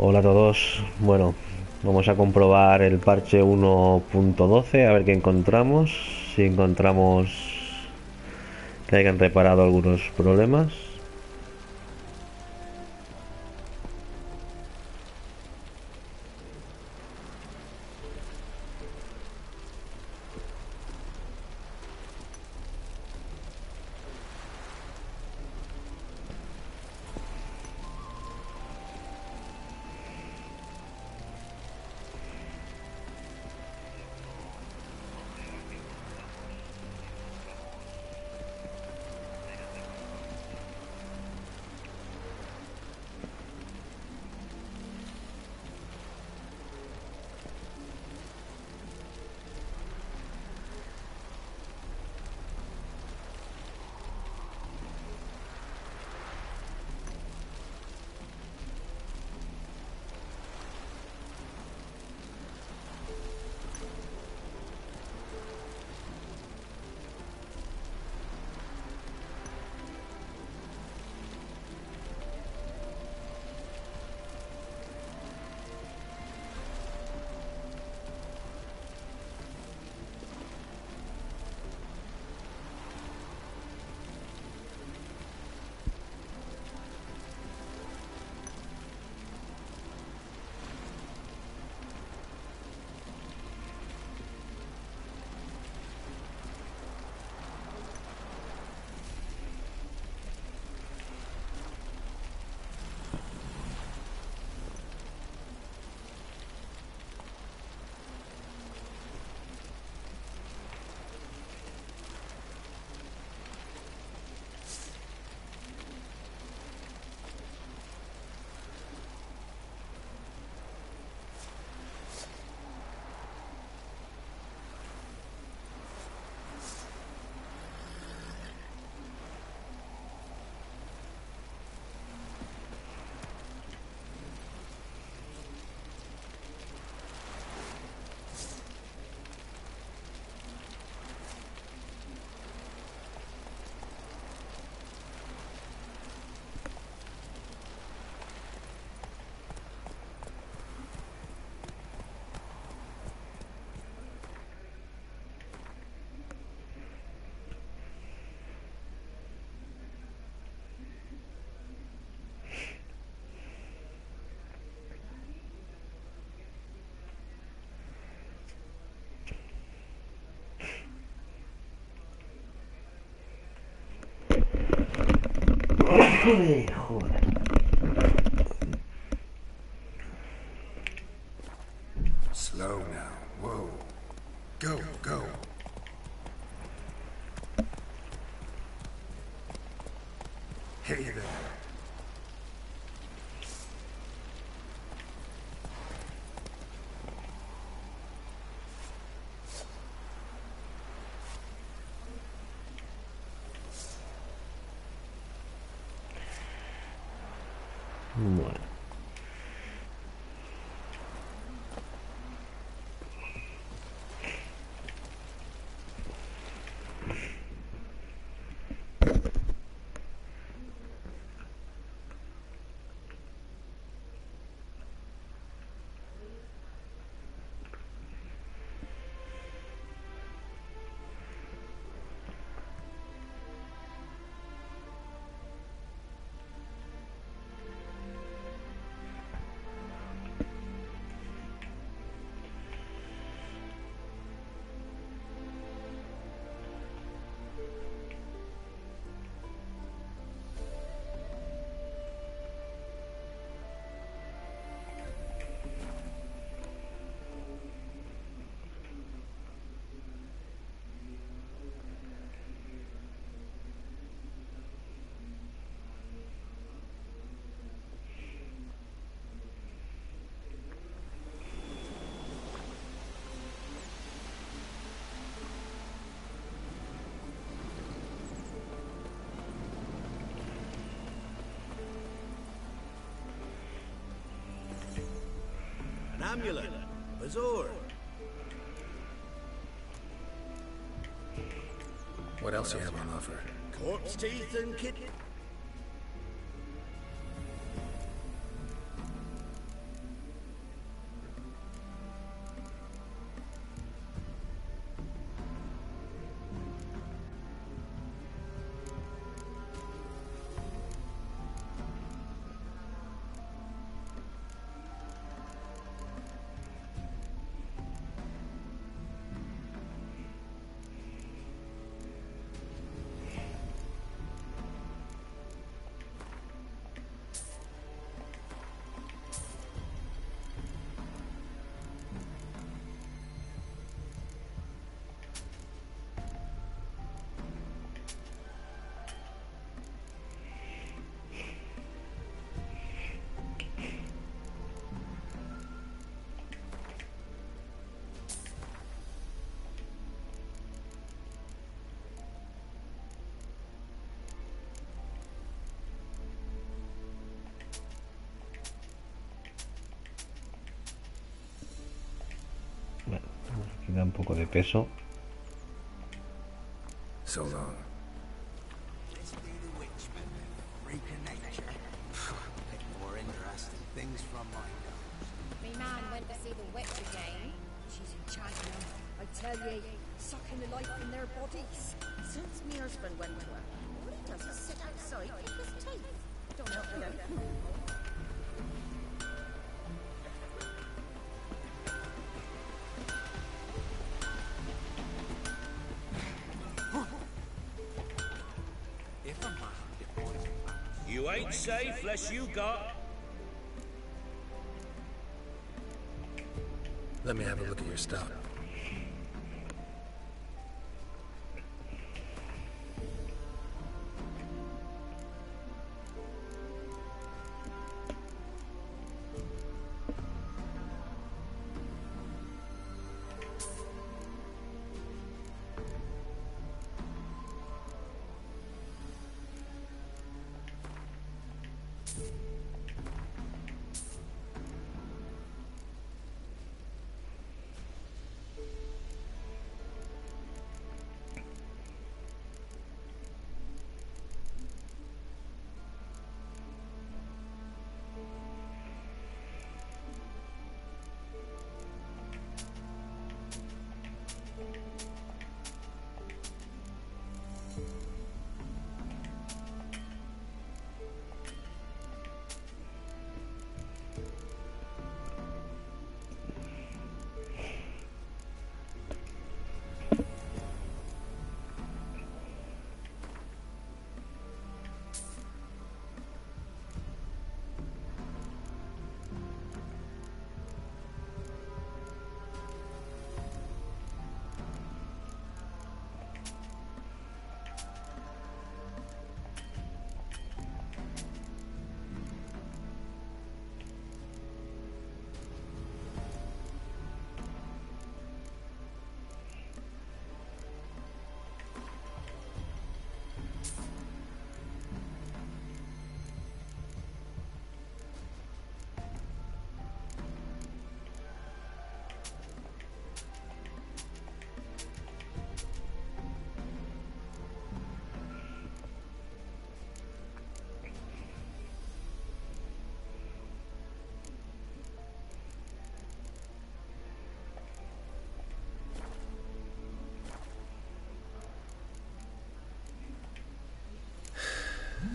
Hola a todos. Bueno, vamos a comprobar el parche 1.12 a ver qué encontramos. Si encontramos que hayan reparado algunos problemas. Joder. Slow now. Whoa. Go, go. Hey there. Bueno. Amulet, Azor. What else do you have on offer? Corpse teeth and kid. poco de peso. So long. Let's do the witchman. Freak of nature. Bit more interesting things from my nose. Me man went to see the witch again. She's enchanting them. I tell ye, sucking the life from their bodies. Since me husband went to her, all he does is sit outside with his teeth. Don't help me out. You ain't safe less you got. Let me have a look at your stuff.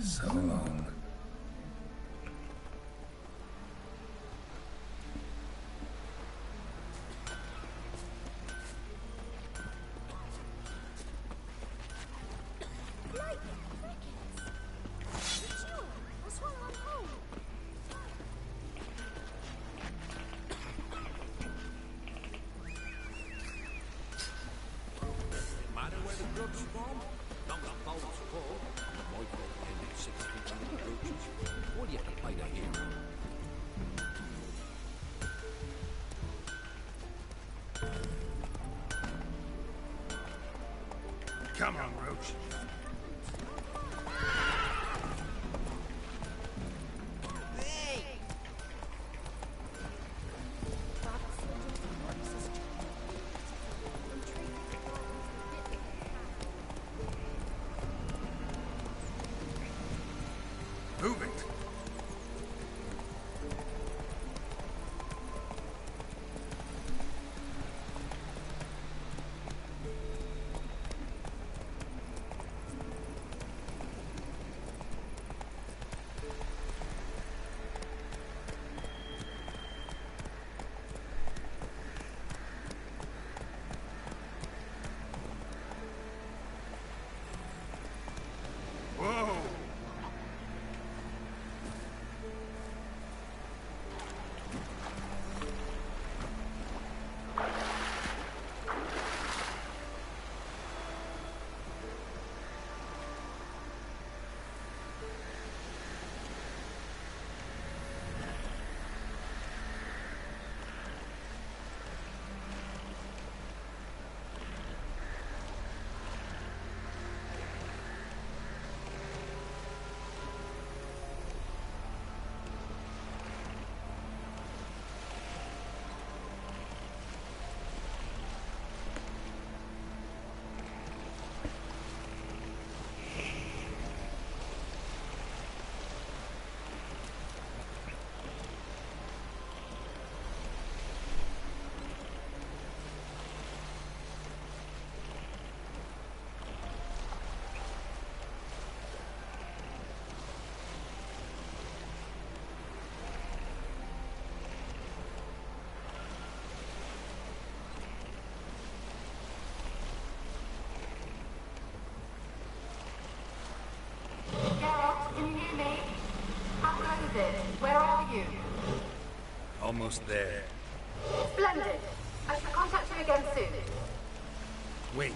So long. Matter where the grubs from? Long as bowls full. My folk ended 6 feet under the roaches. What do you have to play the hero? Come on, Roach. Move it. Whoa! it. Where are you? Almost there. Splendid. I shall contact you again soon. Wait,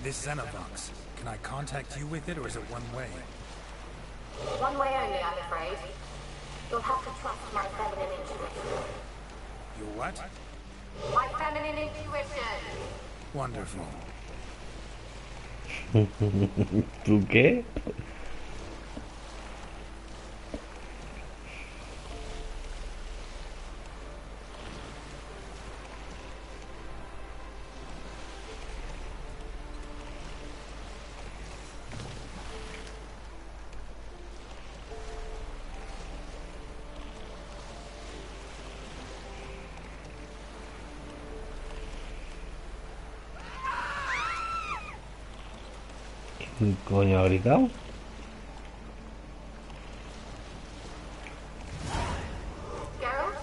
this Xenovox. Can I contact you with it, or is it one way? One way only, I'm afraid. You'll have to trust my feminine intuition. Your what? My feminine intuition. Wonderful. ¿Tú qué? ¿Quién coño ha gritado? Geralt?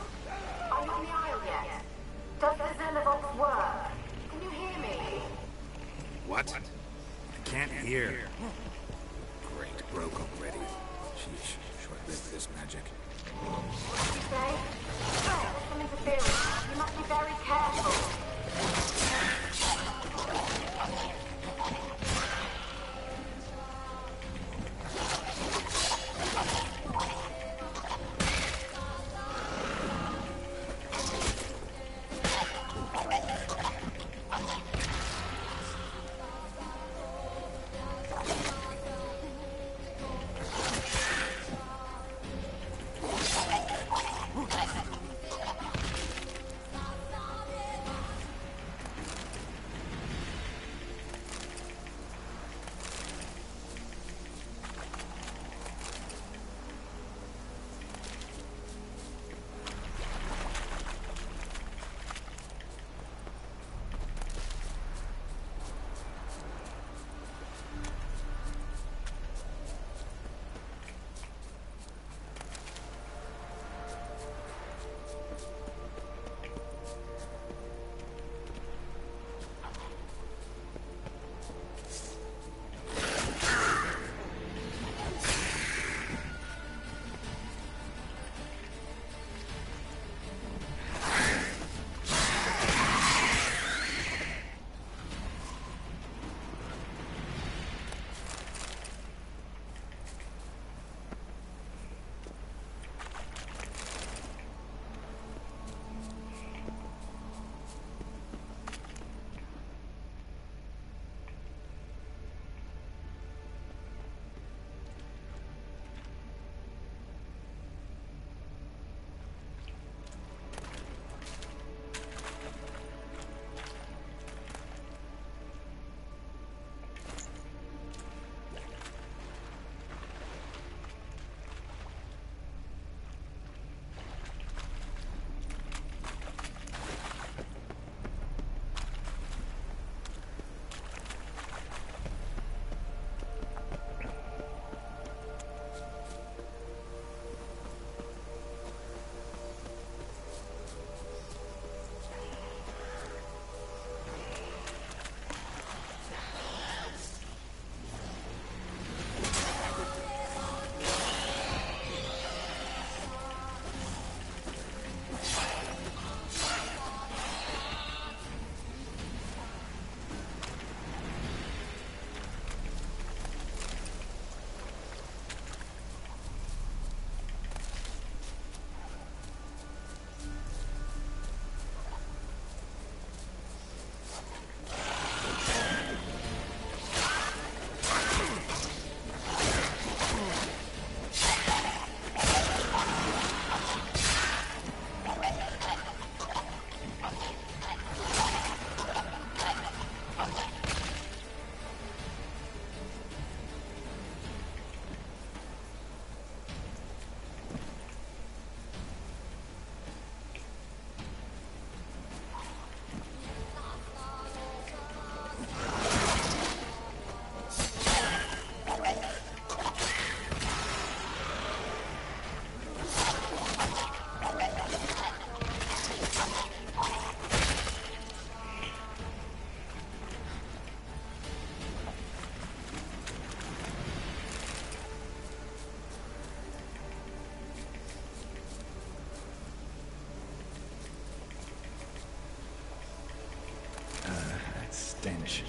Are you on the Isle yet? Does the Xenovox work? Can you hear me? What? I can't hear. Great, broke already. Sheesh, short-lived this magic. What did you say? There's some interference. You must be very careful. stench.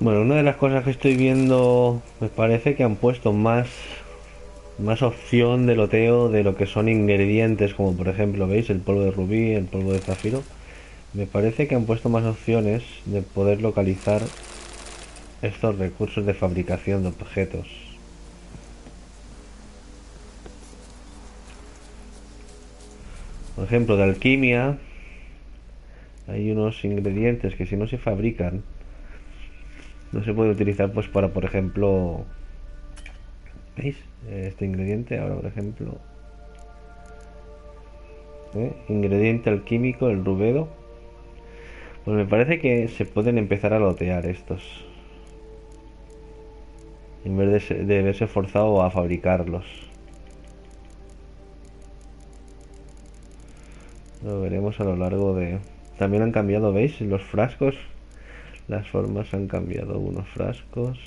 Bueno, una de las cosas que estoy viendo, me parece que han puesto más opción de loteo de lo que son ingredientes, como por ejemplo, ¿veis? El polvo de rubí, el polvo de zafiro. Me parece que han puesto más opciones de poder localizar estos recursos de fabricación de objetos. Por ejemplo, de alquimia, hay unos ingredientes que si no se fabrican, no se puede utilizar pues para, por ejemplo, ¿veis? Este ingrediente, ahora por ejemplo, ingrediente alquímico, el rubedo. Pues me parece que se pueden empezar a lotear estos, en vez de verse forzado a fabricarlos. Lo veremos a lo largo de... También han cambiado, ¿veis? Los frascos, las formas han cambiado algunos frascos.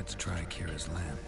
Let's try Kira's lamp.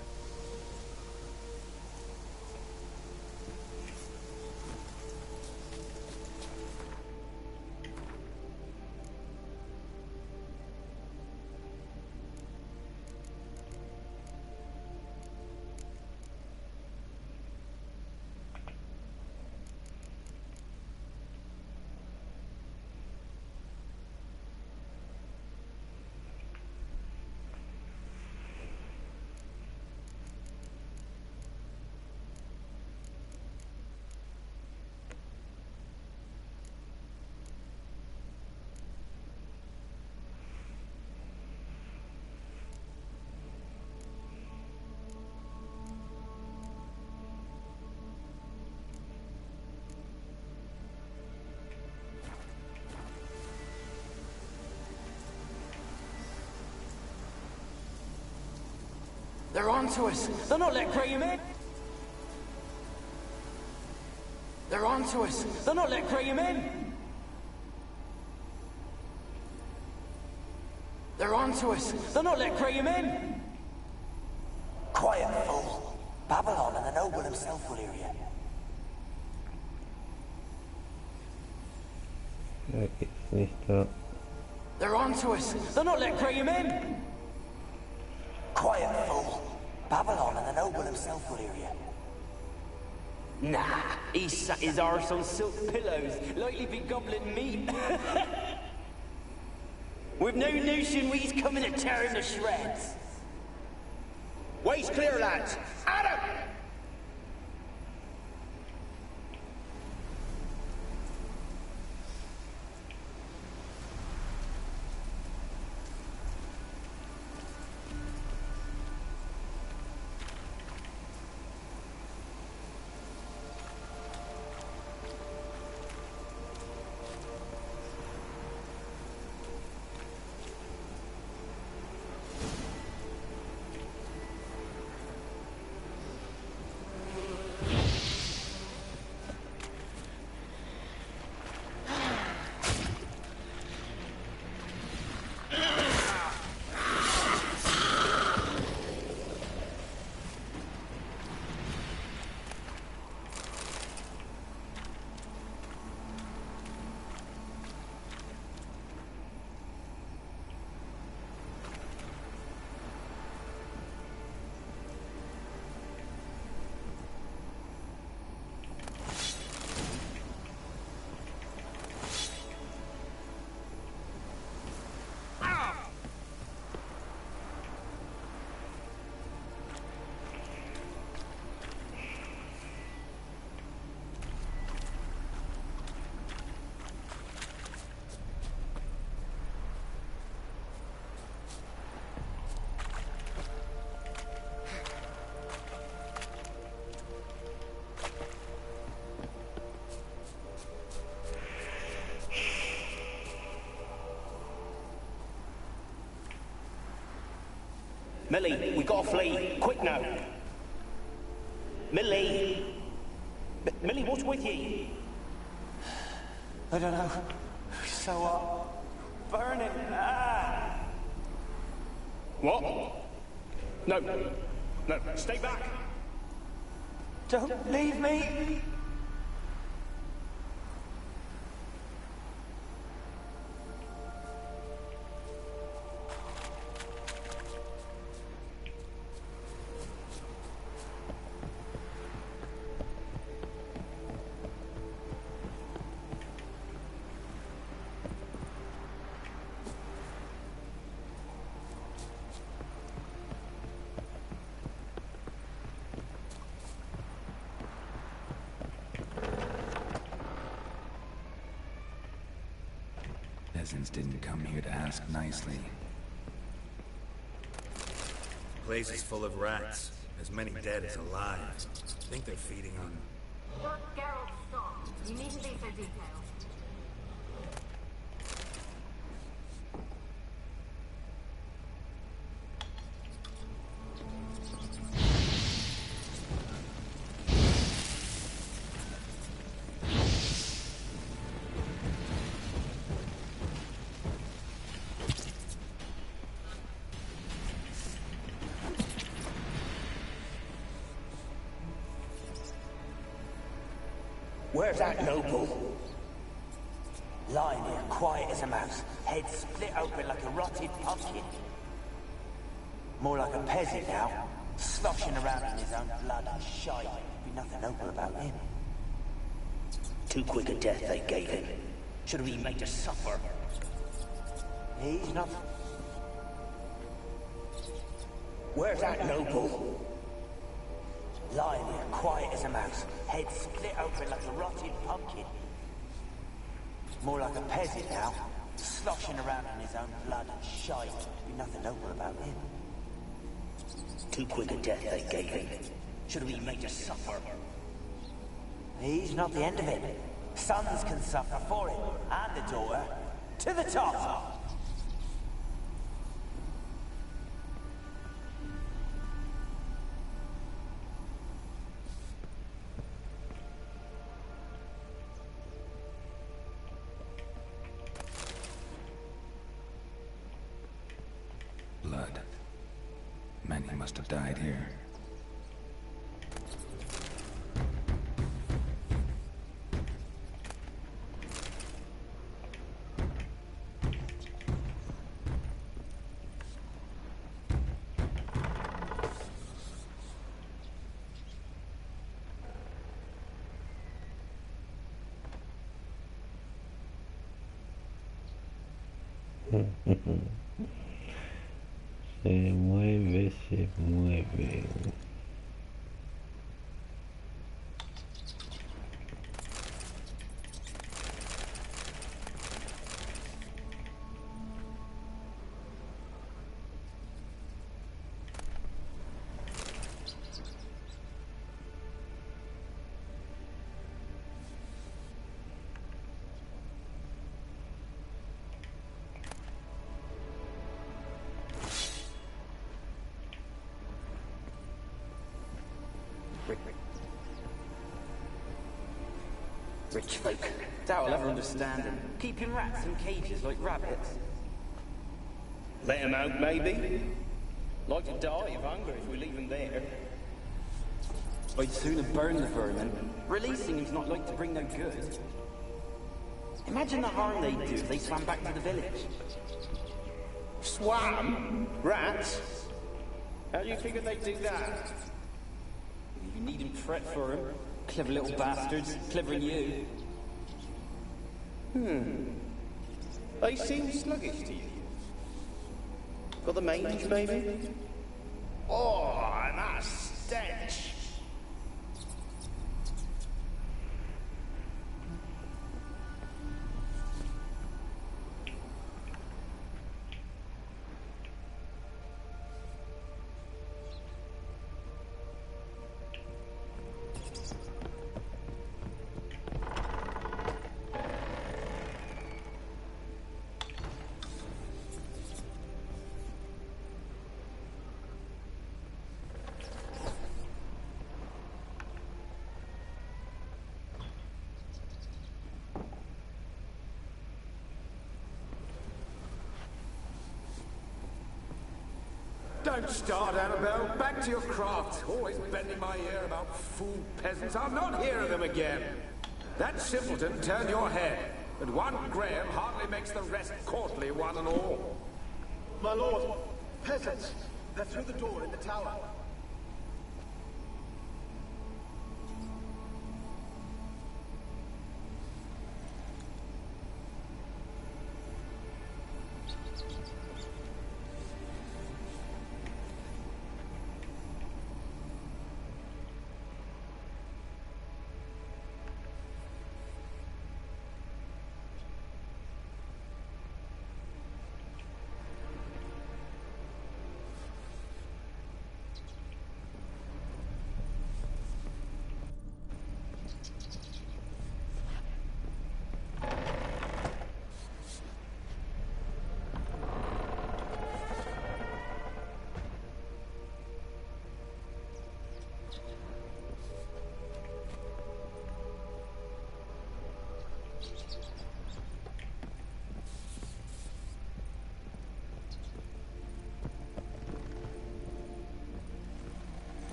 They're onto us. They're not letting Graham in. They're onto us. They're not letting Graham in. They're onto us. They're not letting Graham in. Quiet, fool. Babylon and the noble himself will hear you. Aquí está. They're onto us. They're not letting Graham in. Quiet, fool. Babylon and the noble himself will hear you. Nah, he sat his arse on silk pillows, likely be gobbling meat. With no notion we's coming to tear him to shreds. Way's clear, lads. Adam! Millie, we gotta flee. Quick now. Millie. Millie, what's with you? I don't know. So, burning. Ah! What? No. No, stay back. Don't leave me. Peasants didn't come here to ask nicely. Place is full of rats. As many dead as alive. Think they're feeding on... Geralt, stop. You needn't be so detailed. Where's that noble? Lying here, quiet as a mouse, head split open like a rotted pumpkin. More like a peasant now, sloshing around in his own blood and shite. Be nothing noble about him. Too quick a death they gave him. Should have been made to suffer. He's not... Where's that noble? Lying here, quiet as a mouse, head split open like a rotted pumpkin. More like a peasant now, sloshing around in his own blood and shite. Be nothing noble about him. Too quick a death they gave him. Should have been made to suffer. He's not the end of it. Sons can suffer for it, and the daughter. To the top! Blood. Many must have died here. Se mueve, se mueve. Rich folk. Doubt I'll ever understand them. Keeping rats in cages like rabbits. Let him out, maybe? Like to die of hunger if we leave him there. I'd sooner burn the vermin. Releasing him's not like to bring no good. Imagine the harm they'd do if they swam back to the village. Swam? Rats? How do you figure they'd do that? You needn't fret for him. Clever little bastards. Clever than you. They seem sluggish to you. Got the mange, maybe? Oh, and that stench! Don't start, Annabelle. Back to your craft. Always bending my ear about fool peasants. I'll not hear of them again. That simpleton turned your head, and one Graham hardly makes the rest courtly, one and all. My lord, peasants. They're through the door in the tower.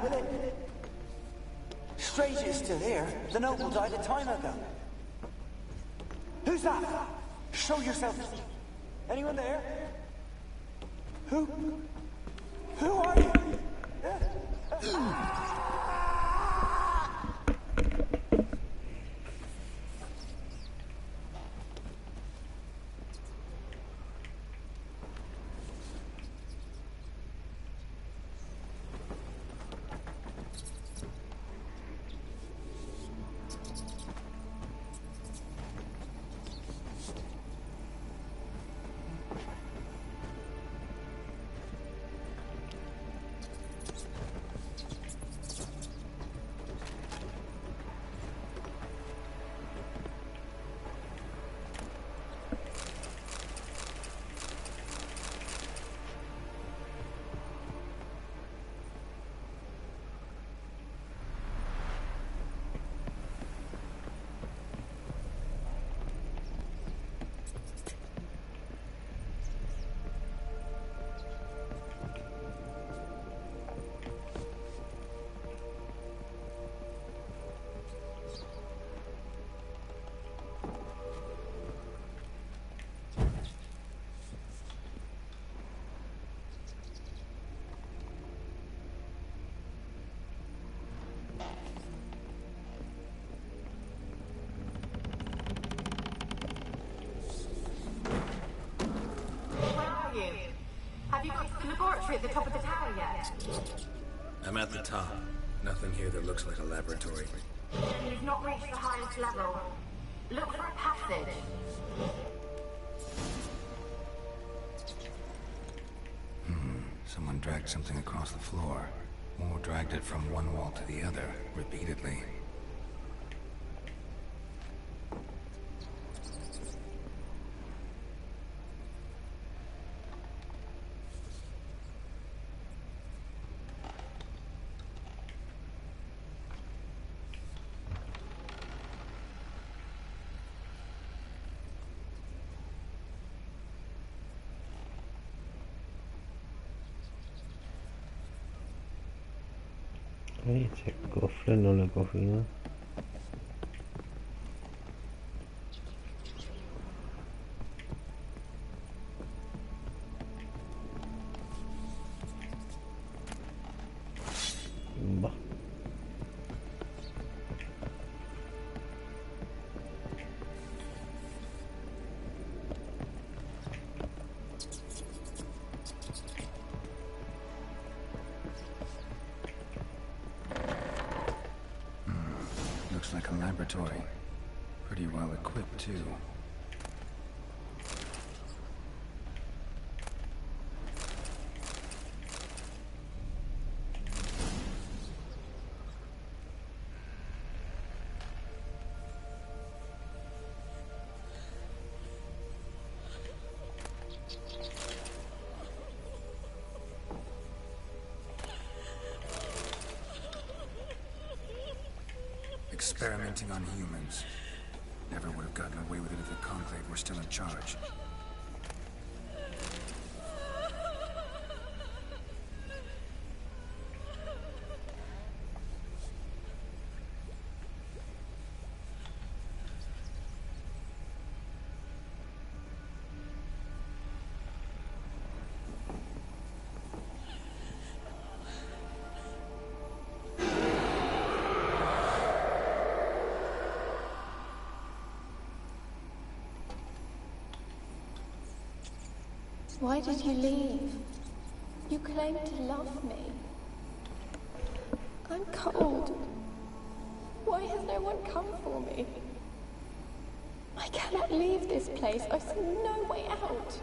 will it? Strange it's still here. The noble died a time ago. Who's that? Show yourself. Anyone there? Who are you? Have you got to the laboratory at the top of the tower yet? I'm at the top. Nothing here that looks like a laboratory. Then you've not reached the highest level. Look for a passage. Someone dragged something across the floor. Or dragged it from one wall to the other, repeatedly. Ay, ese cofre no lo he cogido. Va. Looks like a laboratory. Pretty well equipped, too. Experimenting on humans. Never would have gotten away with it if the Conclave were still in charge. Why did you leave? You claimed to love me. I'm cold. Why has no one come for me? I cannot leave this place. I see no way out.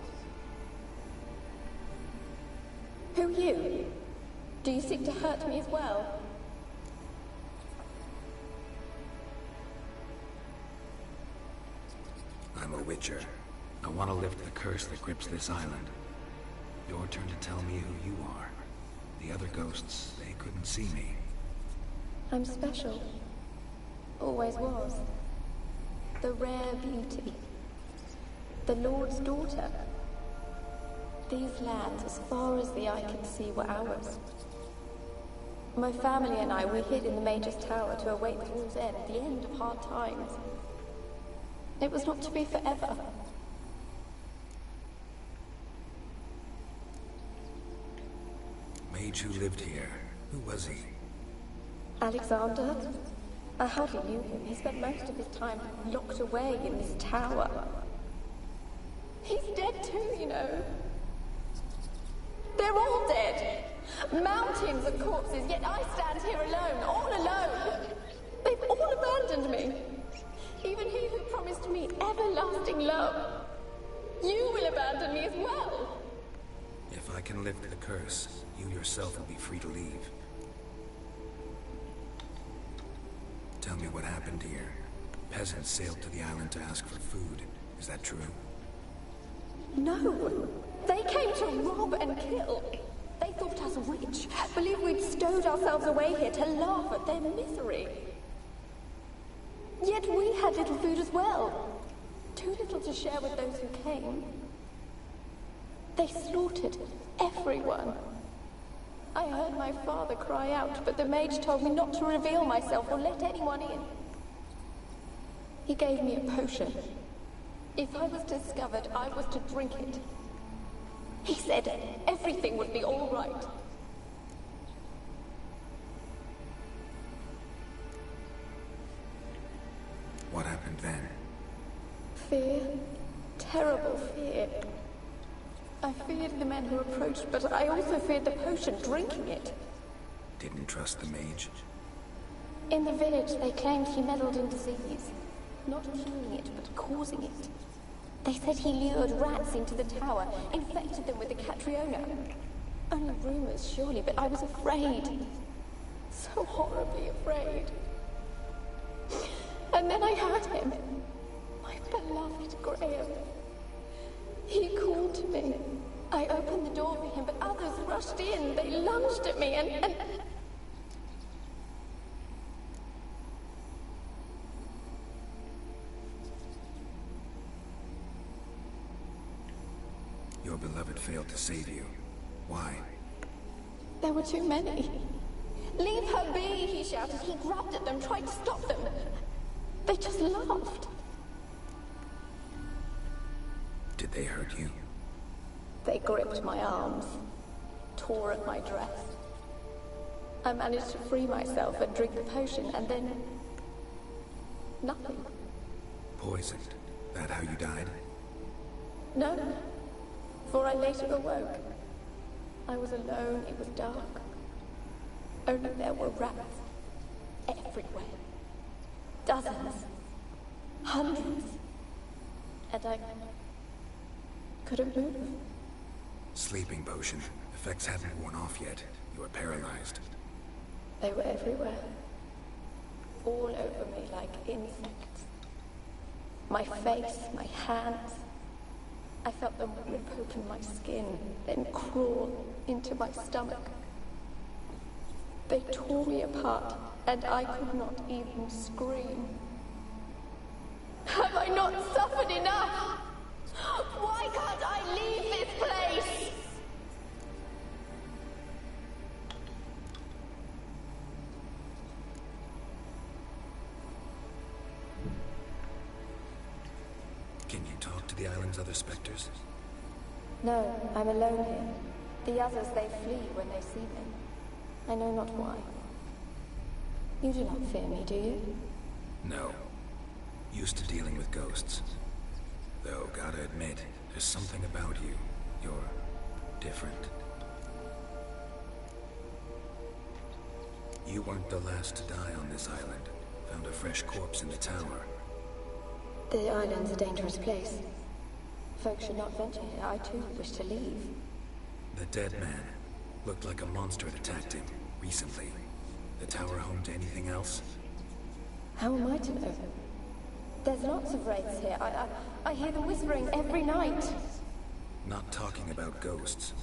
Who are you? Do you seek to hurt me as well? I'm a witcher. I want to lift the curse that grips this island. Your turn to tell me who you are. The other ghosts, they couldn't see me. I'm special. Always was. The rare beauty. The Lord's daughter. These lands, as far as the eye can see, were ours. My family and I, we hid in the Major's tower to await the war's end, the end of hard times. It was not to be forever. Mage who lived here. Who was he? Alexander? I hardly knew him. He spent most of his time locked away in this tower. He's dead too, you know. They're all dead. Mountains of corpses, yet I stand here alone, all alone. They've all abandoned me. Even he who promised me everlasting love. You will abandon me as well. If I can lift the curse, you yourself will be free to leave. Tell me what happened here. Peasants sailed to the island to ask for food. Is that true? No. They came to rob and kill. They thought us rich, believed we'd stowed ourselves away here to laugh at their misery. Yet we had little food as well. Too little to share with those who came. They slaughtered everyone. I heard my father cry out, but the mage told me not to reveal myself or let anyone in. He gave me a potion. If I was discovered, I was to drink it. He said everything would be all right. What happened then? Fear. Terrible fear. I feared the men who approached, but I also feared the potion, drinking it. Didn't trust the mage? In the village, they claimed he meddled in disease. Not curing it, but causing it. They said he lured rats into the tower, infected them with the Catriona. Only rumors, surely, but I was afraid. So horribly afraid. And then I heard him. My beloved Graham. He called to me. I opened the door for him, but others rushed in. They lunged at me and... Your beloved failed to save you. Why? There were too many. Leave her be, he shouted. He grabbed at them, tried to stop them. They just laughed. Did they hurt you? They gripped my arms, tore at my dress. I managed to free myself and drink the potion, and then... nothing. Poisoned? That how you died? No, for I later awoke. I was alone, it was dark. Only there were rats. Everywhere. Dozens. Hundreds. And I... couldn't move. Sleeping potion. Effects hadn't worn off yet. You were paralyzed. They were everywhere. All over me like insects. My face, my hands. I felt them rip open my skin, then crawl into my stomach. They tore me apart, and I could not even scream. Have I not suffered enough? Why can't I leave this place? Can you talk to the island's other specters? No, I'm alone here. The others, they flee when they see me. I know not why. You do not fear me, do you? No. Used to dealing with ghosts. Though, gotta admit, there's something about you. You're different. You weren't the last to die on this island. Found a fresh corpse in the tower. The island's a dangerous place. Folks should not venture here. I too wish to leave. The dead man. Looked like a monster had attacked him, recently. The tower home to anything else? How am I to know? There's lots of wraiths here. I hear them whispering every night. Not talking about ghosts.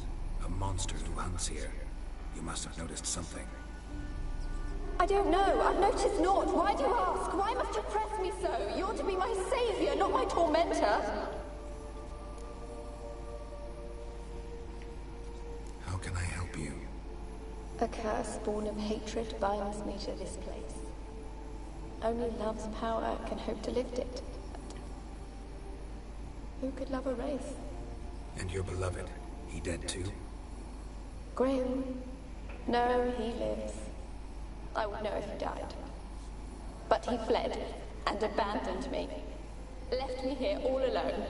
A monster who hunts here. You must have noticed something. I don't know. I've noticed naught. Why do you ask? Why must you press me so? You're to be my savior, not my tormentor. How can I help you? A curse born of hatred binds me to this place. Only love's power can hope to lift it. Who could love a wraith? And your beloved, he dead too? Graham? No, he lives. I would know if he died. But he fled and abandoned me. Left me here all alone.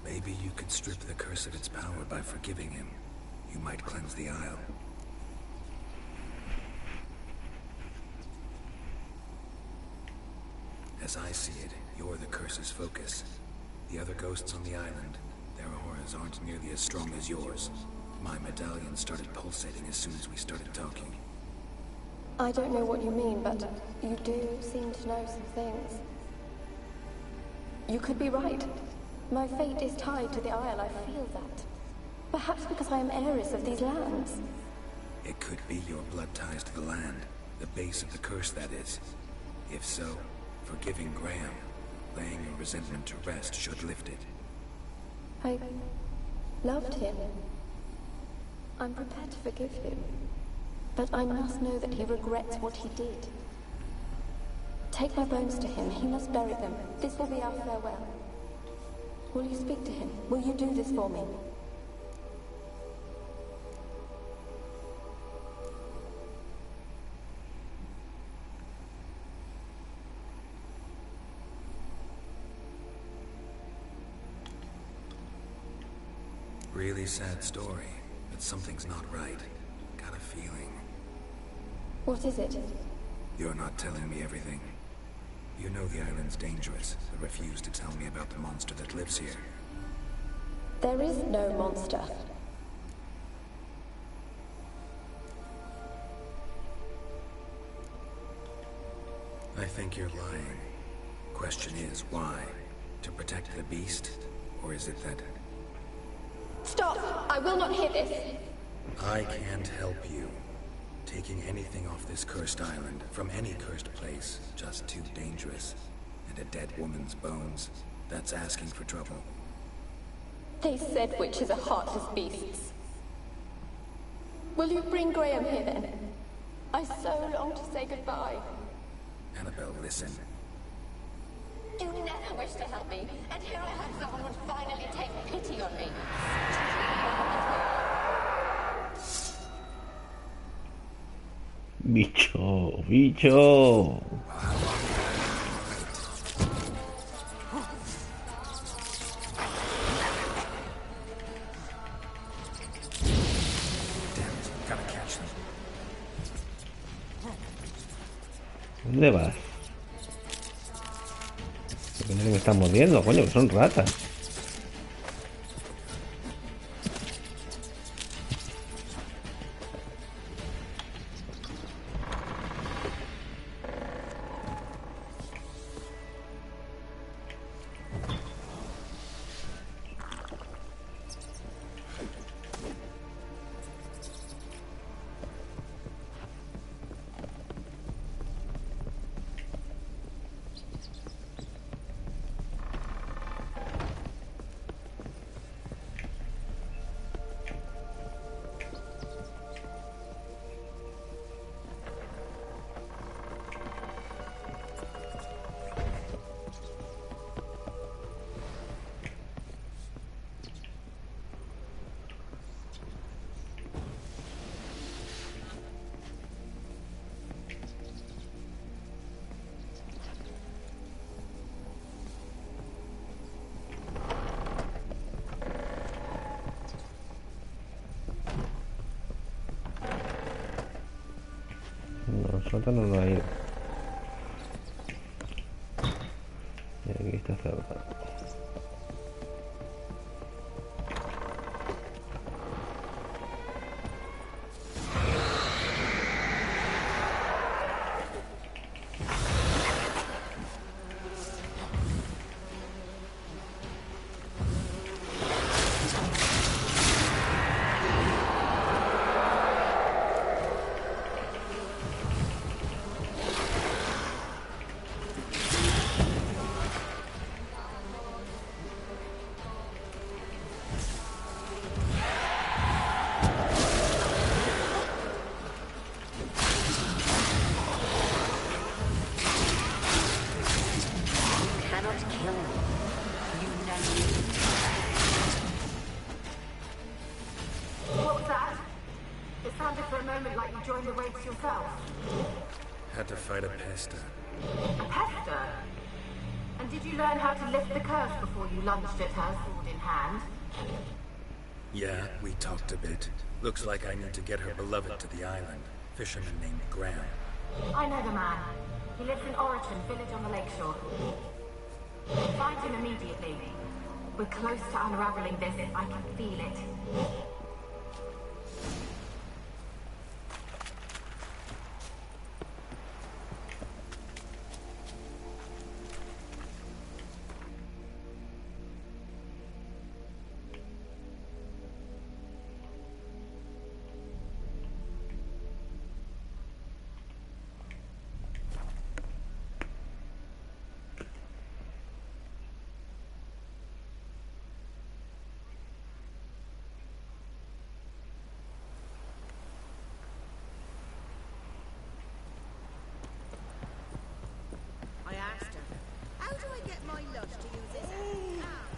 Maybe you could strip the curse of its power by forgiving him. You might cleanse the Isle. As I see it, you're the curse's focus. The other ghosts on the island, their auras aren't nearly as strong as yours. My medallion started pulsating as soon as we started talking. I don't know what you mean, but you do seem to know some things. You could be right. My fate is tied to the Isle, I feel that. Perhaps because I am heiress of these lands. It could be your blood ties to the land, the base of the curse, that is. If so, forgiving Graham, laying your resentment to rest should lift it. I loved him. I'm prepared to forgive him. But I must know that he regrets what he did. Take my bones to him. He must bury them. This will be our farewell. Will you speak to him? Will you do this for me? Really sad story, but something's not right. Got a feeling. What is it? You're not telling me everything. You know the island's dangerous, but refuse to tell me about the monster that lives here. There is no monster. I think you're lying. Question is, why? To protect the beast? Or is it that... Stop! I will not hear this! I can't help you. Taking anything off this cursed island, from any cursed place, just too dangerous. And a dead woman's bones, that's asking for trouble. They said witches are heartless beasts. Will you bring Graham here then? I so long to say goodbye. Annabelle, listen. You never wished to help me, and here I heard someone would finally take pity on me. Bicho, bicho. ¿Dónde vas? ¿Por qué no me están mordiendo, coño? Que son ratas. Sótano no hay. Y aquí está cerrado. join the raids yourself? Had to fight a pester. A pester? And did you learn how to lift the curse before you lunged at her, sword in hand? Yeah, we talked a bit. Looks like I need to get her beloved to the island. Fisherman named Graham. I know the man. He lives in Oriton, village on the lakeshore. Find him immediately. We're close to unraveling this. I can feel it. I asked her, how do I get my lush to use this app?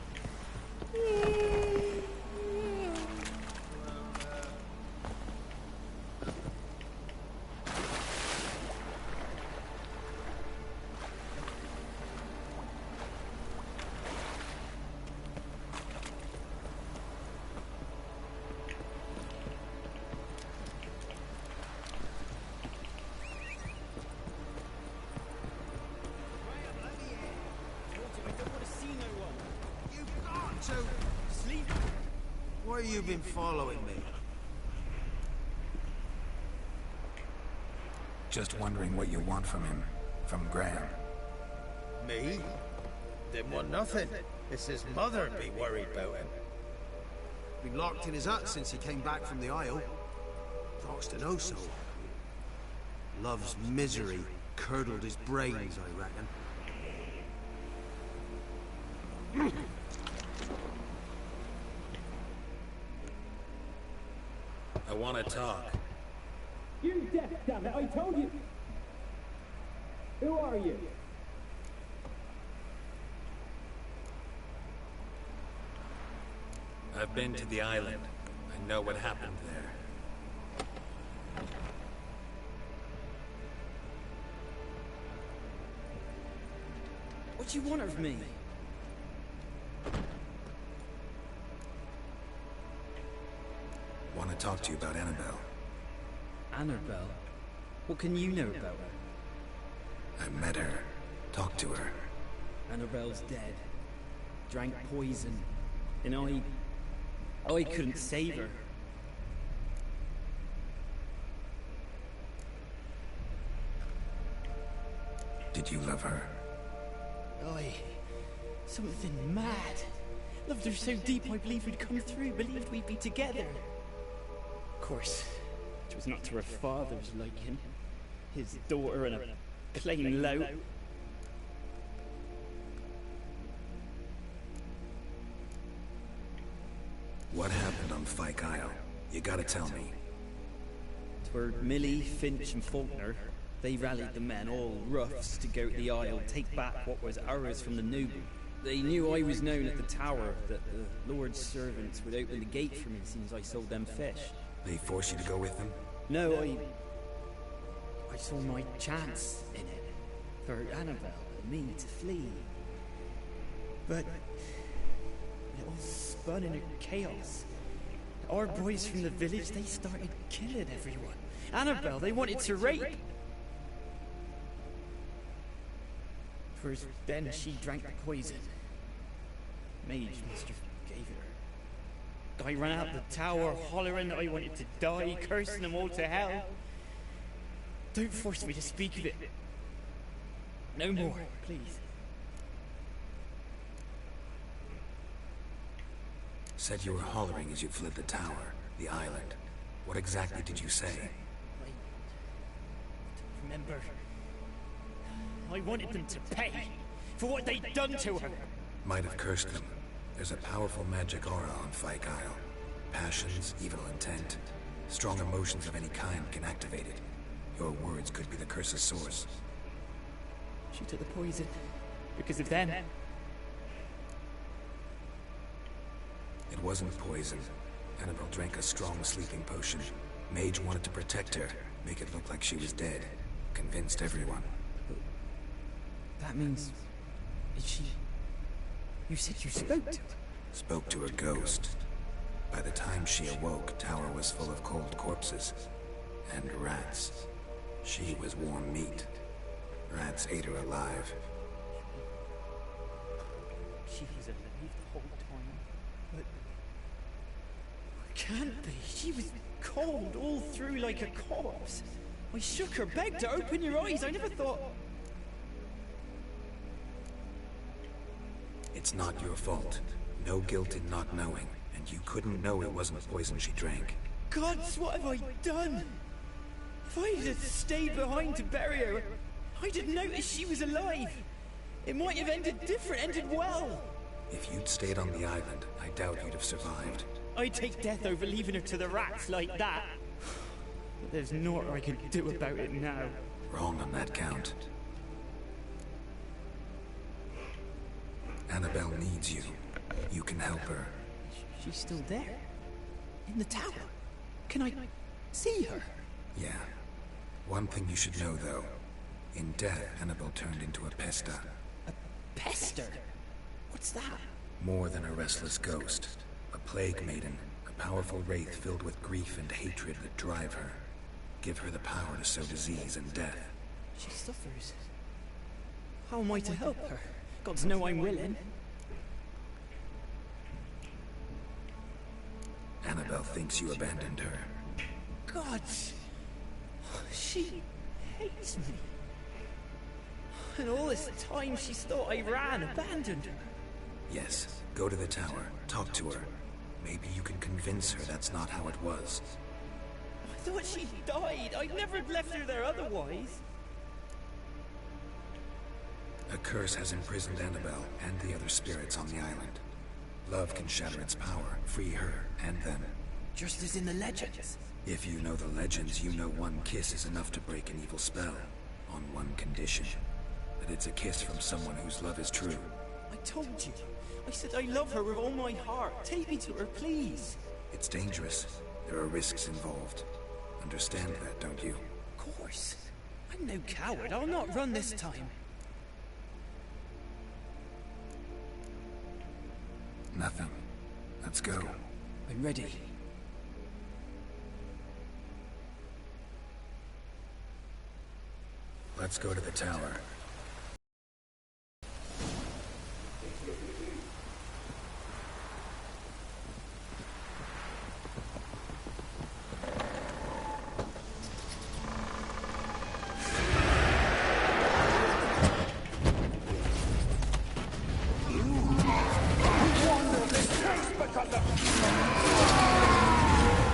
Why have you been following me? Just wondering what you want from him. From Graham. Me? Didn't want nothing. It's his mother be worried about him. Been locked in his hut since he came back from the Isle. Talks to no soul. Love's misery curdled his brains, I reckon. I want to talk. You're deaf, damn it! I told you! Who are you? I've been to the island. I know what happened there. What do you want of me? Want to talk to you about Annabelle. Annabelle? What can you know about her? I met her. Talked to her. Annabelle's dead. Drank poison. And I couldn't save her. Did you love her? Something mad. Loved her so deep I believed we'd come through, believed we'd be together. Of course, it was not to her father's liking. His daughter and a plain lout. What happened on Fyke Isle? You gotta tell me. Twere Millie, Finch and Faulkner. They rallied the men, all roughs, to go to the Isle, take back what was ours from the noble. They knew I was known at the tower, that the Lord's servants would open the gate for me as soon as I sold them fish. They forced you to go with them? No, I saw my chance in it. For Annabelle and me to flee. But it all spun into chaos. Our boys from the village, they started killing everyone. Annabelle, they wanted to rape. First, then she drank the poison. Mage must have gave it her. I ran out the tower, hollering that I wanted to die, cursing them all to hell. Don't force me to speak of it. No more, please. Said you were hollering as you fled the tower, the island. What exactly did you say? I don't remember. I wanted them to pay for what they'd done to her. Might have cursed them. There's a powerful magic aura on Fyke Isle. Passions, evil intent, strong emotions of any kind can activate it. Your words could be the curse's source. She took the poison because of them. It wasn't poison. Annabelle drank a strong sleeping potion. Mage wanted to protect her. Make it look like she was dead. Convinced everyone. That means... Is she... You said you spoke to her? Spoke to a ghost. By the time she awoke, Tower was full of cold corpses. And rats. She was warm meat. Rats ate her alive. She was alive the whole time, but... Can't be. She was cold all through like a corpse. I shook her, begged her, open your eyes. I never thought... It's not your fault. No guilt in not knowing. And you couldn't know it wasn't poison she drank. Gods, what have I done? If I had stayed behind to bury her, I'd have noticed she was alive. It might have ended different, ended well. If you'd stayed on the island, I doubt you'd have survived. I'd take death over leaving her to the rats like that. But there's naught I can do about it now. Wrong on that count. Annabelle needs you. You can help her. She's still there? In the tower? Can I see her? Yeah. One thing you should know, though. In death, Annabelle turned into a pesta. A pester? What's that? More than a restless ghost. A plague maiden. A powerful wraith filled with grief and hatred that drive her. Give her the power to sow disease and death. She suffers. How am I to help her? Gods know I'm willing. Annabelle thinks you abandoned her. Gods! She hates me. And all this time she's thought I ran, abandoned her. Yes, go to the tower, talk to her. Maybe you can convince her that's not how it was. I thought she died. I'd never have left her there otherwise. A curse has imprisoned Annabelle and the other spirits on the island. Love can shatter its power, free her and them. Just as in the legends. If you know the legends, you know one kiss is enough to break an evil spell. On one condition. That it's a kiss from someone whose love is true. I told you. I said I love her with all my heart. Take me to her, please. It's dangerous. There are risks involved. Understand that, don't you? Of course. I'm no coward. I'll not run this time. Nothing. Let's go. I'm ready. Let's go to the tower.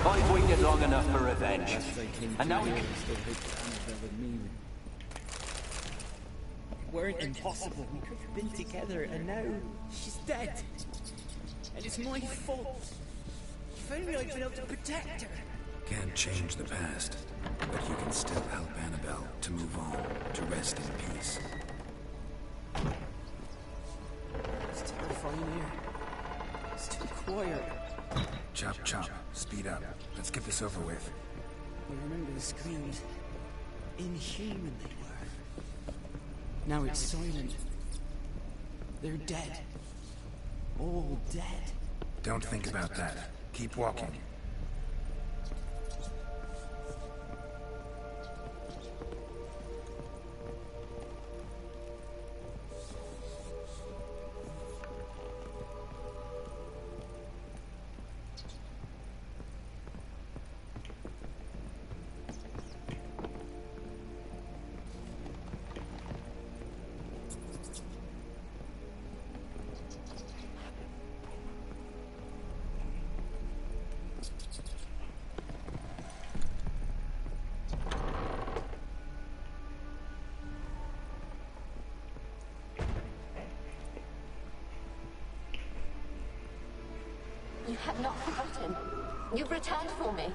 I've waited long enough for revenge. And now we can... Weren't impossible. We could have been together, and now she's dead. And it's my fault. If only I'd been able to protect her. Can't change the past, but you can still help Annabelle to move on, to rest in peace. It's terrifying here. It's too quiet. Chop, chop. Speed up. Let's get this over with. I remember the screams. Inhuman they were. Now it's silent. They're dead. All dead. Don't think about that. Keep walking. You have not forgotten. You've returned for me.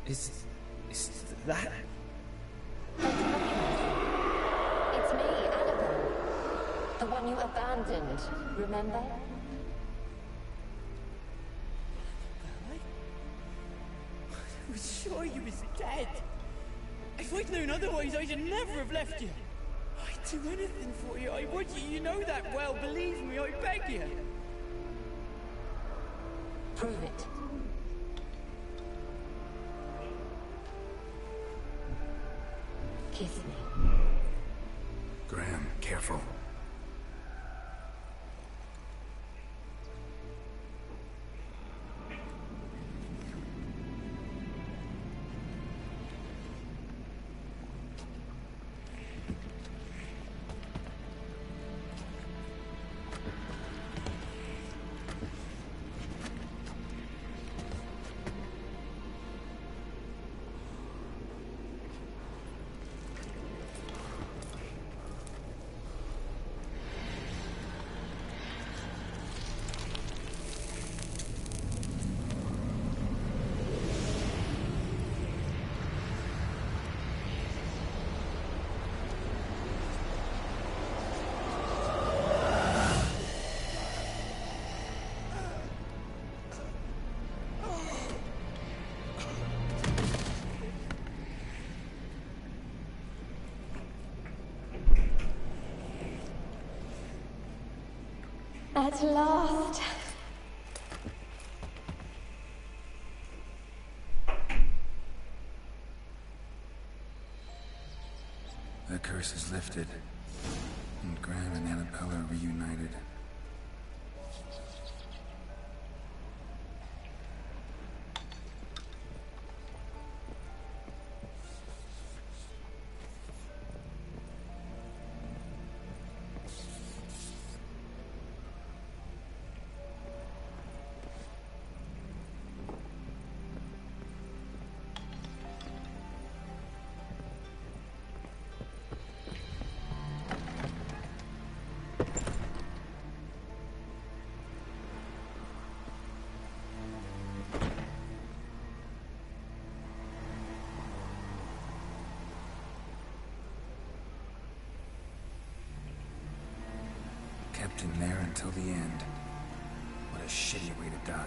Is that... It's me, Annabelle. The one you abandoned, remember? was sure you was dead. If I'd known otherwise, I'd never have left you. I'd do anything for you, I would. You know that well. Believe me, I beg you. Prove it. Kiss me. Graham, careful. At last. The curse is lifted, and Graham and Annabella are reunited. Kept in there until the end. What a shitty way to die.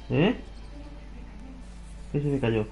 ¿Eh? ¿Qué se me cayó?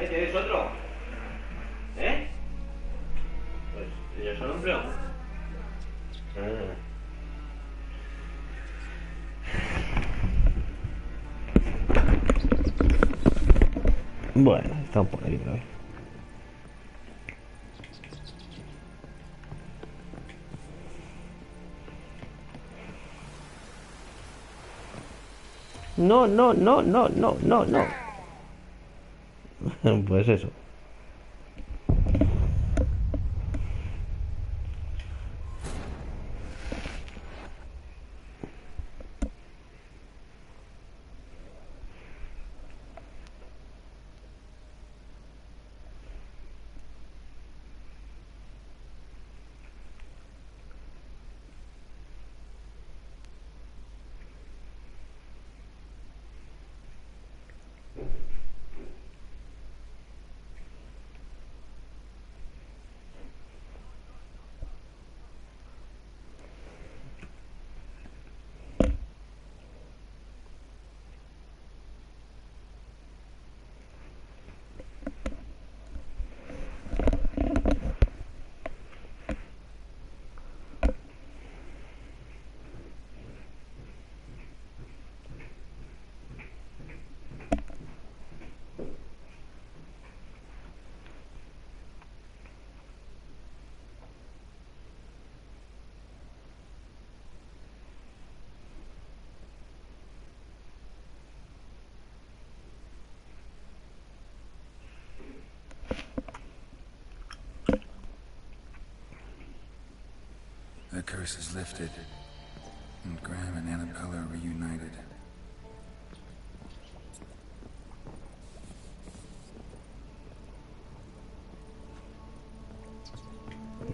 ¿Tienes otro? ¿Eh? Pues yo solo empleo. Ah. Bueno, está por ahí, ¿no? No, no, no, no, no, no, no. Pues eso. The curse is lifted, and Graham and Annabella are reunited.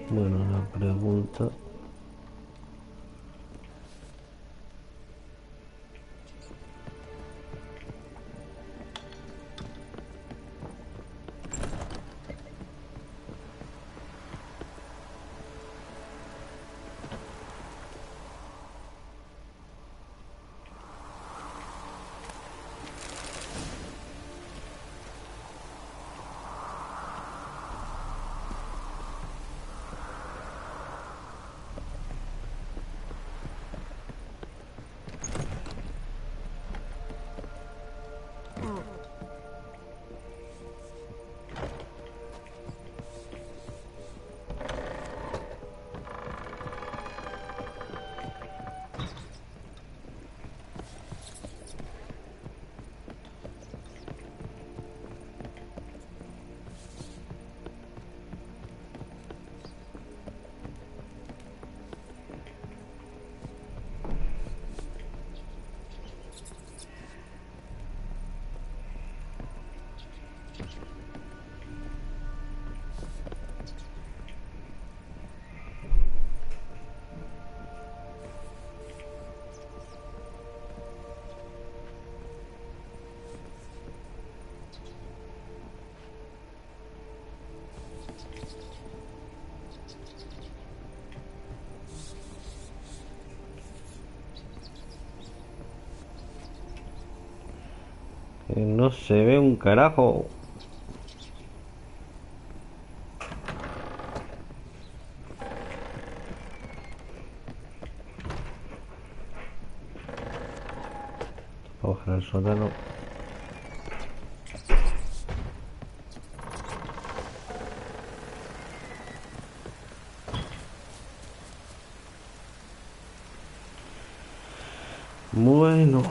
Bueno, la pregunta... No se ve un carajo. Vamos a bajar al sótano. Bueno.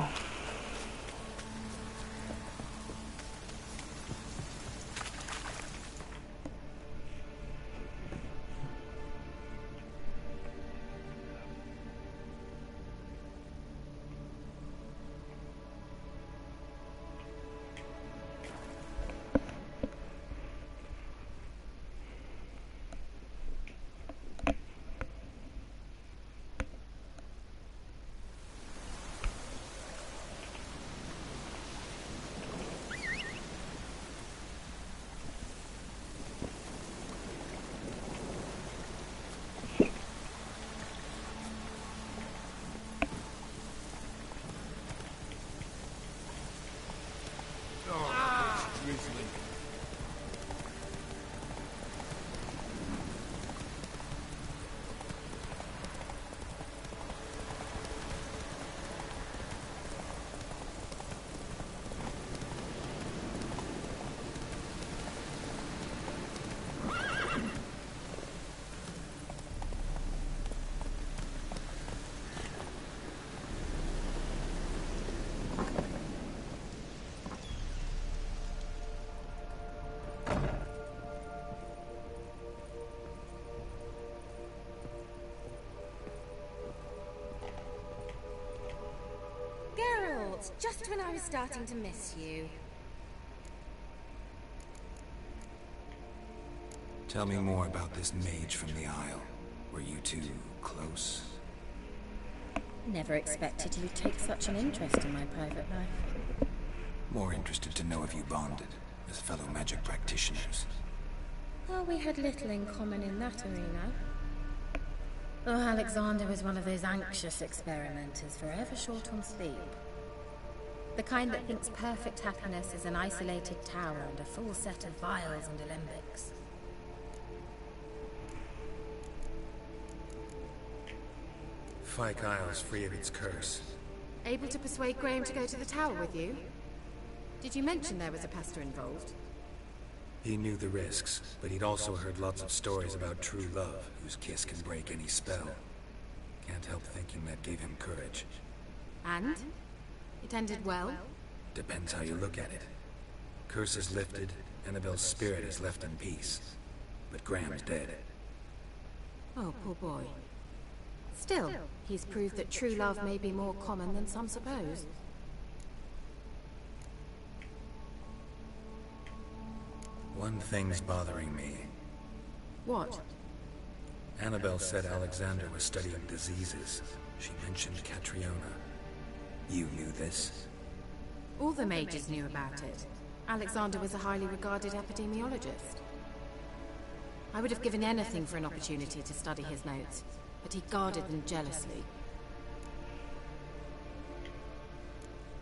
Geralt, just when I was starting to miss you. Tell me more about this mage from the Isle. Were you two close? Never expected you'd take such an interest in my private life. More interested to know if you bonded as fellow magic practitioners. Well, we had little in common in that arena. Oh, Alexander was one of those anxious experimenters, forever short on sleep. The kind that thinks perfect happiness is an isolated tower and a full set of vials and alembics. Fyke Isle's free of its curse. Able to persuade Graham to go to the tower with you? Did you mention there was a pester involved? He knew the risks, but he'd also heard lots of stories about true love, whose kiss can break any spell. Can't help thinking that gave him courage. And? It ended well? Depends how you look at it. Curse is lifted, Annabelle's spirit is left in peace. But Graham's dead. Oh, poor boy. Still, he's proved that true love may be more common than some suppose. One thing's bothering me. What? Annabelle said Alexander was studying diseases. She mentioned Catriona. You knew this? All the mages knew about it. Alexander was a highly regarded epidemiologist. I would have given anything for an opportunity to study his notes, but he guarded them jealously.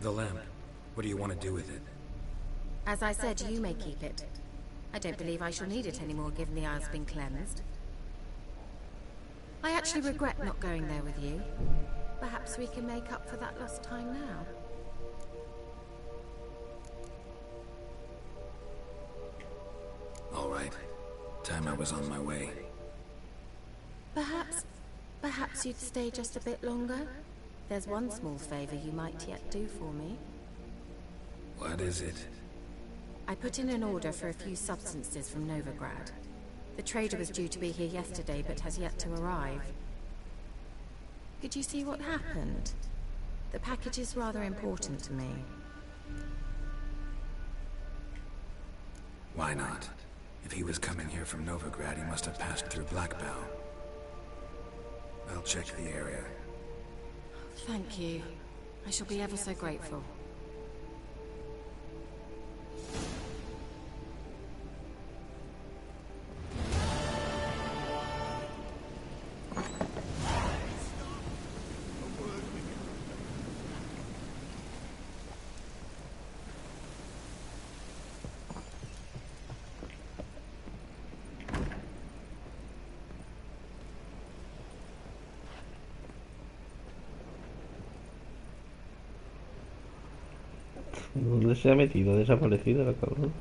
The lamp. What do you want to do with it? As I said, you may keep it. I don't believe I shall need it anymore, given the Isle's been cleansed. I actually regret not going there with you. Perhaps we can make up for that lost time now. All right. Time I was on my way. Perhaps you'd stay just a bit longer? There's one small favor you might yet do for me. What is it? I put in an order for a few substances from Novigrad. The trader was due to be here yesterday, but has yet to arrive. Could you see what happened? The package is rather important to me. Why not? If he was coming here from Novigrad, he must have passed through Blackbow. I'll check the area. Thank you. I shall be ever so grateful. ¿Dónde se ha metido? Desaparecido la cabrón.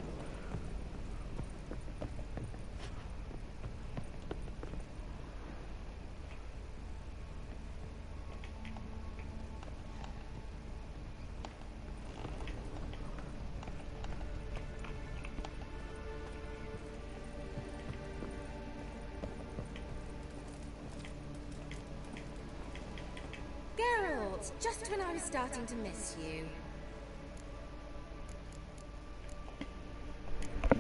Geralt, just when I was starting to miss you.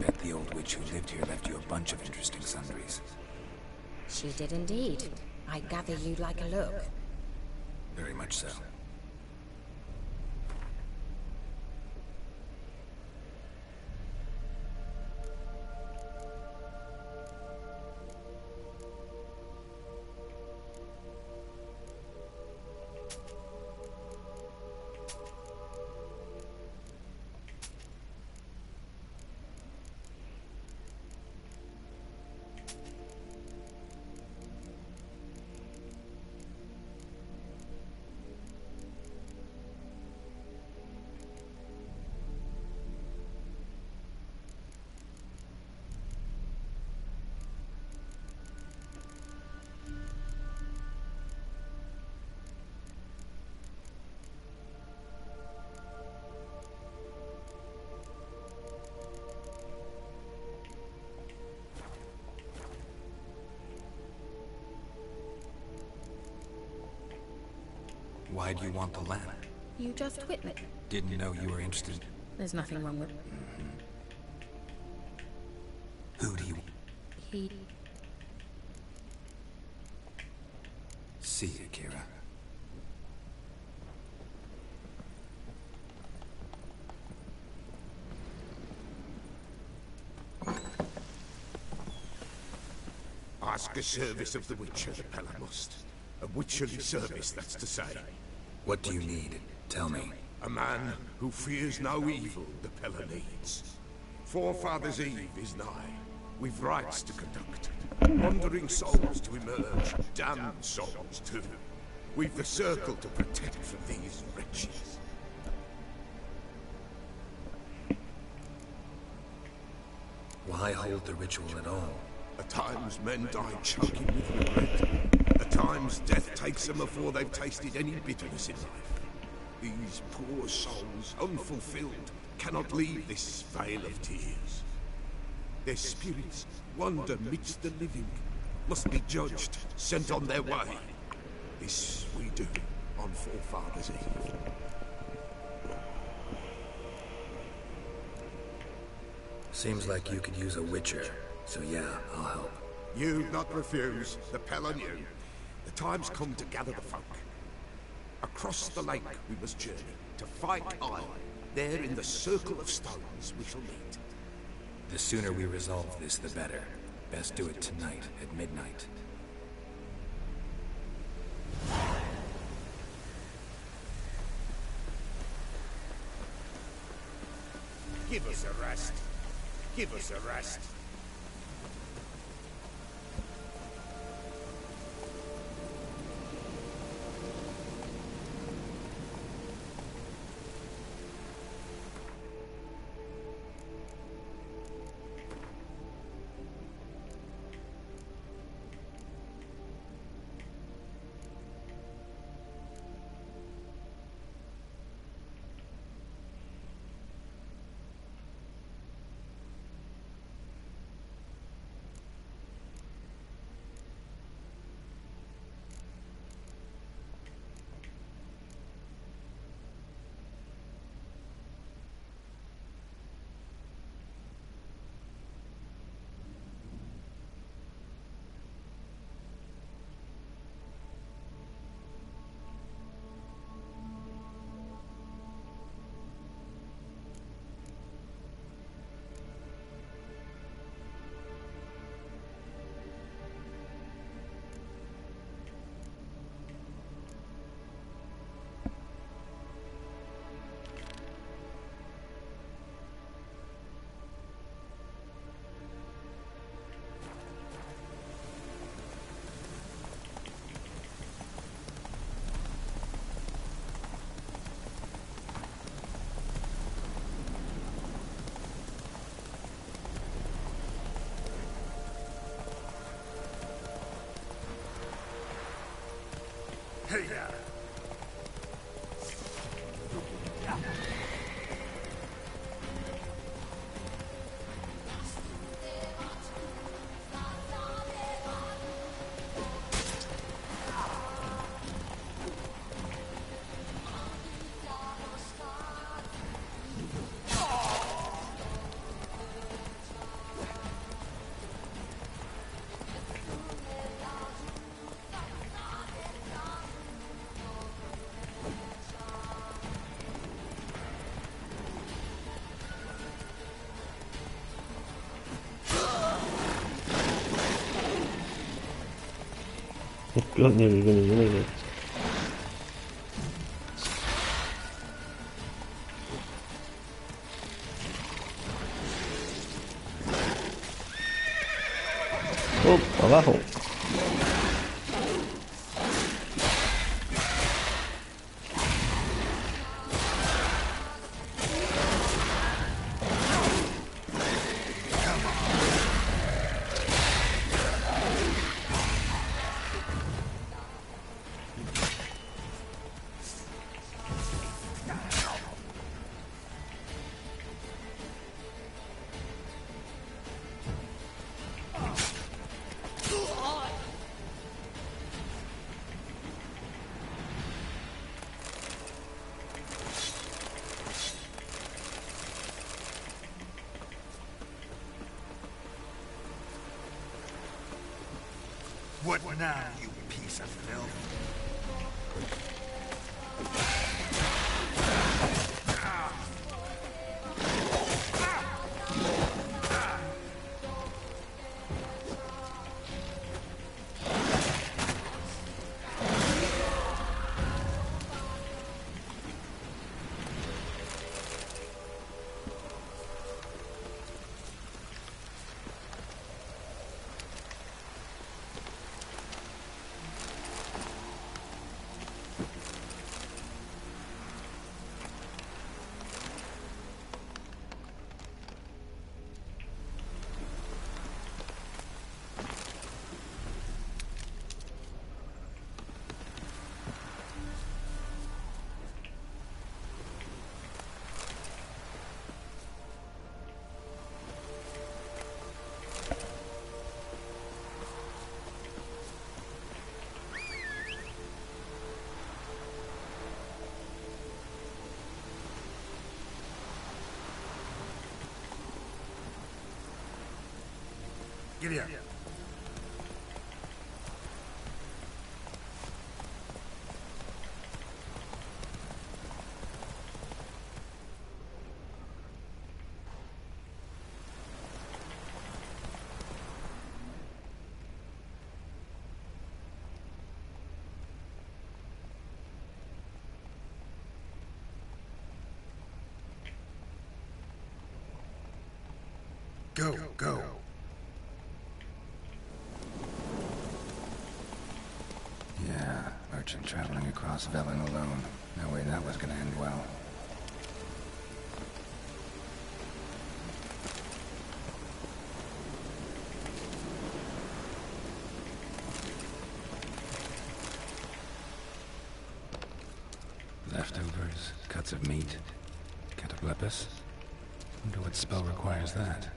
Bet the old witch who lived here left you a bunch of interesting sundries. She did indeed. I gather you'd like a look. Very much so. Why do you want the lamp? You just witnessed. Didn't know you were interested. There's nothing wrong with... Who do you... He... See you, Kira. Ask a service of the Witcher, the Pella must. A witcherly service, that's to say. What do you need? Tell me. A man who fears no evil the Pella needs. Forefathers' Eve is nigh. We've rites to conduct. Wandering souls to emerge. Damned souls too. We've the circle to protect from these wretches. Why hold the ritual at all? At times men die choking with regret. At times death takes them before they've tasted any bitterness in life. These poor souls, unfulfilled, cannot leave this vale of tears. Their spirits wander midst the living, must be judged, sent on their way. This we do on Forefathers' Eve. Seems like you could use a witcher, so yeah, I'll help. You not refuse, the Pella knew. The time's come to gather the folk. Across the lake we must journey, to fight Isle. There in the circle of stones we shall meet. The sooner we resolve this, the better. Best do it tonight at midnight. Give us a rest. Give us a rest. Hey there. Coño. Oh, abajo. What now, you piece of filth? Giddy up. Go, go. Yeah, merchant traveling across Velen alone. No way that was gonna end well. Leftovers, cuts of meat, cataplepis. Wonder what spell requires that.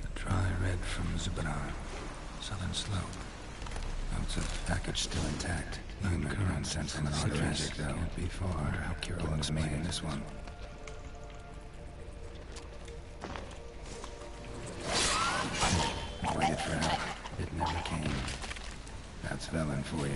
The dry red from Zubran, southern slope. Notes of package still intact. Even current sense in the tragic though. Can't be far. Wonder how Kirill's made in this one. Waited for help. It never came. That's Velen for you.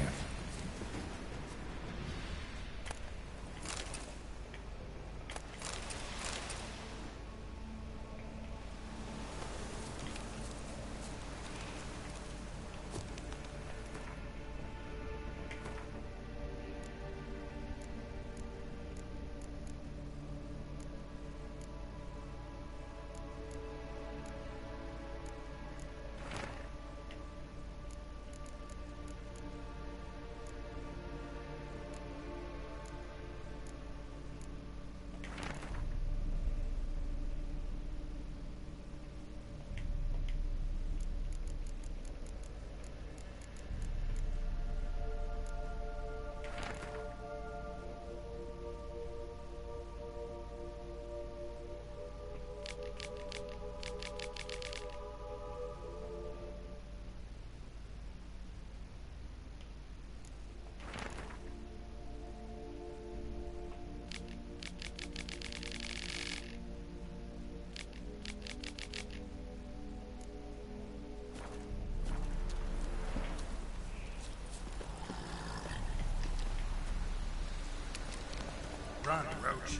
Run, Roach.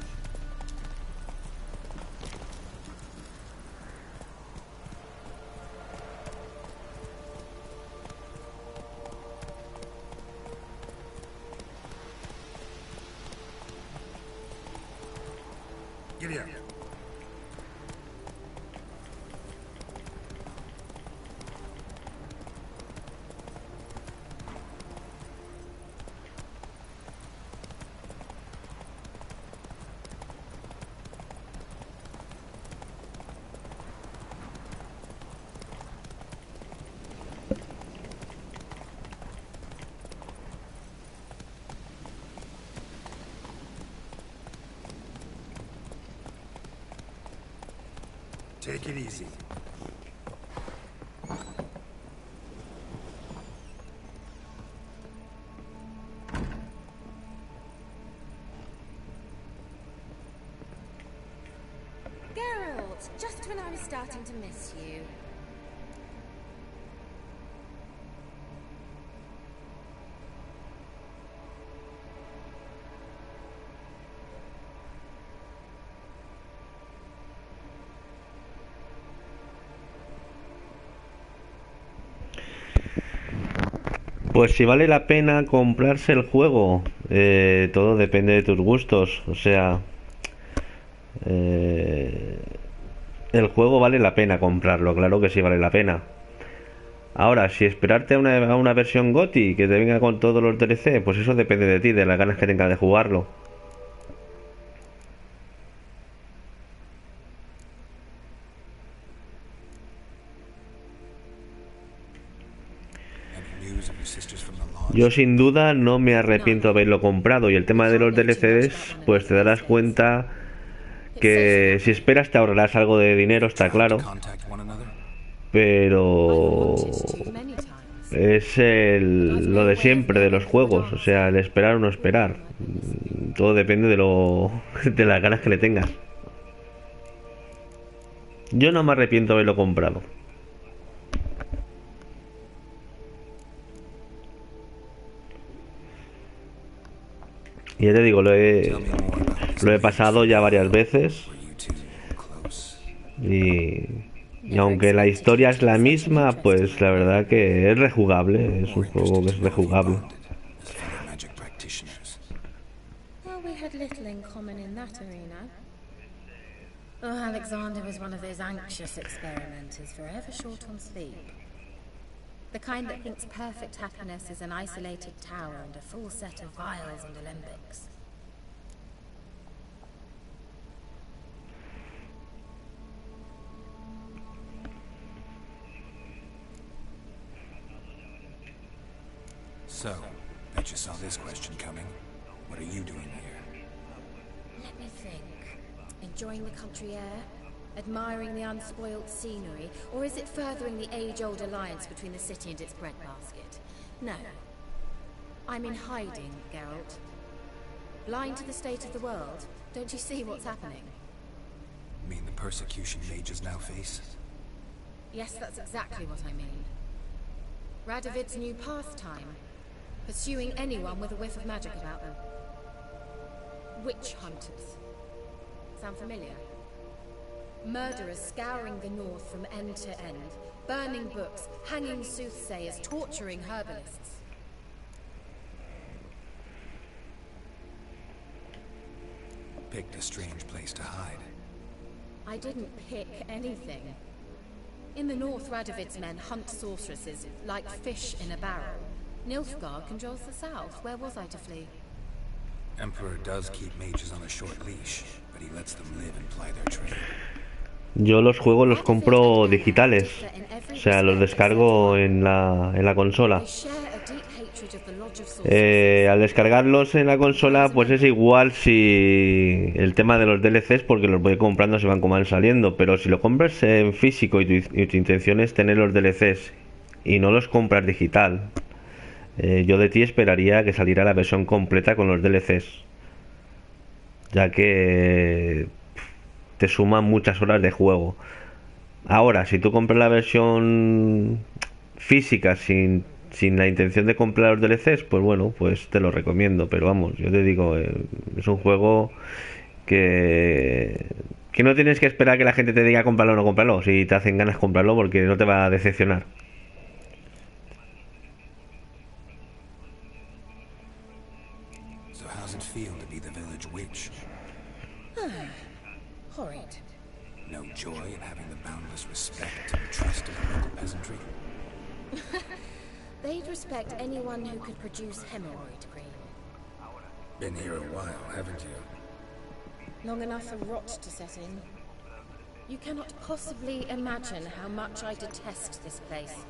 Giddy up. Take it easy. Geralt, just when I was starting to miss you. Pues si vale la pena comprarse el juego, todo depende de tus gustos. O sea, el juego vale la pena comprarlo, claro que sí vale la pena. Ahora, si esperarte a una versión GOTY que te venga con todos los DLC, pues eso depende de ti, de las ganas que tengas de jugarlo. Yo sin duda no me arrepiento de haberlo comprado, y el tema de los DLCs, pues te darás cuenta que si esperas te ahorrarás algo de dinero, está claro, pero es lo de siempre de los juegos, o sea, el esperar o no esperar, todo depende de las ganas que le tengas. Yo no me arrepiento de haberlo comprado. Y ya te digo, lo he pasado ya varias veces. Y aunque la historia es la misma, pues la verdad que es rejugable. Es un juego que es rejugable. Well, we had little in common in that arena. Oh, Alexander was one of those anxious experimenters, forever short on sleep. The kind that thinks perfect happiness is an isolated tower and a full set of vials and alembics. So, bet you saw this question coming. What are you doing here? Let me think. Enjoying the country air? Admiring the unspoilt scenery? Or is it furthering the age-old alliance between the city and its breadbasket? No. I'm in hiding, Geralt. Blind to the state of the world? Don't you see what's happening? You mean the persecution mages now face? Yes, that's exactly what I mean. Radovid's new pastime. Pursuing anyone with a whiff of magic about them. Witch hunters. Sound familiar? Murderers scouring the north from end to end, burning books, hanging soothsayers, torturing herbalists. Picked a strange place to hide. I didn't pick anything. In the north, Radovid's men hunt sorceresses like fish in a barrel. Nilfgaard controls the south. Where was I to flee? Emperor does keep mages on a short leash, but he lets them live and ply their trade. Yo los juegos los compro digitales, o sea, los descargo en la consola. Al descargarlos en la consola, pues es igual si el tema de los DLCs, porque los voy comprando, se van como van saliendo. Pero si lo compras en físico y tu intención es tener los DLCs y no los compras digital, yo de ti esperaría que saliera la versión completa con los DLCs, ya que te suman muchas horas de juego. Ahora, si tú compras la versión física sin la intención de comprar los DLCs, pues bueno, pues te lo recomiendo. Pero vamos, yo te digo, es un juego que no tienes que esperar que la gente te diga cómpralo o no cómpralo. Si te hacen ganas, cómpralo, porque no te va a decepcionar. So how's it feel to be the village witch? Horrid. No joy in having the boundless respect and trust of the local peasantry? They'd respect anyone who could produce hemorrhoid cream. Been here a while, haven't you? Long enough for rot to set in. You cannot possibly imagine how much I detest this place.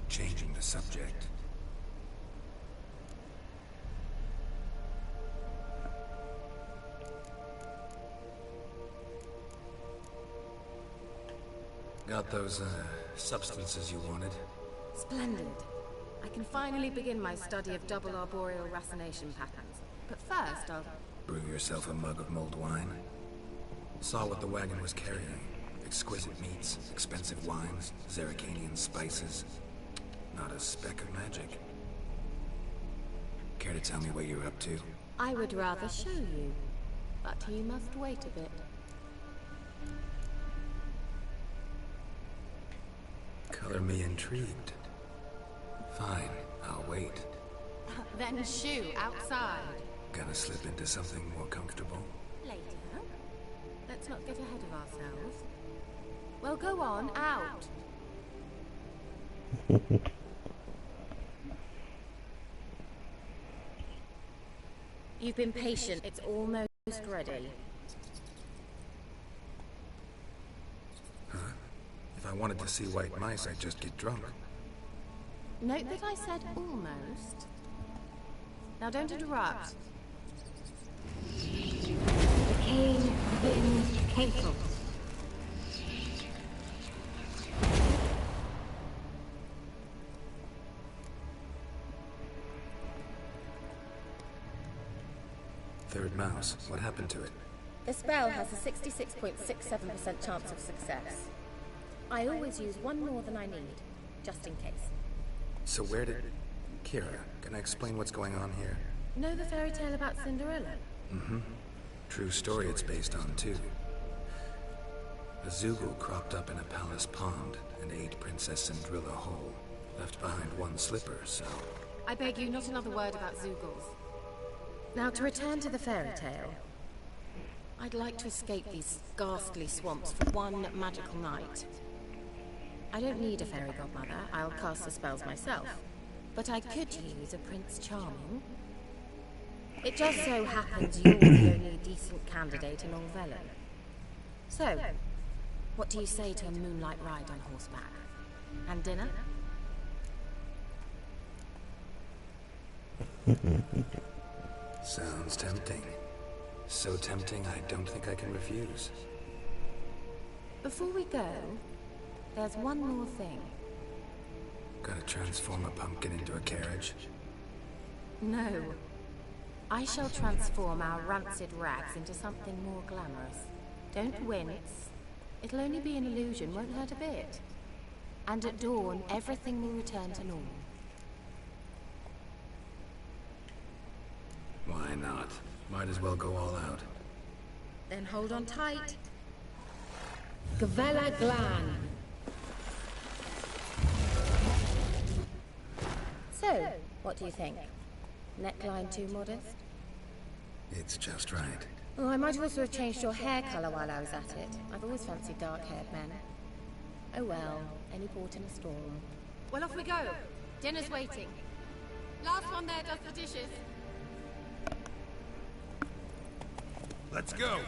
Changing the subject. Got those, substances you wanted? Splendid. I can finally begin my study of double arboreal racination patterns. But first, I'll... Brew yourself a mug of mulled wine. Saw what the wagon was carrying. Exquisite meats, expensive wines, Zerrikanian spices. Not a speck of magic. Care to tell me what you're up to? I would rather show you. But you must wait a bit. Color me intrigued. Fine, I'll wait. Then shoo, outside. Gonna slip into something more comfortable? Later. Let's not get ahead of ourselves. Well, go on, out. You've been patient. It's almost ready. Huh? If I wanted to see white mice, I'd just get drunk. Note that I said almost. Now don't interrupt. Decaying within capable. Third mouse. What happened to it? The spell has a 66.67% chance of success. I always use one more than I need, just in case. So where did... Kira, can I explain what's going on here? Know the fairy tale about Cinderella? Mm-hmm. True story it's based on, too. A Zoogle cropped up in a palace pond and ate Princess Cinderella whole. Left behind one slipper, so... I beg you, not another word about Zoogles. Now, to return to the fairy tale, I'd like to escape these ghastly swamps for one magical night. I don't need a fairy godmother, I'll cast the spells myself. But I could use a Prince Charming. It just so happens you're the only decent candidate in all Velen. So, what do you say to a moonlight ride on horseback? And dinner? Sounds tempting. So tempting, I don't think I can refuse. Before we go, there's one more thing. Gotta transform a pumpkin into a carriage? No. I shall transform our rancid rags into something more glamorous. Don't wince. It'll only be an illusion, won't hurt a bit. And at dawn, everything will return to normal. Why not? Might as well go all out. Then hold on tight. Gavella Glan. So, what do you think? Neckline too modest? It's just right. Oh, I might also have changed your hair colour while I was at it. I've always fancied dark-haired men. Oh well, any port in a storm. Well, off we go. Dinner's waiting. Last one there does the dishes. Let's go!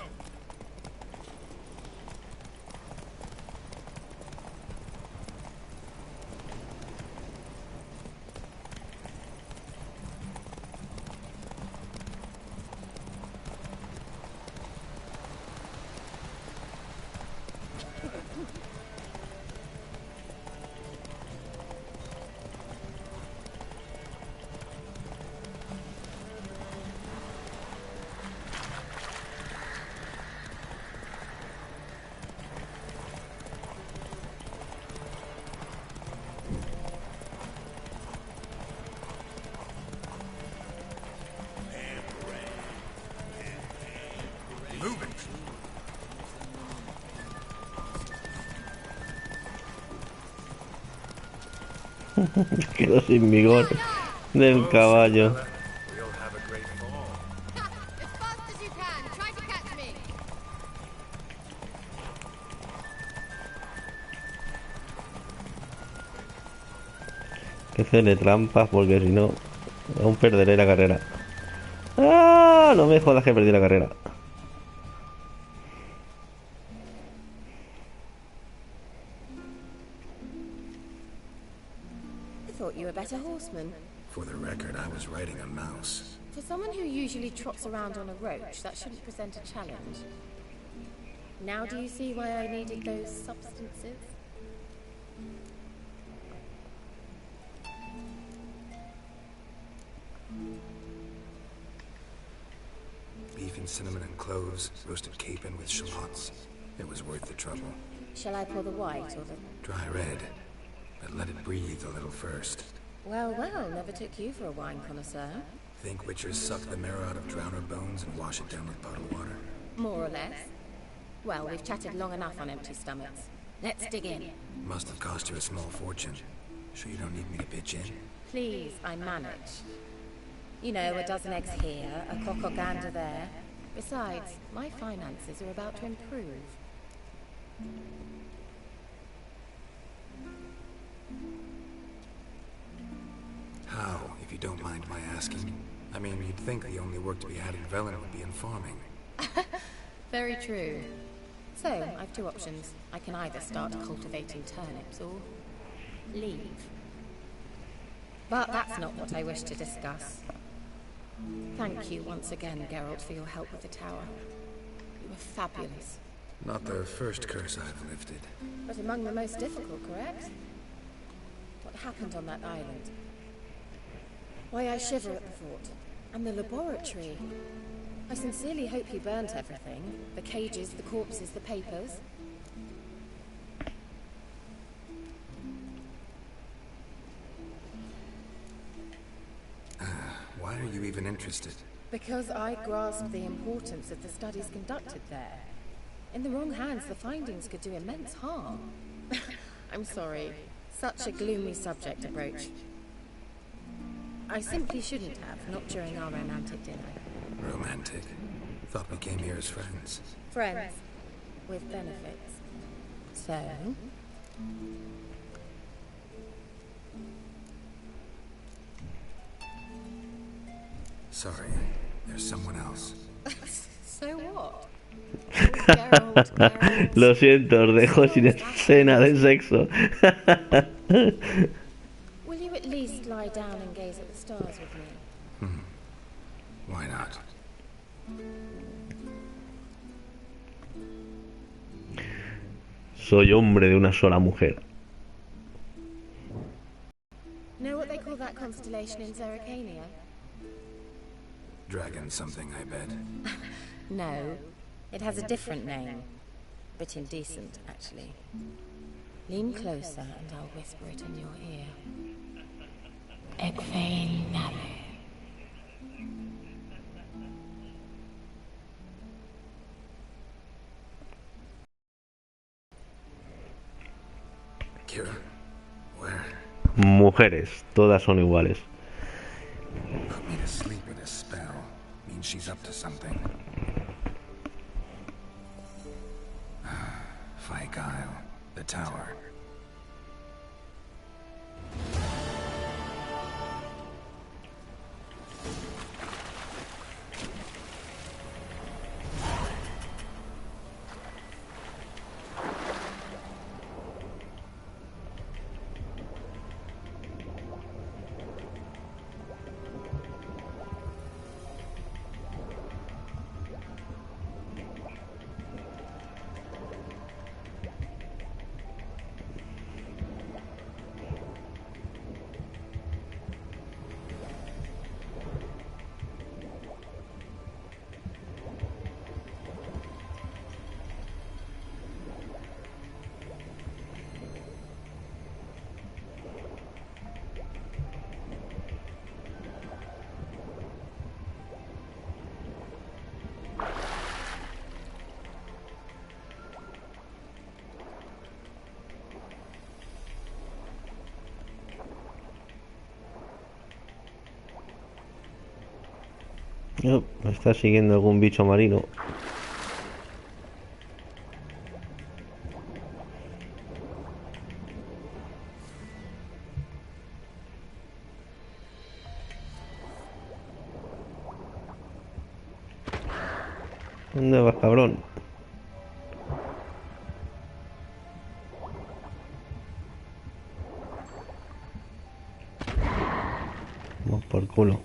Quedó sin vigor del caballo. Que hacerle trampas porque si no aún perderé la carrera. ¡Ah! No me jodas que perdí la carrera. Thought you were a better horseman. For the record, I was riding a mouse. For someone who usually trots around on a roach, that shouldn't present a challenge. Now do you see why I needed those substances? Beef and cinnamon and cloves, roasted capon with shallots. It was worth the trouble. Shall I pour the white or the... Dry red, but let it breathe a little first. Well, never took you for a wine connoisseur. Think witchers suck the marrow out of drowner bones and wash it down with bottled water? More or less. Well, we've chatted long enough on empty stomachs. Let's dig in. Must have cost you a small fortune. Sure you don't need me to pitch in? Please, I manage. You know, a dozen eggs here, a cock or gander there. Besides, my finances are about to improve. How, if you don't mind my asking? I mean, you'd think the only work to be had in Velen would be in farming. Very true. So, I've two options. I can either start cultivating turnips or leave. But that's not what I wish to discuss. Thank you once again, Geralt, for your help with the tower. You were fabulous. Not the first curse I've lifted. But among the most difficult, correct? What happened on that island? Why, I shiver at the thought. And the laboratory. I sincerely hope you burnt everything. The cages, the corpses, the papers. Why are you even interested? Because I grasp the importance of the studies conducted there. In the wrong hands, the findings could do immense harm. I'm sorry. Such a gloomy subject to broach. I simply shouldn't have, not during our romantic dinner. Romantic? Thought we came here as friends. Friends. With benefits. So? Sorry, there's someone else. So what? Geralt. Lo siento, os dejo sin escena de sexo. Will you at least lie down and gaze at the stars with me? Why not? Soy hombre de una sola mujer. Know what they call that constellation in Zerrikania? Dragon something, I bet. No, it has a different name. A bit indecent, actually. Lean closer and I'll whisper it in your ear. Egvein Nalu. Kira, where? Mujeres, todas son iguales. Put me to sleep with a spell. Means she's up to something. Fyke Isle, the tower. Oh, me está siguiendo algún bicho marino. ¿Dónde vas, cabrón? Vamos por culo.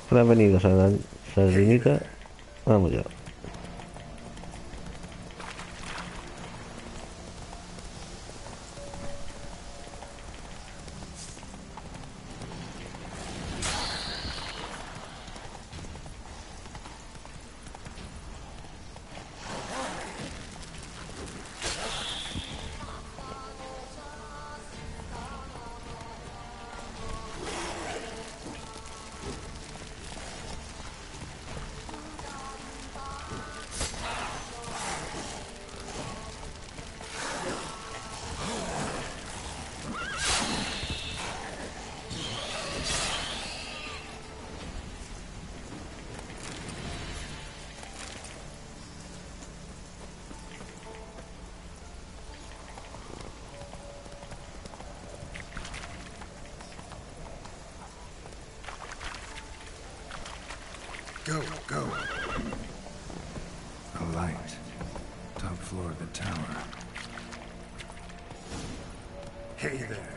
Prevenido, sardinita. Vamos ya. Go, go. A light. Top floor of the tower. Hey there.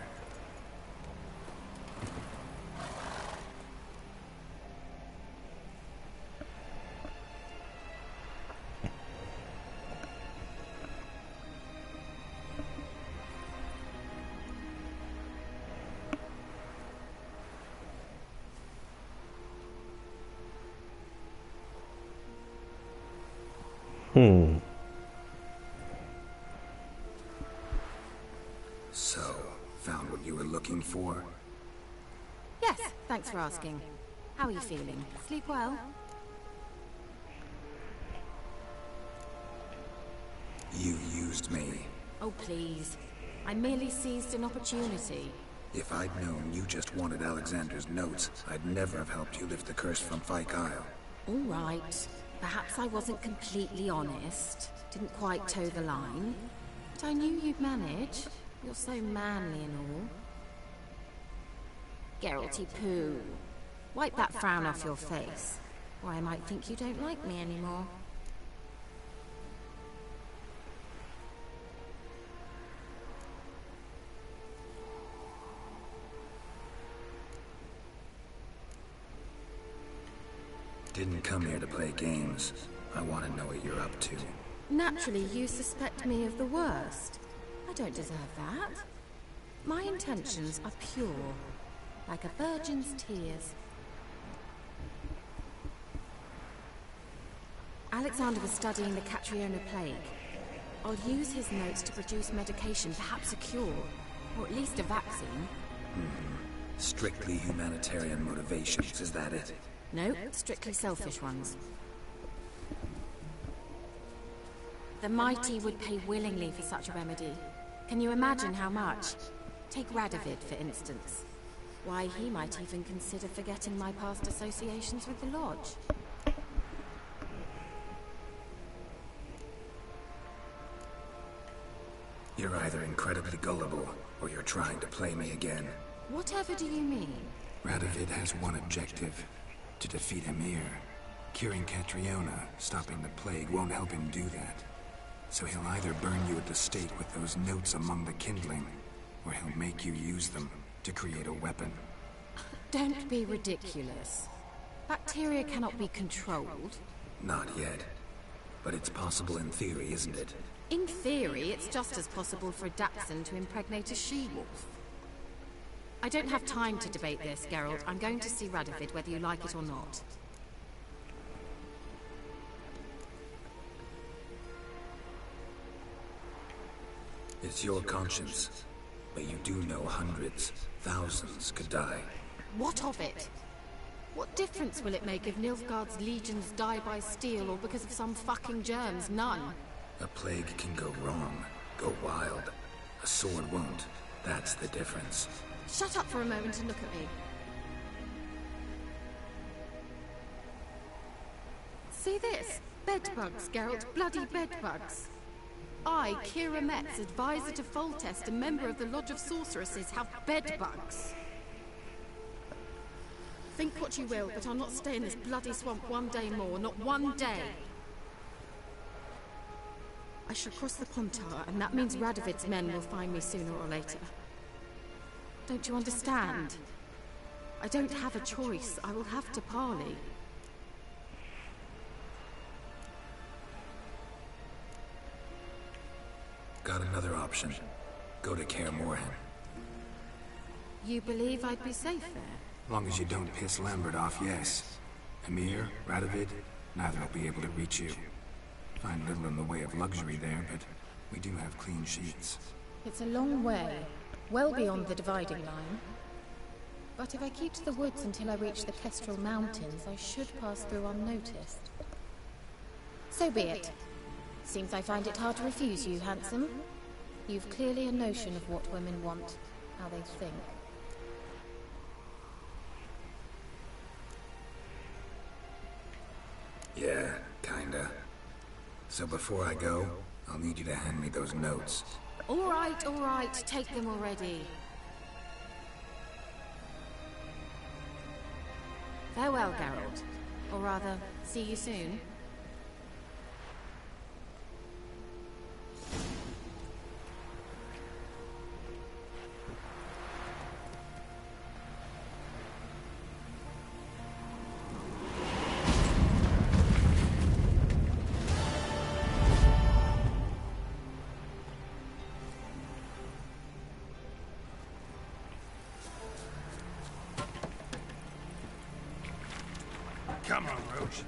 So, found what you were looking for? Yes, thanks for asking. How are you feeling? Sleep well? You used me. Oh, please. I merely seized an opportunity. If I'd known you just wanted Alexander's notes, I'd never have helped you lift the curse from Fyke Isle. All right. Perhaps I wasn't completely honest. Didn't quite toe the line. But I knew you'd manage. You're so manly and all. Geralty poo. Wipe that frown off your face, or I might think you don't like me anymore. Didn't come here to play games. I want to know what you're up to. Naturally, you suspect me of the worst. I don't deserve that. My intentions are pure, like a virgin's tears. Alexander was studying the Catriona plague. I'll use his notes to produce medication, perhaps a cure, or at least a vaccine. Strictly humanitarian motivations, is that it? No, strictly selfish ones. The mighty would pay willingly for such a remedy. Can you imagine how much? Take Radovid, for instance. Why, he might even consider forgetting my past associations with the Lodge. You're either incredibly gullible, or you're trying to play me again. Whatever do you mean? Radovid has one objective. To defeat Emir. Curing Catriona, stopping the plague, won't help him do that. So he'll either burn you at the stake with those notes among the kindling, or he'll make you use them to create a weapon. Don't be ridiculous. Bacteria cannot be controlled. Not yet. But it's possible in theory, isn't it? In theory, it's just as possible for a Dachshund to impregnate a she-wolf. I don't have time to debate this, Geralt. I'm going to see Radovid, whether you like it or not. It's your conscience. But you do know hundreds, thousands could die. What of it? What difference will it make if Nilfgaard's legions die by steel or because of some fucking germs? None. A plague can go wrong, go wild. A sword won't. That's the difference. Shut up for a moment and look at me. See this? Bedbugs, Geralt. Bloody bedbugs. I, Kira Metz, advisor to Foltest, a member of the Lodge of Sorceresses, have bedbugs. Think what you will, but I'll not stay in this bloody swamp one day more. Not one day. I shall cross the Pontar, and that means Radovid's men will find me sooner or later. Don't you understand? I don't have a choice. I will have to parley. Got another option. Go to Kaer Morhen. You believe I'd be safe there? Long as you don't piss Lambert off, yes. Emir, Radovid, neither will be able to reach you. Find little in the way of luxury there, but we do have clean sheets. It's a long way, well beyond the dividing line. But if I keep to the woods until I reach the Kestrel Mountains, I should pass through unnoticed. So be it. Seems I find it hard to refuse you, handsome. You've clearly a notion of what women want, how they think. Yeah, kinda. So before I go, I'll need you to hand me those notes. All right, take them already. Farewell, Geralt. Or rather, see you soon. Come on, Roach.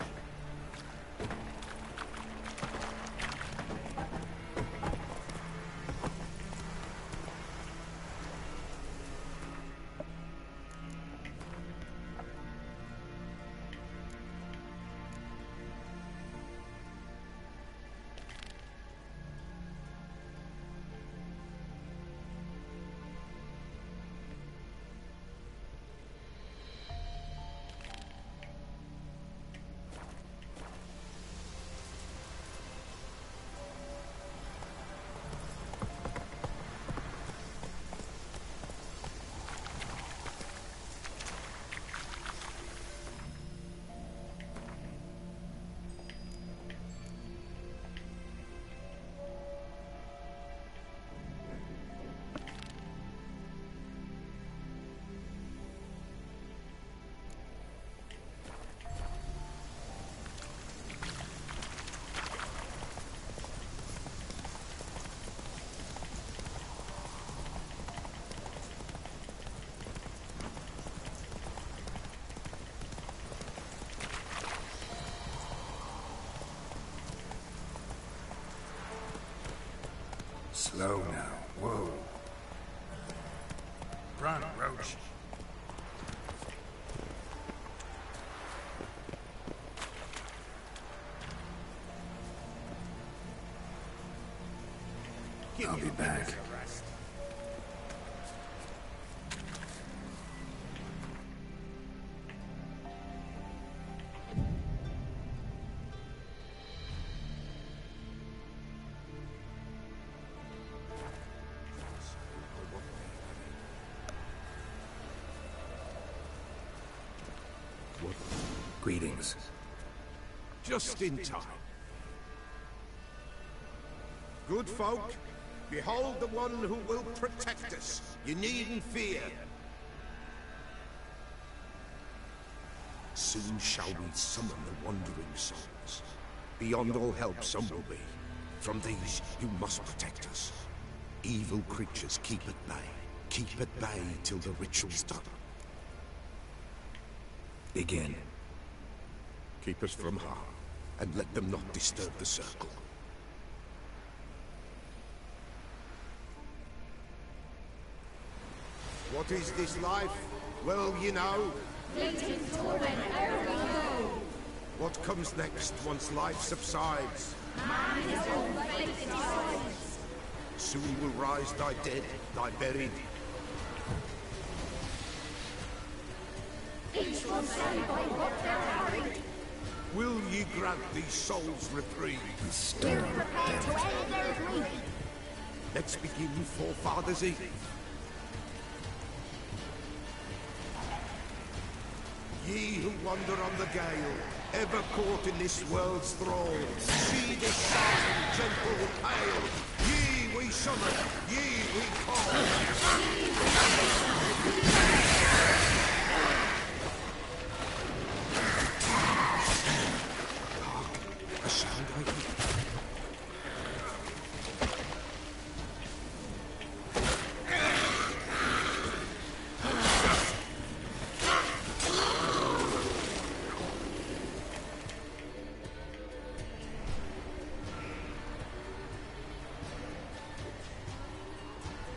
Slow now. Whoa. Run, Roach. I'll be back. Greetings. Just in time. Good folk, behold the one who will protect us. You needn't fear. Soon shall we summon the wandering souls. Beyond all help some will be. From these you must protect us. Evil creatures keep at bay. Keep at bay till the ritual's done. Begin. Keep us from harm, and let them not disturb the circle. What is this life? Well, you know. Fleeting torment, ere we go. What comes next once life subsides? Man is all fate decides. Soon will rise thy dead, thy buried. Each will say by what they're harried. Will ye grant these souls reprieve? We're prepared to end their grief. Let's begin Forefathers' Eve. Ye who wander on the gale, ever caught in this world's thrall, see this silent, gentle pale. Ye we summon, ye we call. A sound I hear.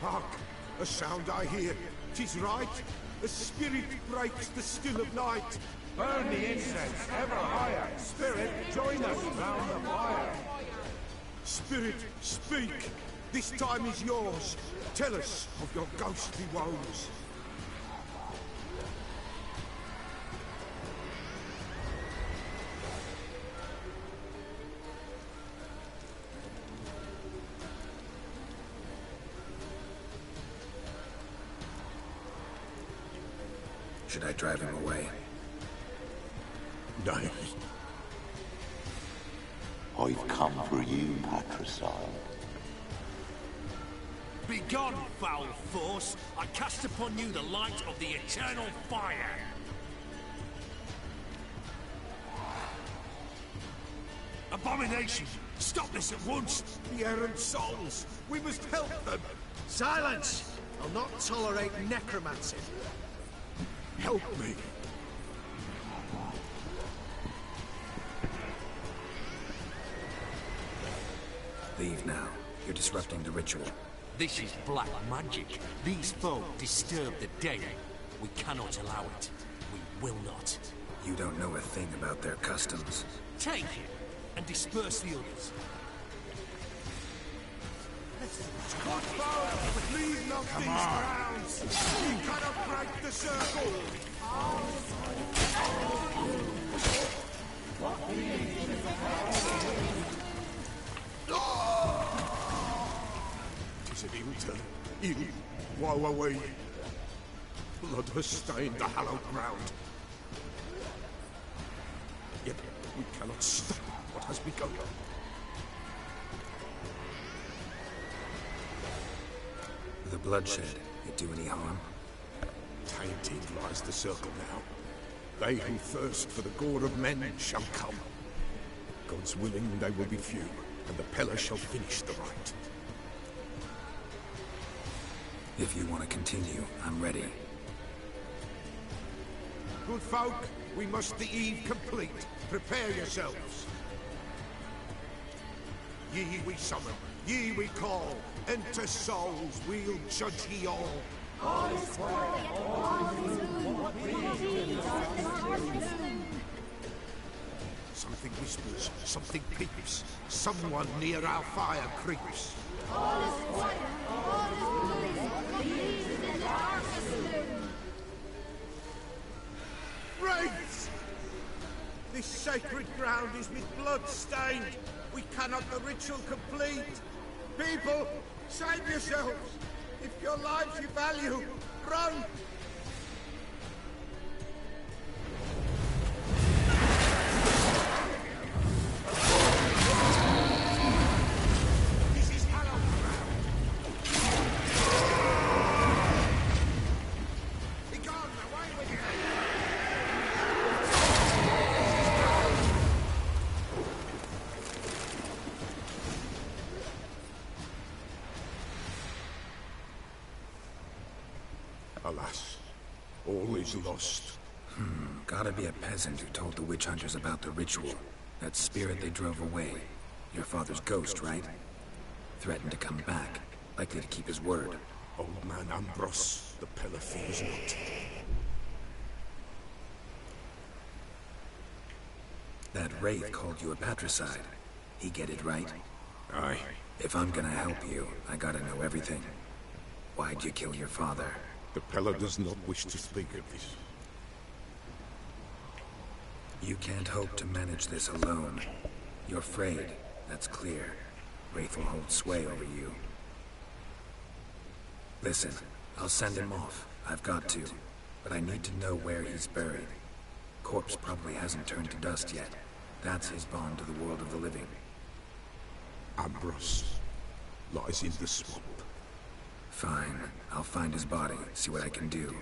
Hark! A sound I hear. 'Tis right. A spirit breaks the still of night. Burn the incense ever higher. Spirit, join us round the fire. Spirit, speak. This time is yours. Tell us of your ghostly woes. Should I drive him away? Nay. I've come for you, patricide. Begone, foul force! I cast upon you the light of the eternal fire! Abomination! Stop this at once! The errant souls! We must help them! Silence! I'll not tolerate necromancy. Help me! Leave now. You're disrupting the ritual. This is black magic. These folk disturb the dead. We cannot allow it. We will not. You don't know a thing about their customs. Take it and disperse the others. Good folk, leave not these grounds! We cannot break the circle! Tis an ill turn. Ill. Woe away. Blood has stained the hallowed ground. Yet we cannot stop what has begun. The bloodshed, it do any harm? Tainted lies the circle now. They who thirst for the gore of men shall come. God's willing, they will be few, and the Pillar shall finish the rite. If you want to continue, I'm ready. Good folk, we must the eve complete. Prepare yourselves. Ye we summon, ye we call. Enter souls, we'll judge ye all. All is quiet, all is Something whispers, something peeps. Someone near our fire creeps. all is quiet, all is leaves in the darkness gloom. Wraiths! This sacred ground is with blood stained. We cannot the ritual complete. People, save yourselves. If your lives you value, run! This is hallowed ground. Begone, away with you! Alas, all is lost. Gotta be a peasant who told the witch hunters about the ritual. That spirit they drove away. Your father's ghost, right? Threatened to come back. Likely to keep his word. Old man Ambrose, the Pillar fears not. That wraith called you a patricide. He get it right? Aye. If I'm gonna help you, I gotta know everything. Why'd you kill your father? The Pillar does not wish to speak of this. You can't hope to manage this alone. You're afraid, that's clear. Wraith will hold sway over you. Listen, I'll send him off. I've got to. But I need to know where he's buried. Corpse probably hasn't turned to dust yet. That's his bond to the world of the living. Ambrose lies in the swamp. Fine. I'll find his body, see what I can do.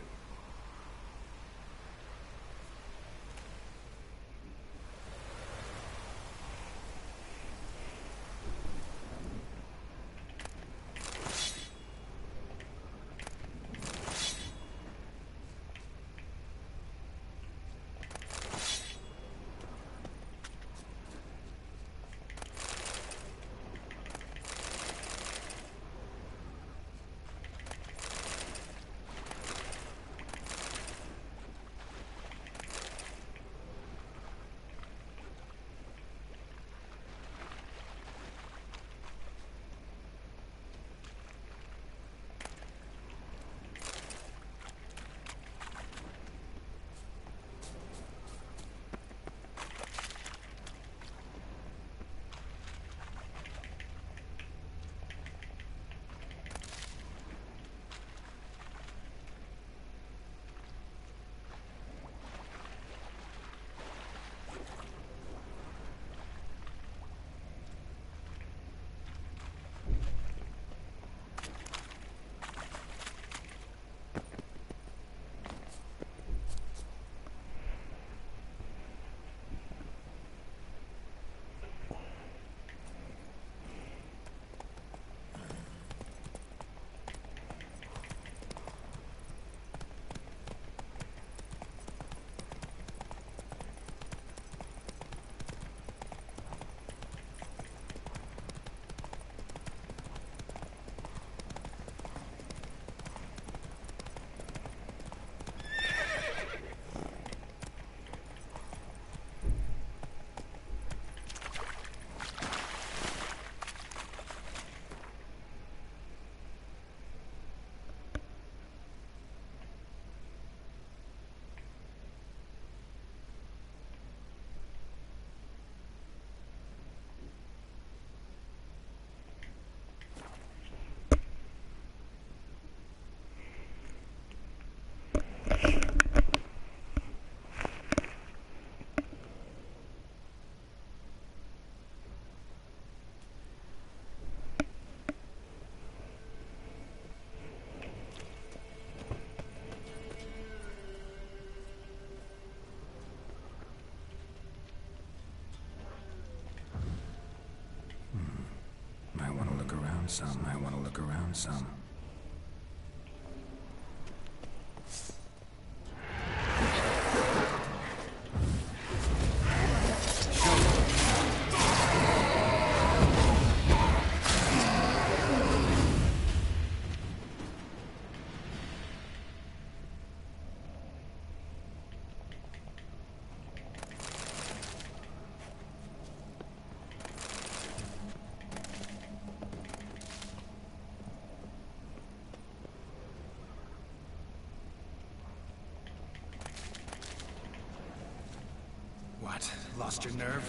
around some. I want to look around some. What? Lost your nerve?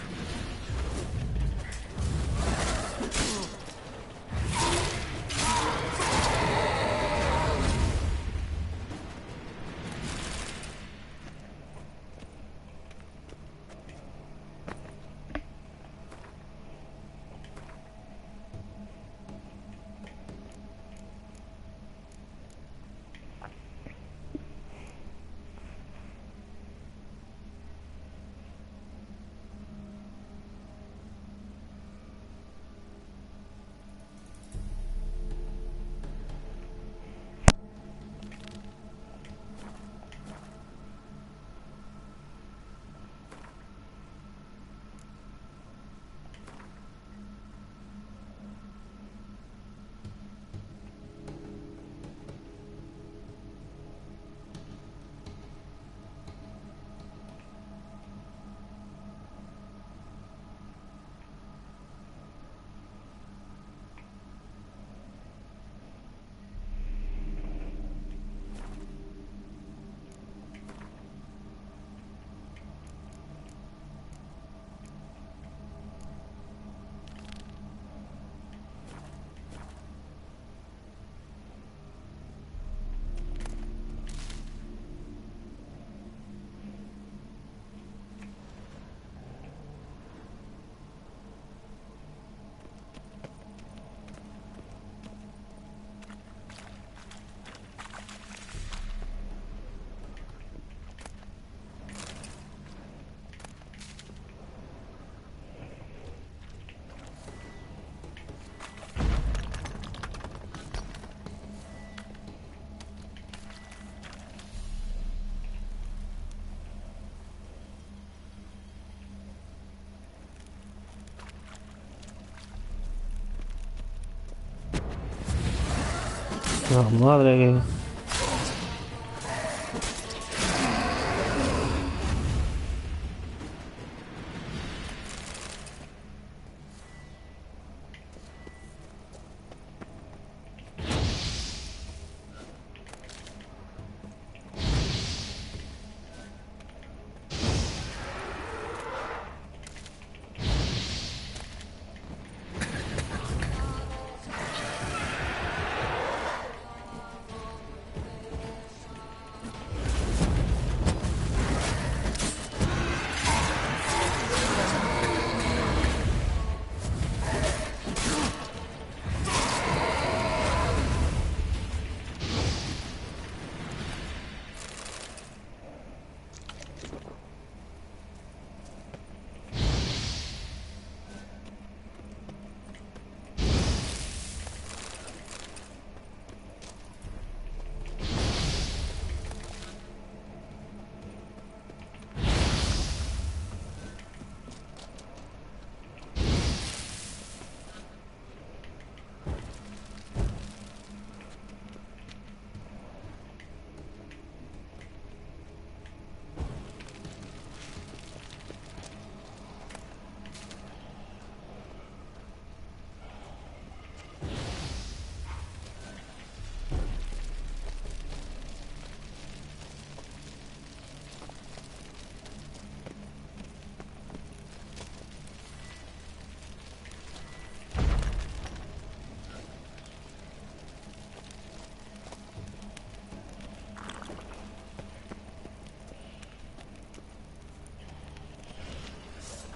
Oh, madre que...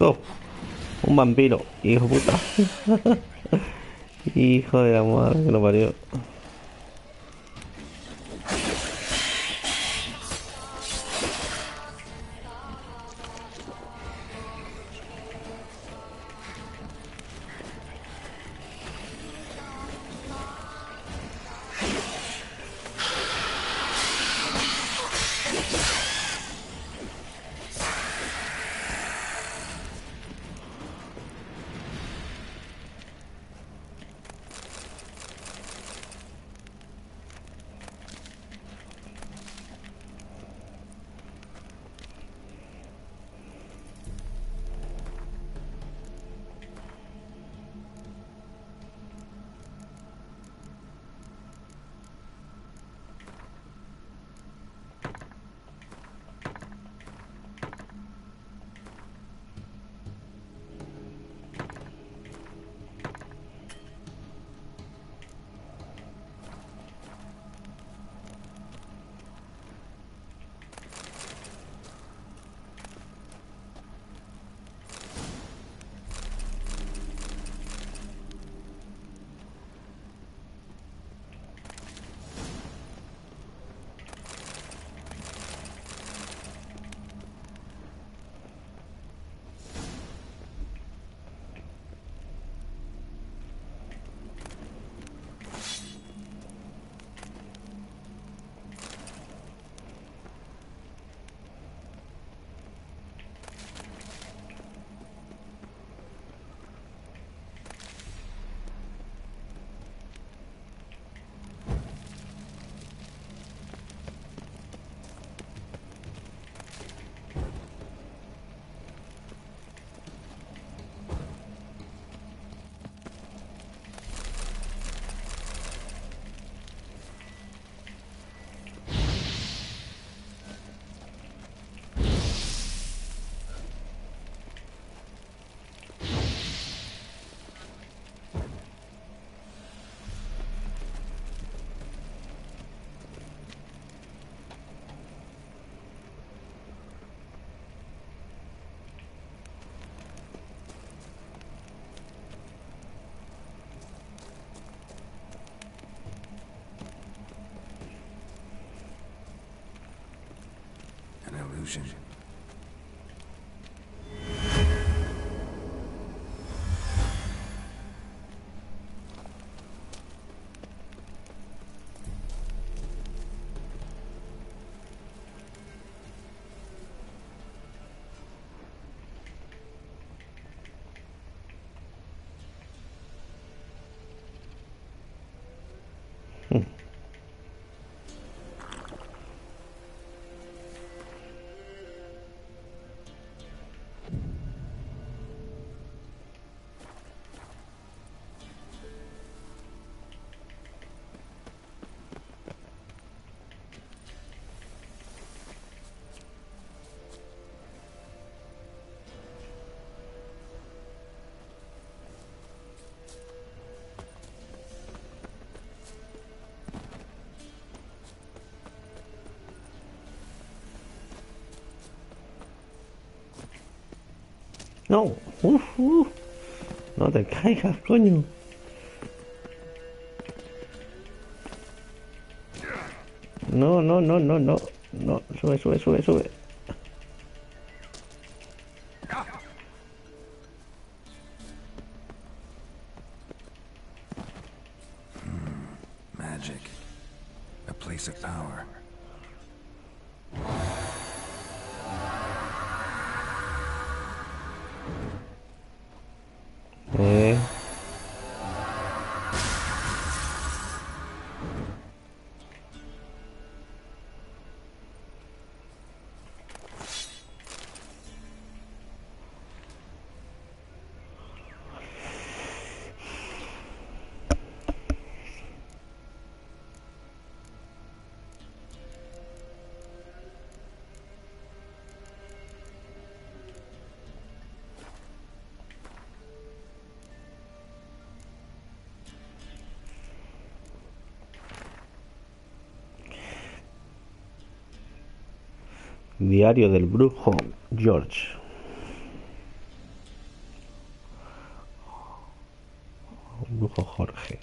Oh, un vampiro, hijo puta. Hijo de la madre que lo parió. illusion. No, no te caigas, coño. No, no, no, no, no. No, sube, sube, sube, sube. Magic. A place of power. Diario del brujo George. Brujo Jorge.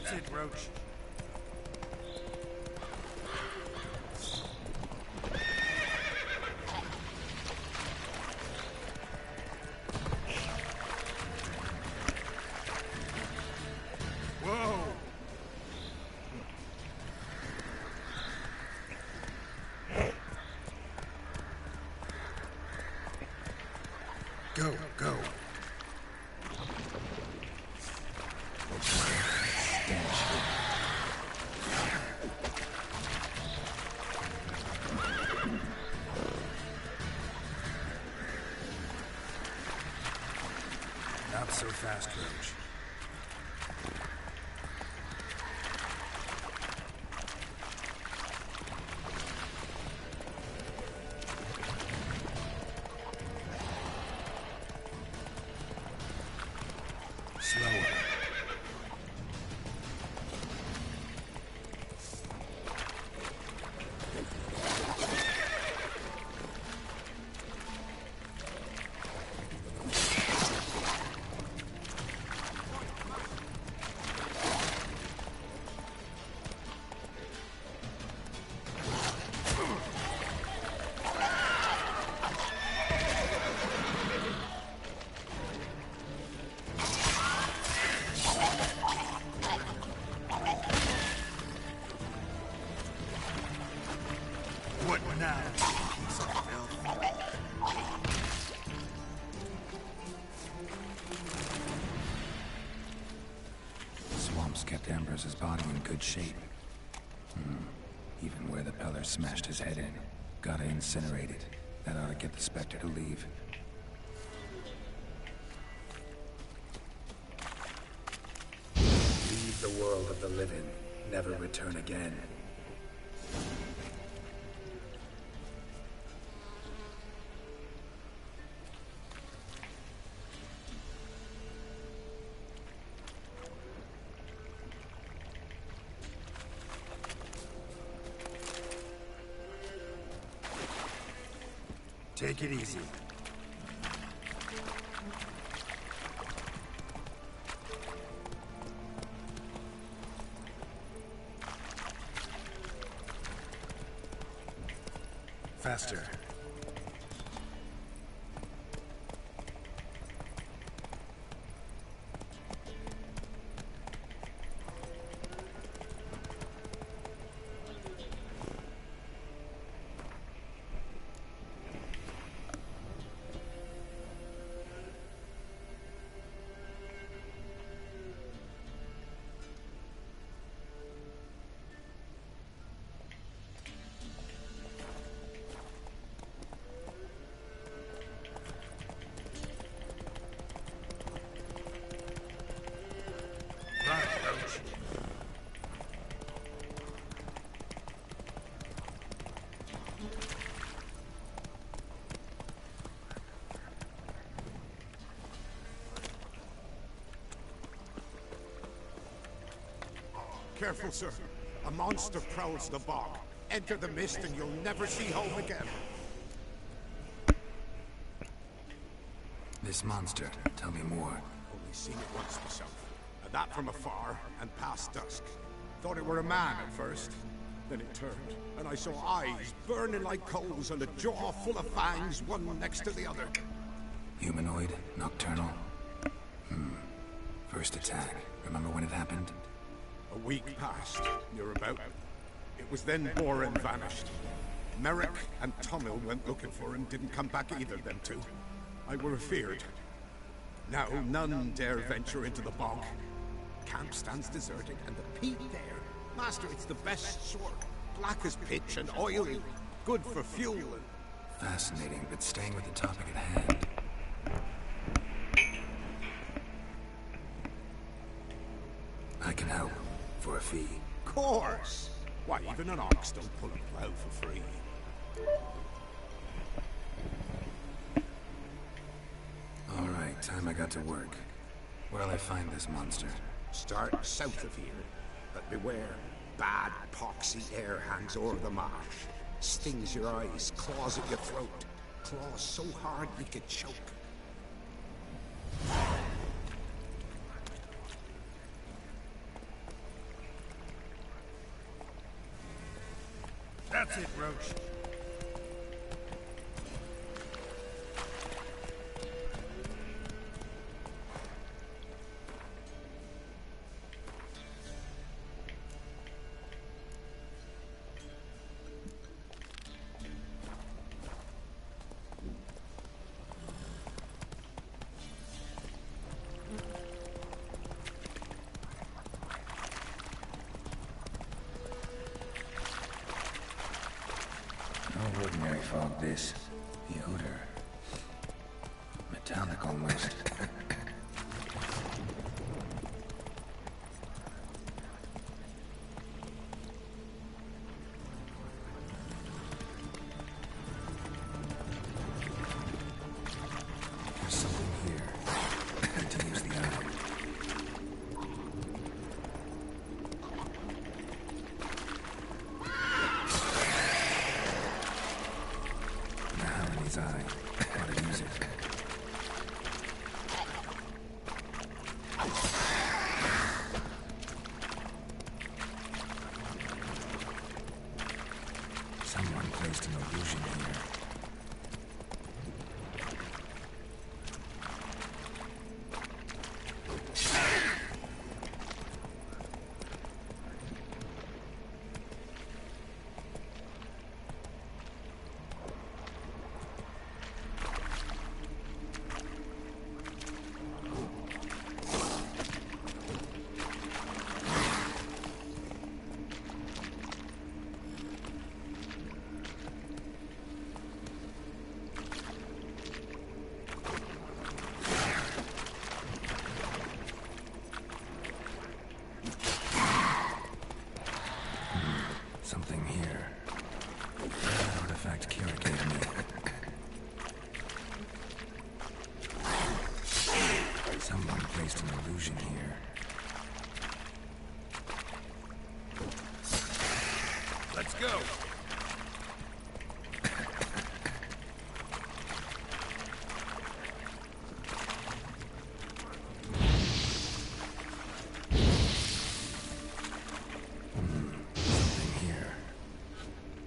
That's it, Roach. Whoa! Go, go. Not so fast, Roach. Slower. What now? Piece of filth. The swamps kept Ambrose's body in good shape. Even where the Peller smashed his head in. Gotta incinerate it. That ought to get the Spectre to leave. Leave the world of the living. Never return again. Take it easy. Faster. Careful, sir. A monster prowls the bog. Enter the mist and you'll never see home again. This monster, tell me more. Only seen it once myself. And that from afar and past dusk. Thought it were a man at first. Then it turned, and I saw eyes burning like coals and a jaw full of fangs, one next to the other. Humanoid? Nocturnal? First attack. Remember when it happened? A week passed, near about. It was then Boren vanished. Merrick and Tummel went looking for him, didn't come back either, them two. I were afeared. Now none dare venture into the bog. Camp stands deserted, and the peat there. Master, it's the best sort. Black as pitch and oily. Good for fuel. Fascinating, but staying with the topic at hand. I can help. For a fee. Course! Why, even an ox don't pull a plow for free. All right, time I got to work. Where'll I find this monster? Start south of here. But beware. Bad, poxy air hangs o'er the marsh. Stings your eyes, claws at your throat. Claws so hard you could choke. That's it, Roach. No ordinary fog, this. The odor. Metallic almost. There's something here. I need to use the eye. His eye. How to use it. Someone placed an illusion here. Something here. That artifact Quiere gave me. Someone placed an illusion here. Let's go.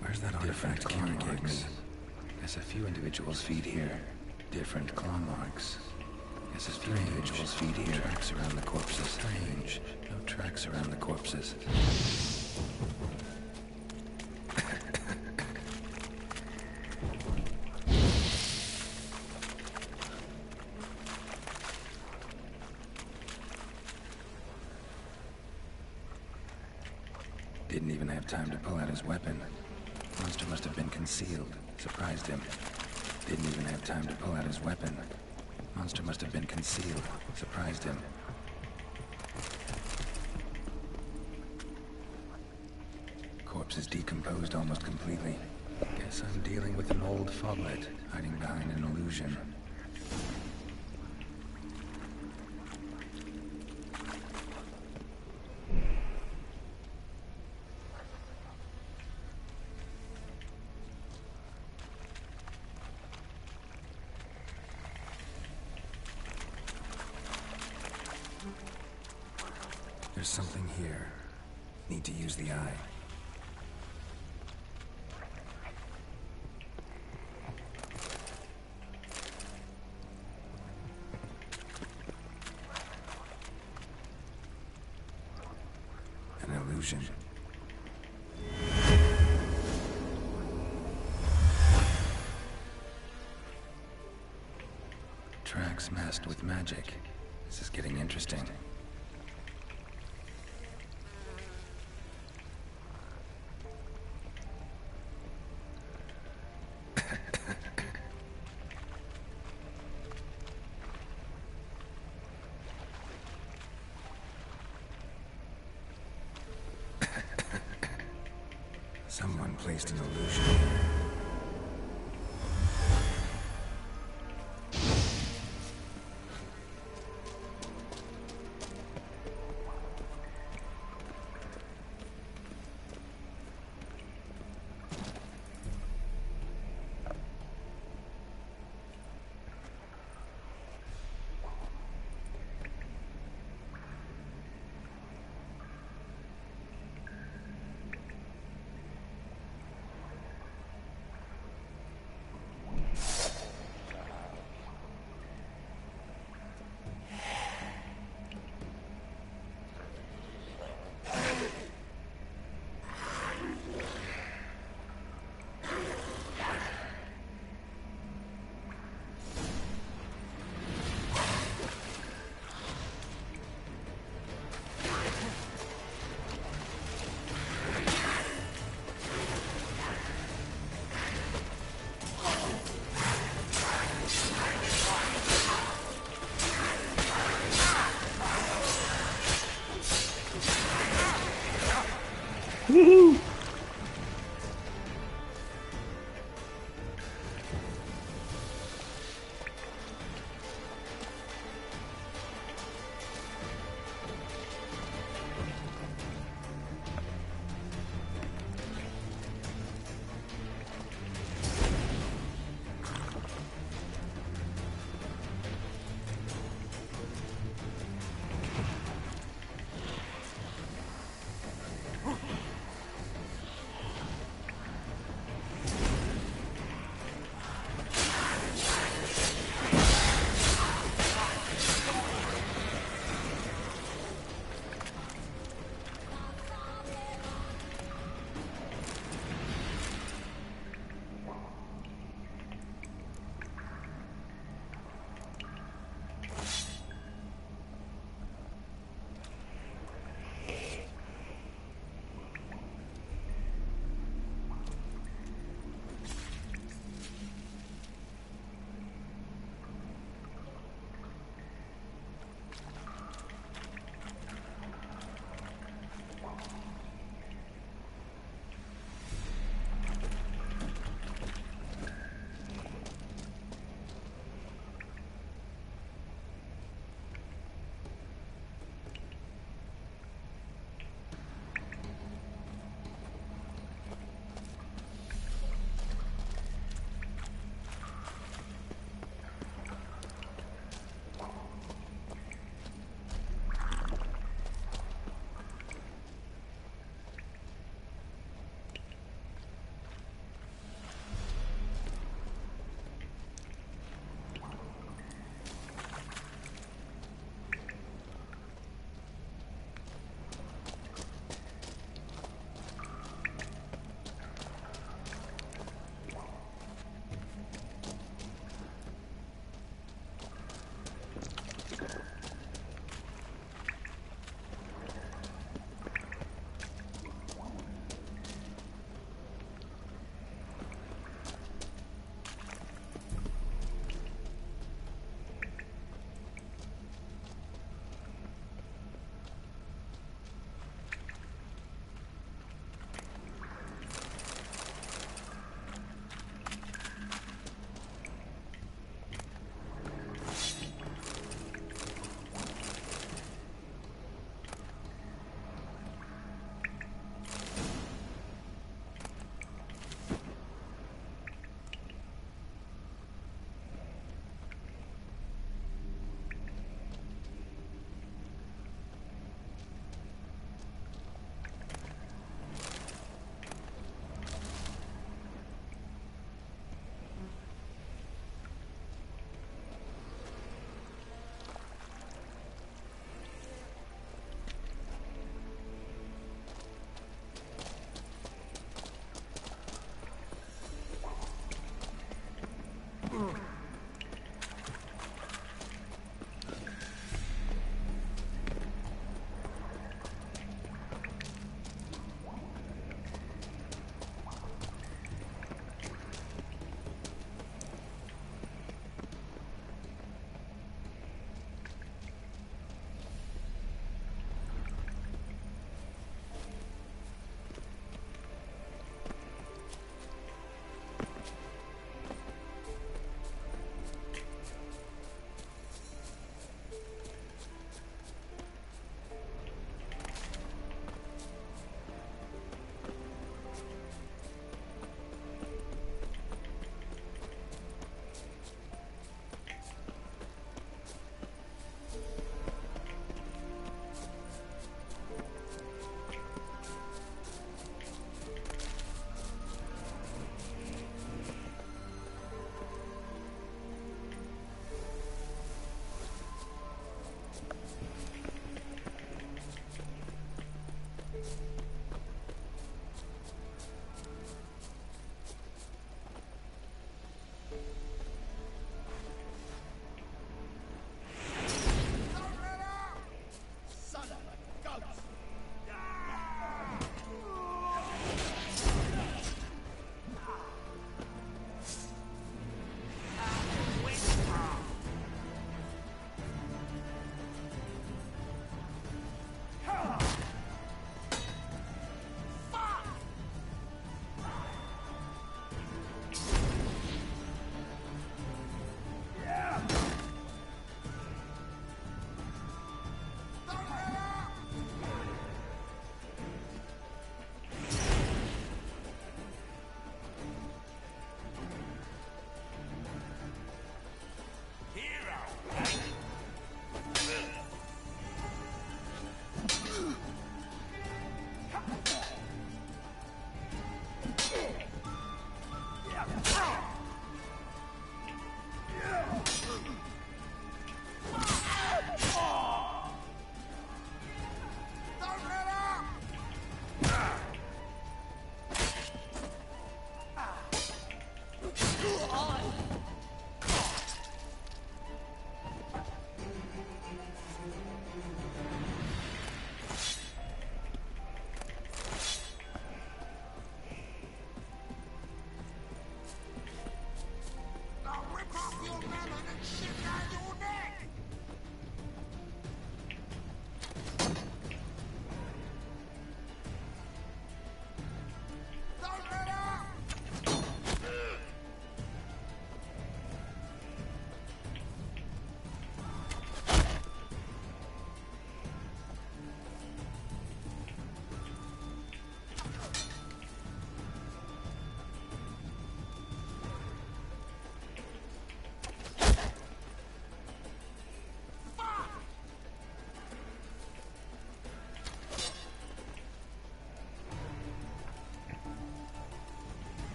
Where's that artifact Quiere gave me? There's a few individuals' feet here. Different claw marks. There's a few individuals' feet here. Tracks around the corpses. Strange. No tracks around the corpses. Didn't even have time to pull out his weapon. Monster must have been concealed. Surprised him. Didn't even have time to pull out his weapon. Monster must have been concealed. Surprised him. Corpse is decomposed almost completely. Guess I'm dealing with an old foglet, hiding behind an illusion. There's something here. Need to use the eye. An illusion. Tracks masked with magic. This is getting interesting. Someone placed an illusion here.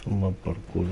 Toma por culo.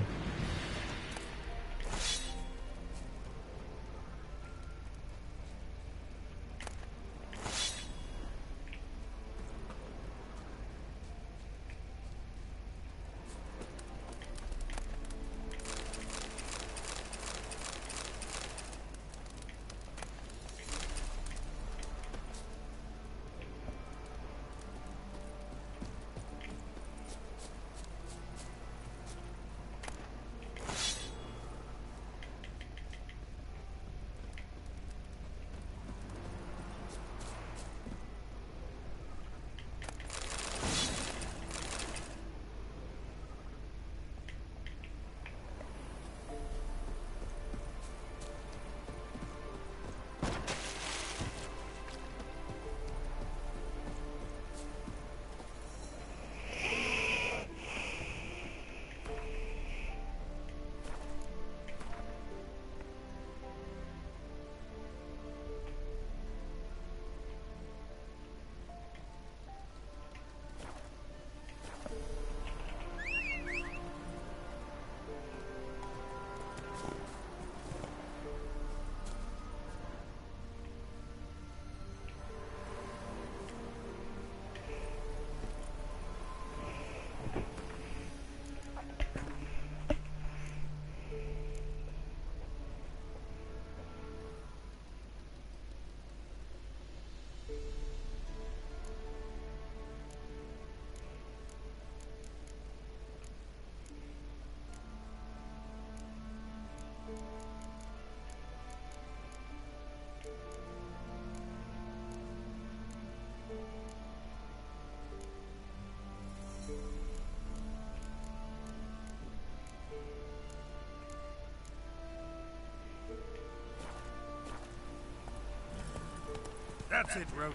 That's it, Roach.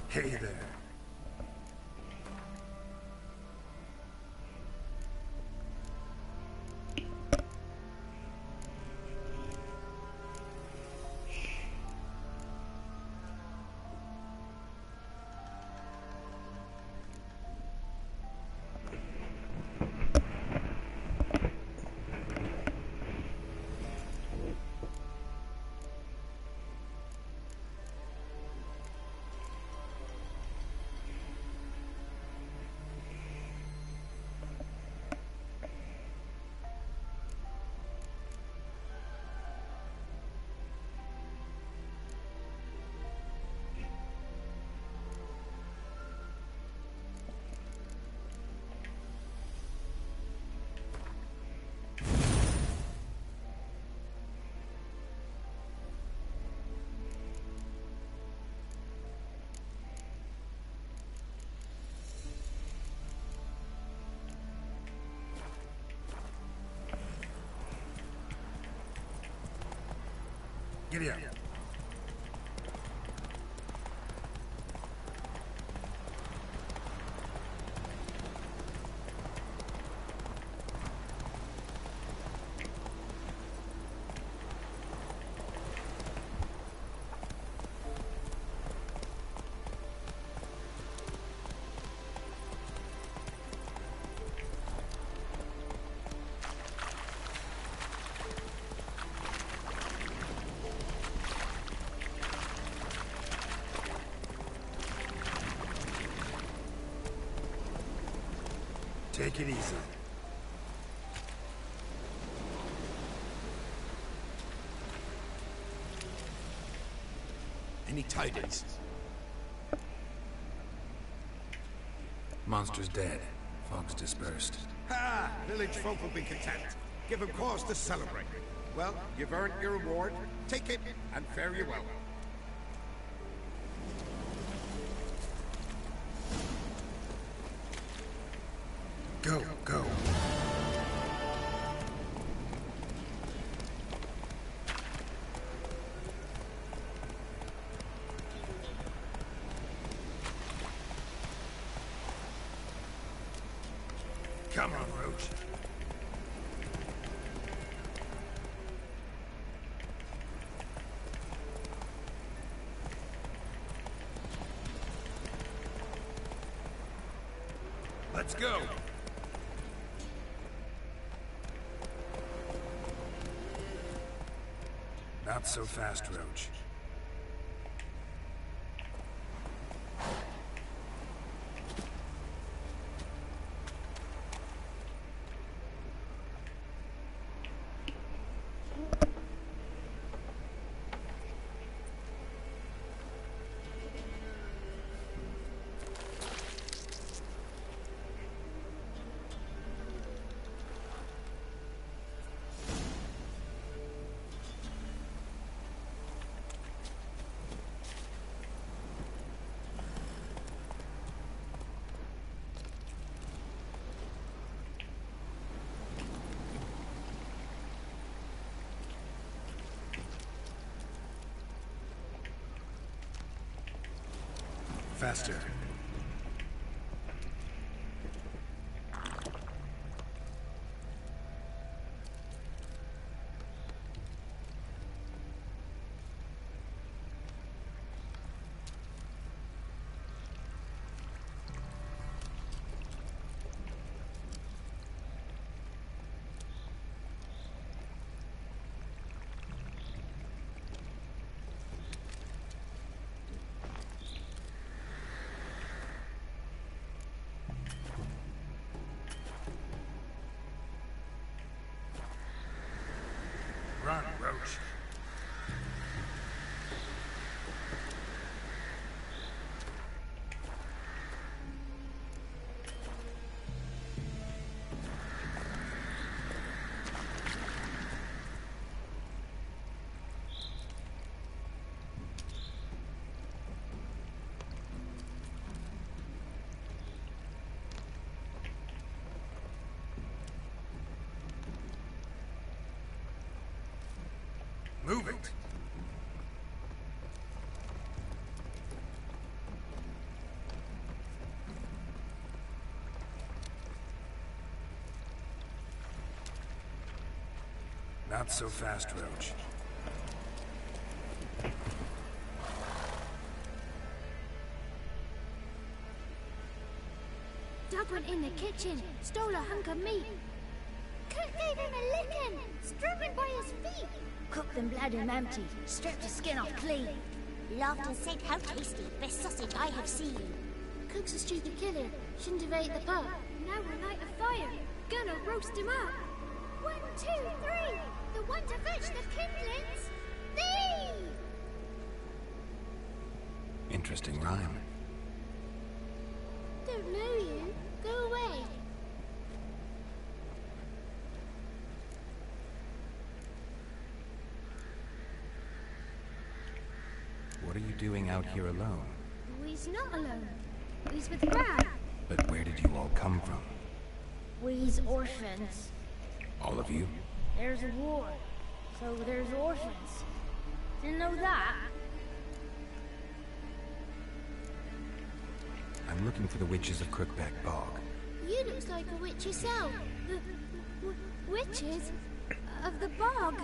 Hey there. Giddy up. Take it easy. Any tidings? Monster's dead. Fog's dispersed. Ha! Village folk will be content. Give them cause to celebrate. Well, you've earned your reward. Take it, and fare you well. Go, go. Come on, Roach. Let's go. Not so fast, Roach. Faster. Run, Roach. Move it! Not so fast, Roach. Doug went in the kitchen, stole a hunk of meat. Cook gave him a licking, stripped him by his feet. Cooked and bled him empty, stripped his skin off clean. Laughed and said, how tasty, best sausage I have seen. Cook's a stupid killer, shouldn't have ate the pup. Now we'll light a fire, gonna roast him up. 1, 2, 3, the one to fetch the kindlings, thee! Interesting rhyme. Don't know you, go away. What are you doing out here alone? We's not alone. We's with Brad. But where did you all come from? We's orphans. All of you? There's a war, so there's orphans. Didn't know that. I'm looking for the witches of Crookback Bog. You looks like a witch yourself. The witches of the bog.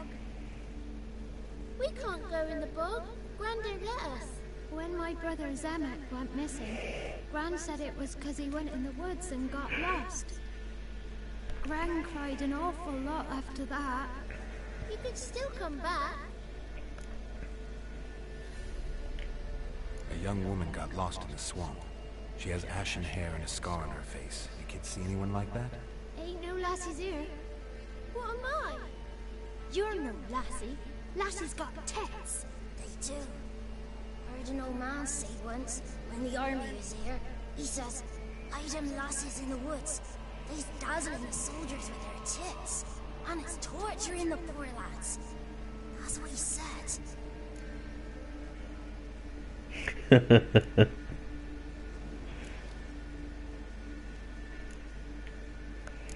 We can't go in the bog. Gran don't let us. When my brother Zemek went missing, Gran said it was because he went in the woods and got lost. Gran cried an awful lot after that. You could still come back. A young woman got lost in the swamp. She has ashen hair and a scar on her face. You kids see anyone like that? Ain't no lassies here. What am I? You're no lassie. Lassies got tits. They do. Heard an old man say once, when the army was here, he says, "I them lasses in the woods. They's dazzling the soldiers with their tits. And it's torturing the poor lads." That's what he said.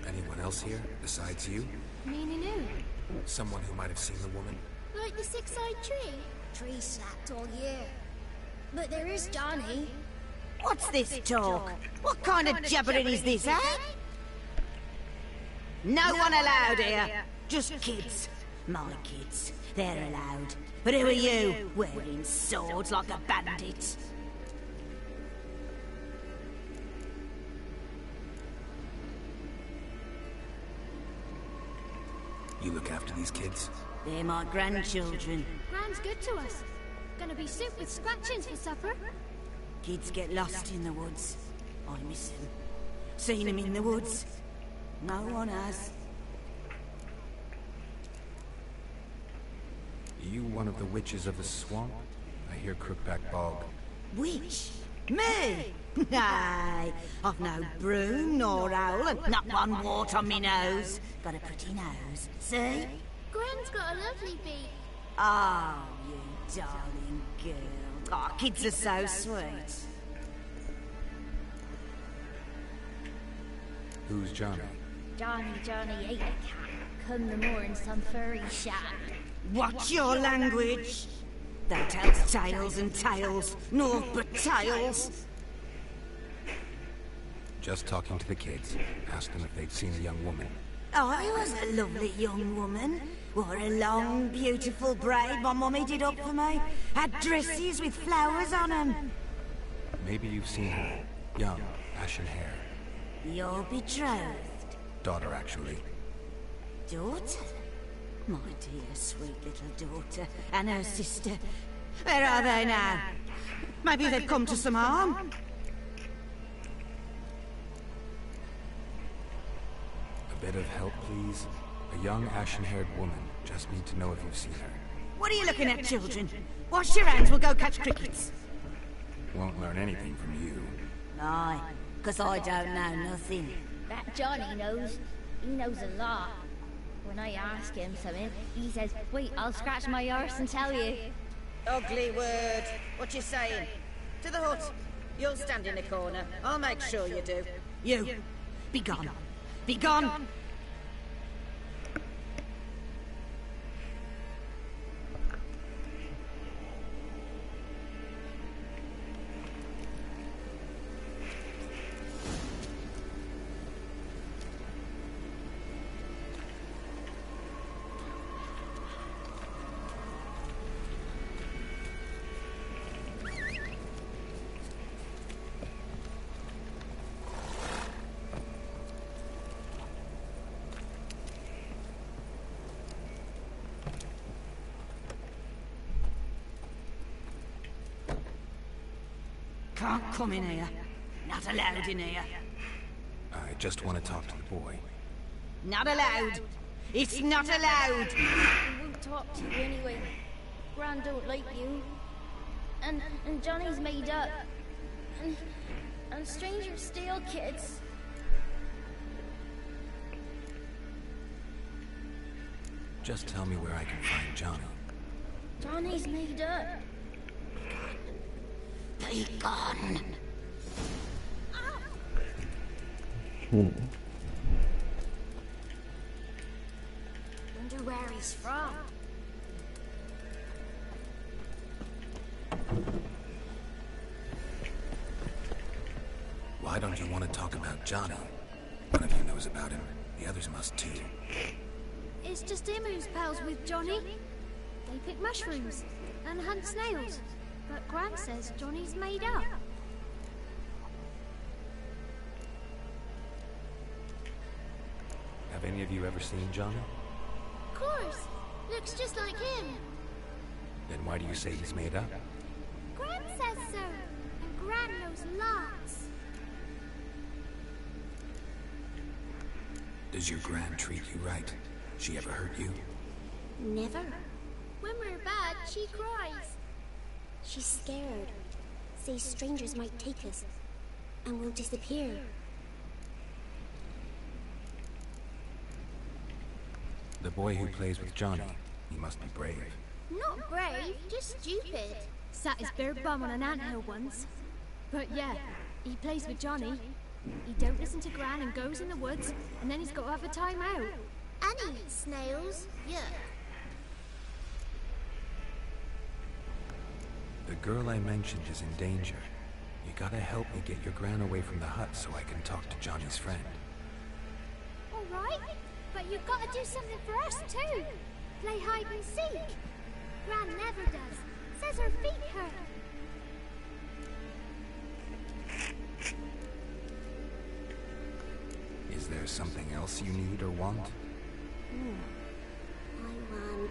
Anyone else here, besides you? Meaning who? Someone who might have seen the woman? Like the six-eyed tree? Tree slapped all year. But there is Johnny. What's this talk? What kind of jabbering is this, eh? No one allowed here. Just kids. My kids. They're allowed. But who are you, wearing swords like a bandit? You look after these kids? They're my grandchildren. Gran's good to us. Gonna be soup with scratchings for supper. Kids get lost in the woods. I miss them. Seen them in the woods. No one has. Are you one of the witches of the swamp? I hear Crookback Bog. Witch? Me? Nay, I've no broom nor owl and not one wart on me nose. Got a pretty nose, see? Gran's got a lovely beak. Oh, you darling girl. Oh, kids are so sweet. Who's Johnny? Johnny ate a cat. Come the more in some furry shack. Watch your language. That tells tales and tales, naught but tales. Just talking to the kids. Asked them if they'd seen a young woman. I was a lovely young woman. Wore a long, beautiful braid my mummy did up for me. Had dresses with flowers on them. Maybe you've seen her. Young, ashen hair. Your betrothed. Daughter, actually. Daughter? My dear, sweet little daughter. And her sister. Where are they now? Maybe they've come to some harm. A bit of help, please. A young, ashen-haired woman. Just need to know if you've seen her. What are you looking at, children? Wash your hands, we'll go catch crickets. Won't learn anything from you. Aye, because I don't know nothing. That Johnny knows. He knows a lot. When I ask him something, he says, "Wait, I'll scratch my arse and tell you." Ugly word. What you saying? To the hut. You'll stand in the corner. I'll make sure you do. You, be gone. Be gone. Can't come in here. Not allowed in here. I just want to talk to the boy. Not allowed. It's not allowed. He won't talk to you anyway. Gran don't like you. And Johnny's made up. And strangers steal kids. Just tell me where I can find Johnny. Johnny's made up. Be gone. Wonder where he's from. Why don't you want to talk about Johnny? One of you knows about him. The others must too. It's just him who's pals with Johnny. They pick mushrooms and hunt snails. But Gran says Johnny's made up. Have any of you ever seen Johnny? Of course. Looks just like him. Then why do you say he's made up? Gran says so. And Gran knows lots. Does your Gran treat you right? She ever hurt you? Never. When we're bad, she cries. She's scared. Says strangers might take us. And we'll disappear. The boy who plays with Johnny, he must be brave. Not brave, just stupid. Sat his bare bum on an anthill once. But yeah, he plays with Johnny. He don't listen to Gran and goes in the woods, and then he's got to have a time out. And he eats snails. Yuck. The girl I mentioned is in danger. You gotta help me get your Gran away from the hut so I can talk to Johnny's friend. Alright, but you've got to do something for us too. Play hide and seek. Gran never does. Says her feet hurt. Is there something else you need or want? I want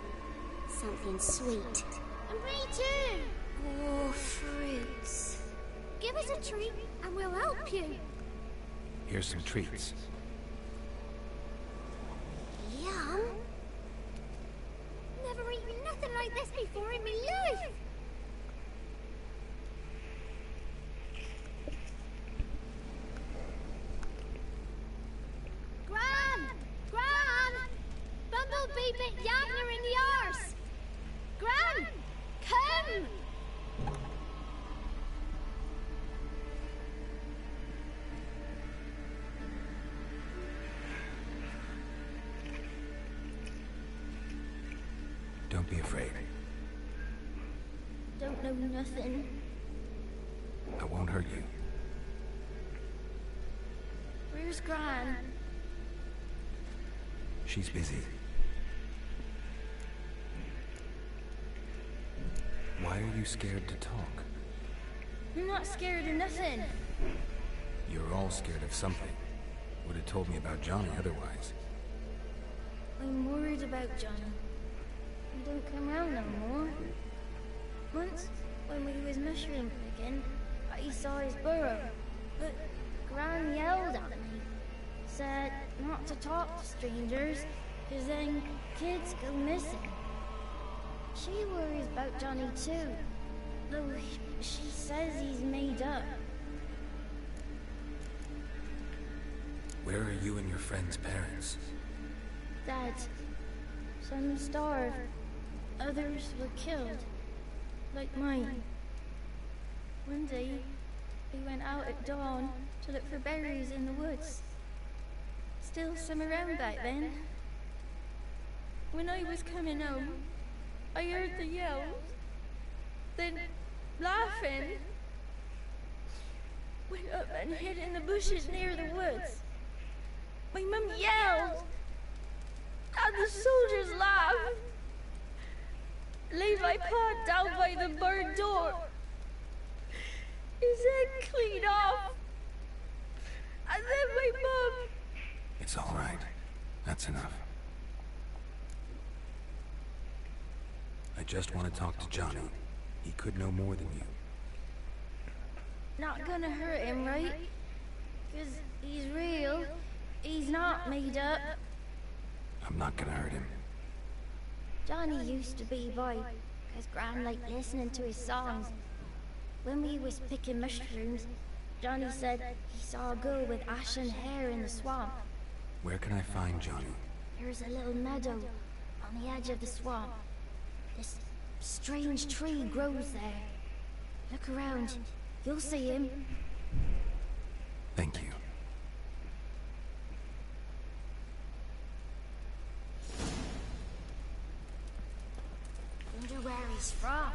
something sweet. And me too. Oh, fruits. Give us a treat and we'll help you. Here's some treats. Yum. Never eaten nothing like this before in my life. Gran! Gran! Bumblebee bit Yagner in the arse. Gran! Come! Don't be afraid. Don't know nothing. I won't hurt you. Where's Gran? She's busy. Why are you scared to talk? I'm not scared of nothing. You're all scared of something. Would have told me about Johnny otherwise. I'm worried about Johnny. He don't come round no more. Once, when we was mushroom picking, I saw his burrow. But Gran yelled at me. Said not to talk to strangers, cause then kids go missing. She worries about Johnny too. Though she says he's made up. Where are you and your friend's parents? Dad, some starved. Others were killed. Like mine. One day, we went out at dawn to look for berries in the woods. Still some around back then. When I was coming home, I heard the yells. Then, laughing, went up and hid in the bushes near the woods. My mum yelled, and the soldiers laughed. Laid my pa down by the barn door. His head clean off. And then my mum... It's all right. That's enough. I just want to talk to Johnny. He could know more than you. Not gonna hurt him, right? 'Cause he's real. He's not made up. I'm not gonna hurt him. Johnny used to be by, 'cause Gran liked listening to his songs. When we was picking mushrooms, Johnny said he saw a girl with ashen hair in the swamp. Where can I find Johnny? There's a little meadow on the edge of the swamp. This strange tree grows there. Look around. You'll see him. Thank you. Wonder where he's from.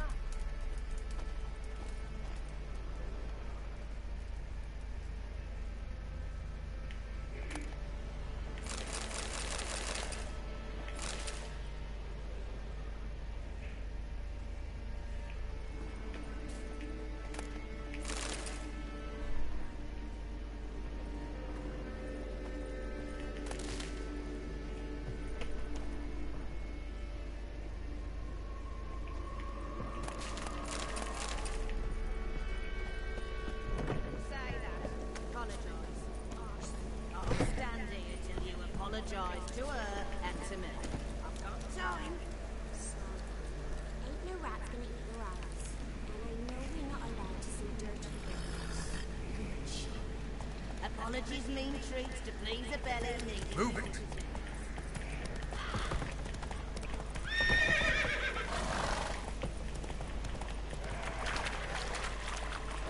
much as mean treats to please a belly need. Move it!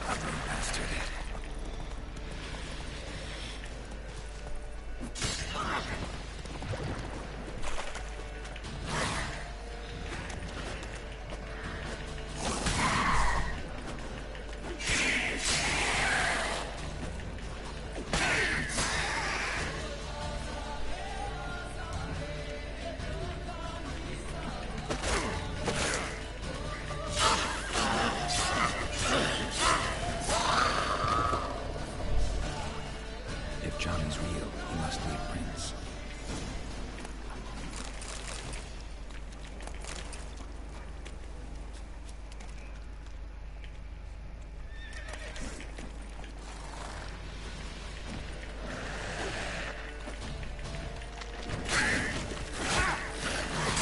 Ugly bastard.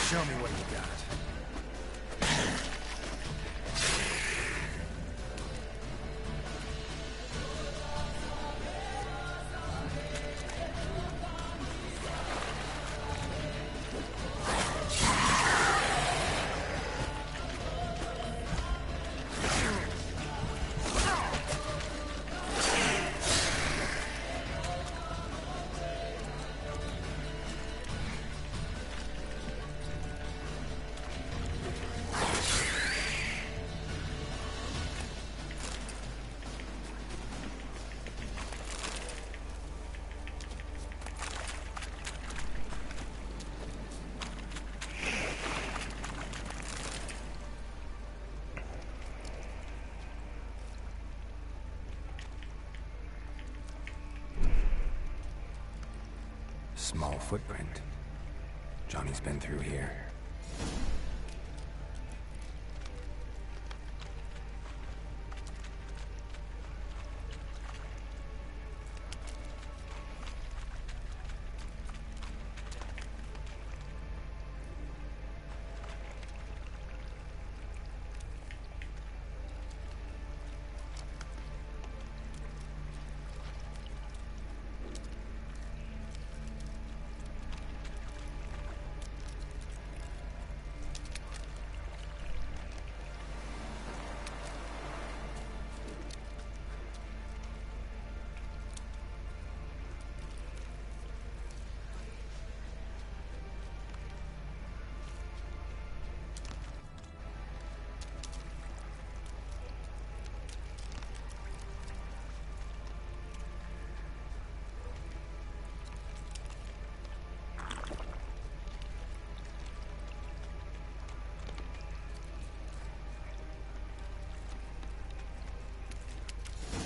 Show me what you got. Small footprint. Johnny's been through here.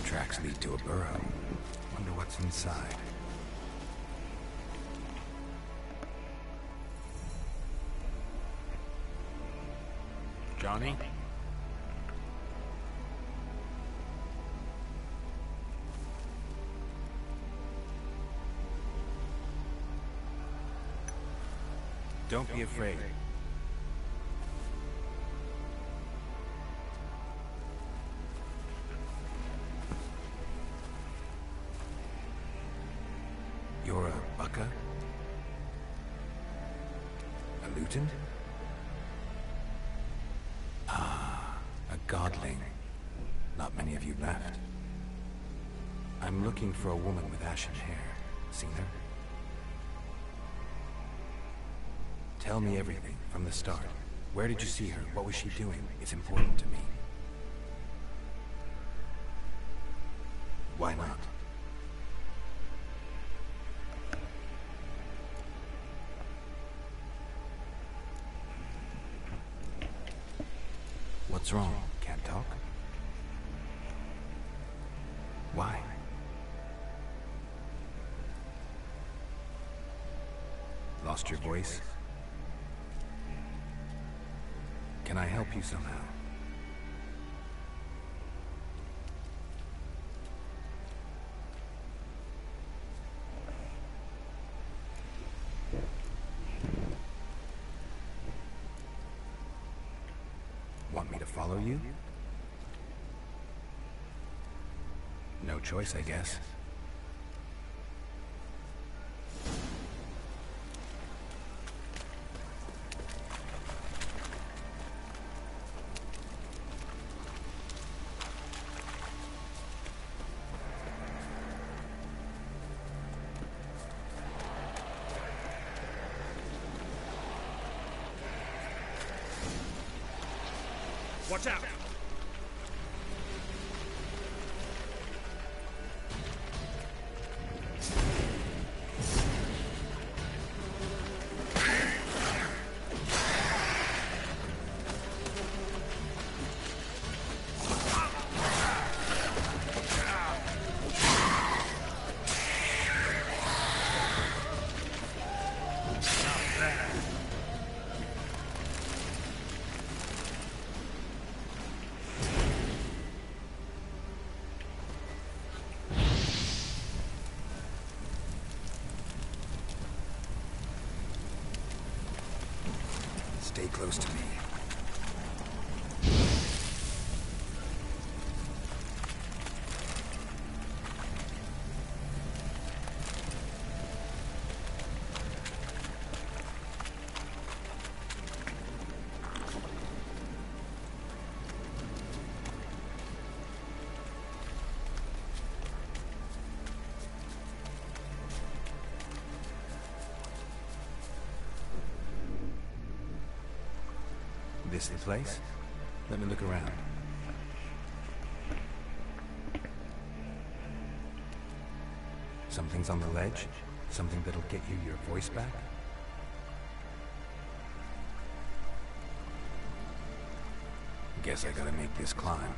Tracks lead to a burrow. Wonder what's inside. Johnny? Don't be afraid. You're a bucka? A luton? Ah, a godling. Not many of you left. I'm looking for a woman with ashen hair. Seen her? Tell me everything, from the start. Where did you see her? What was she doing? It's important to me. Why not? What's wrong? Can't talk? Why? Lost your voice? Can I help you somehow? Want me to follow you? No choice, I guess. Watch out! Stay close to me. This the place? Let me look around. Something's on the ledge? Something that'll get you your voice back? Guess I gotta make this climb.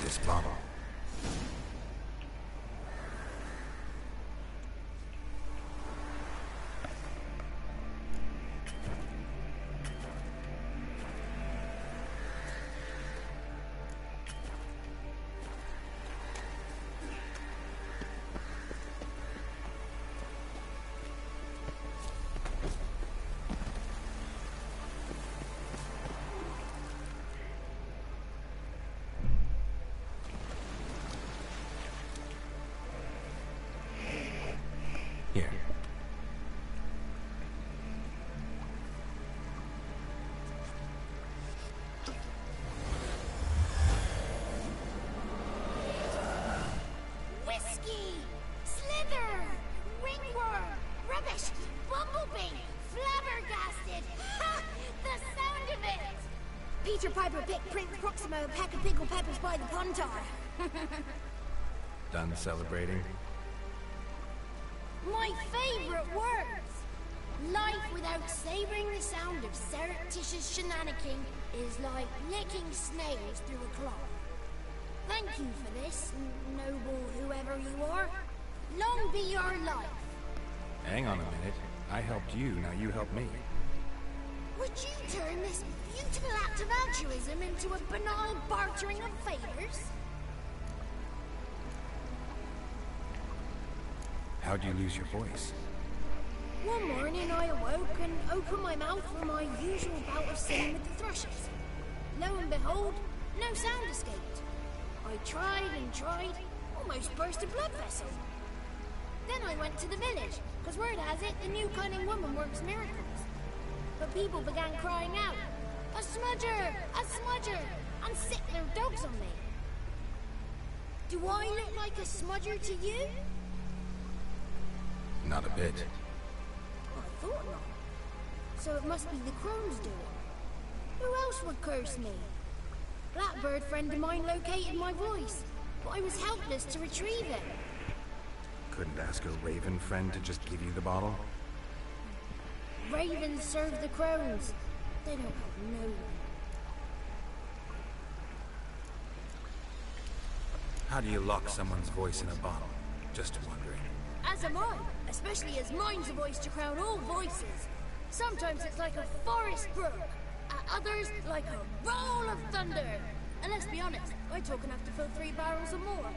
This bottle. Here. Whiskey! Slither! Ringworm! Rubbish! Bumblebee! Flabbergasted! Ha! The sound of it! Peter Piper picked Prince Proximo a pack of pickled peppers by the pontar. Done celebrating? My favorite words! Life without savoring the sound of surreptitious shenanigans is like licking snails through a cloth. Thank you for this, noble whoever you are. Long be your life. Hang on a minute. I helped you, now you help me. Would you turn this beautiful act of altruism into a banal bartering of favors? How'd you lose your voice? One morning I awoke and opened my mouth for my usual bout of singing with the thrushes. Lo and behold, no sound escaped. I tried and tried, almost burst a blood vessel. Then I went to the village, because word has it the new cunning woman works miracles. But people began crying out, "A smudger! A smudger!" and sick their dogs on me. Do I look like a smudger to you? Not a bit. I thought not. So it must be the crone's doing. Who else would curse me? Blackbird friend of mine located my voice, but I was helpless to retrieve it. Couldn't ask her raven friend to just give you the bottle? Ravens serve the crows. They don't have no one. How do you lock someone's voice in a bottle? Just wondering. As am I, especially as mine's a voice to crown all voices. Sometimes it's like a forest brook, at others like a roll of thunder. And let's be honest, I talk enough to fill 3 barrels or more.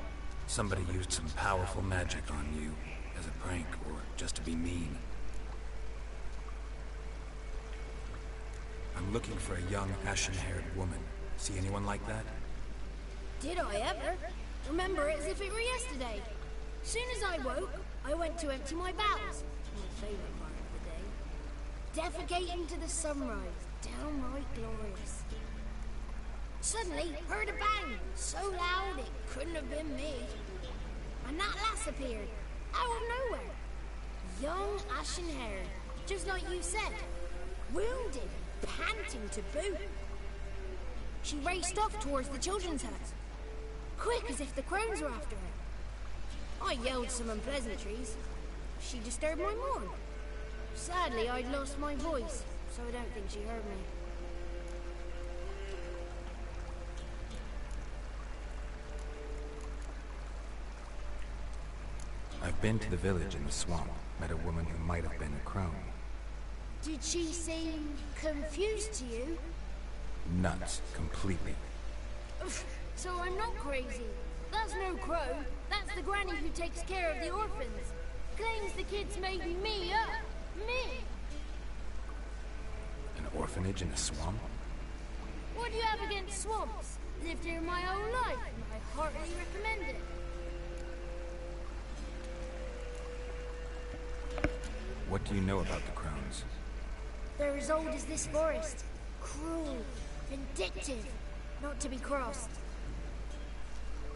Somebody used some powerful magic on you, as a prank or just to be mean. I'm looking for a young, ashen-haired woman. See anyone like that? Did I ever? Remember it as if it were yesterday. Soon as I woke, I went to empty my bowels. My favourite part of the day. Defecating to the sunrise. Downright glorious. Suddenly, heard a bang. So loud it couldn't have been me. And that lass appeared. Out of nowhere. Young, ashen-haired. Just like you said. Wounded. Panting to boot. She raced off towards the children's hut. Quick as if the crones were after her. I yelled some unpleasantries. She disturbed my morn. Sadly, I'd lost my voice, so I don't think she heard me. I've been to the village in the swamp. Met a woman who might have been a crone. Did she seem confused to you? Nuts. Completely. So I'm not crazy. That's no crow. That's the granny who takes care of the orphans. Claims the kids made me up. Me! An orphanage in a swamp? What do you have against swamps? Lived here my whole life, and I heartily recommend it. What do you know about the crones? They're as old as this forest. Cruel, vindictive, not to be crossed.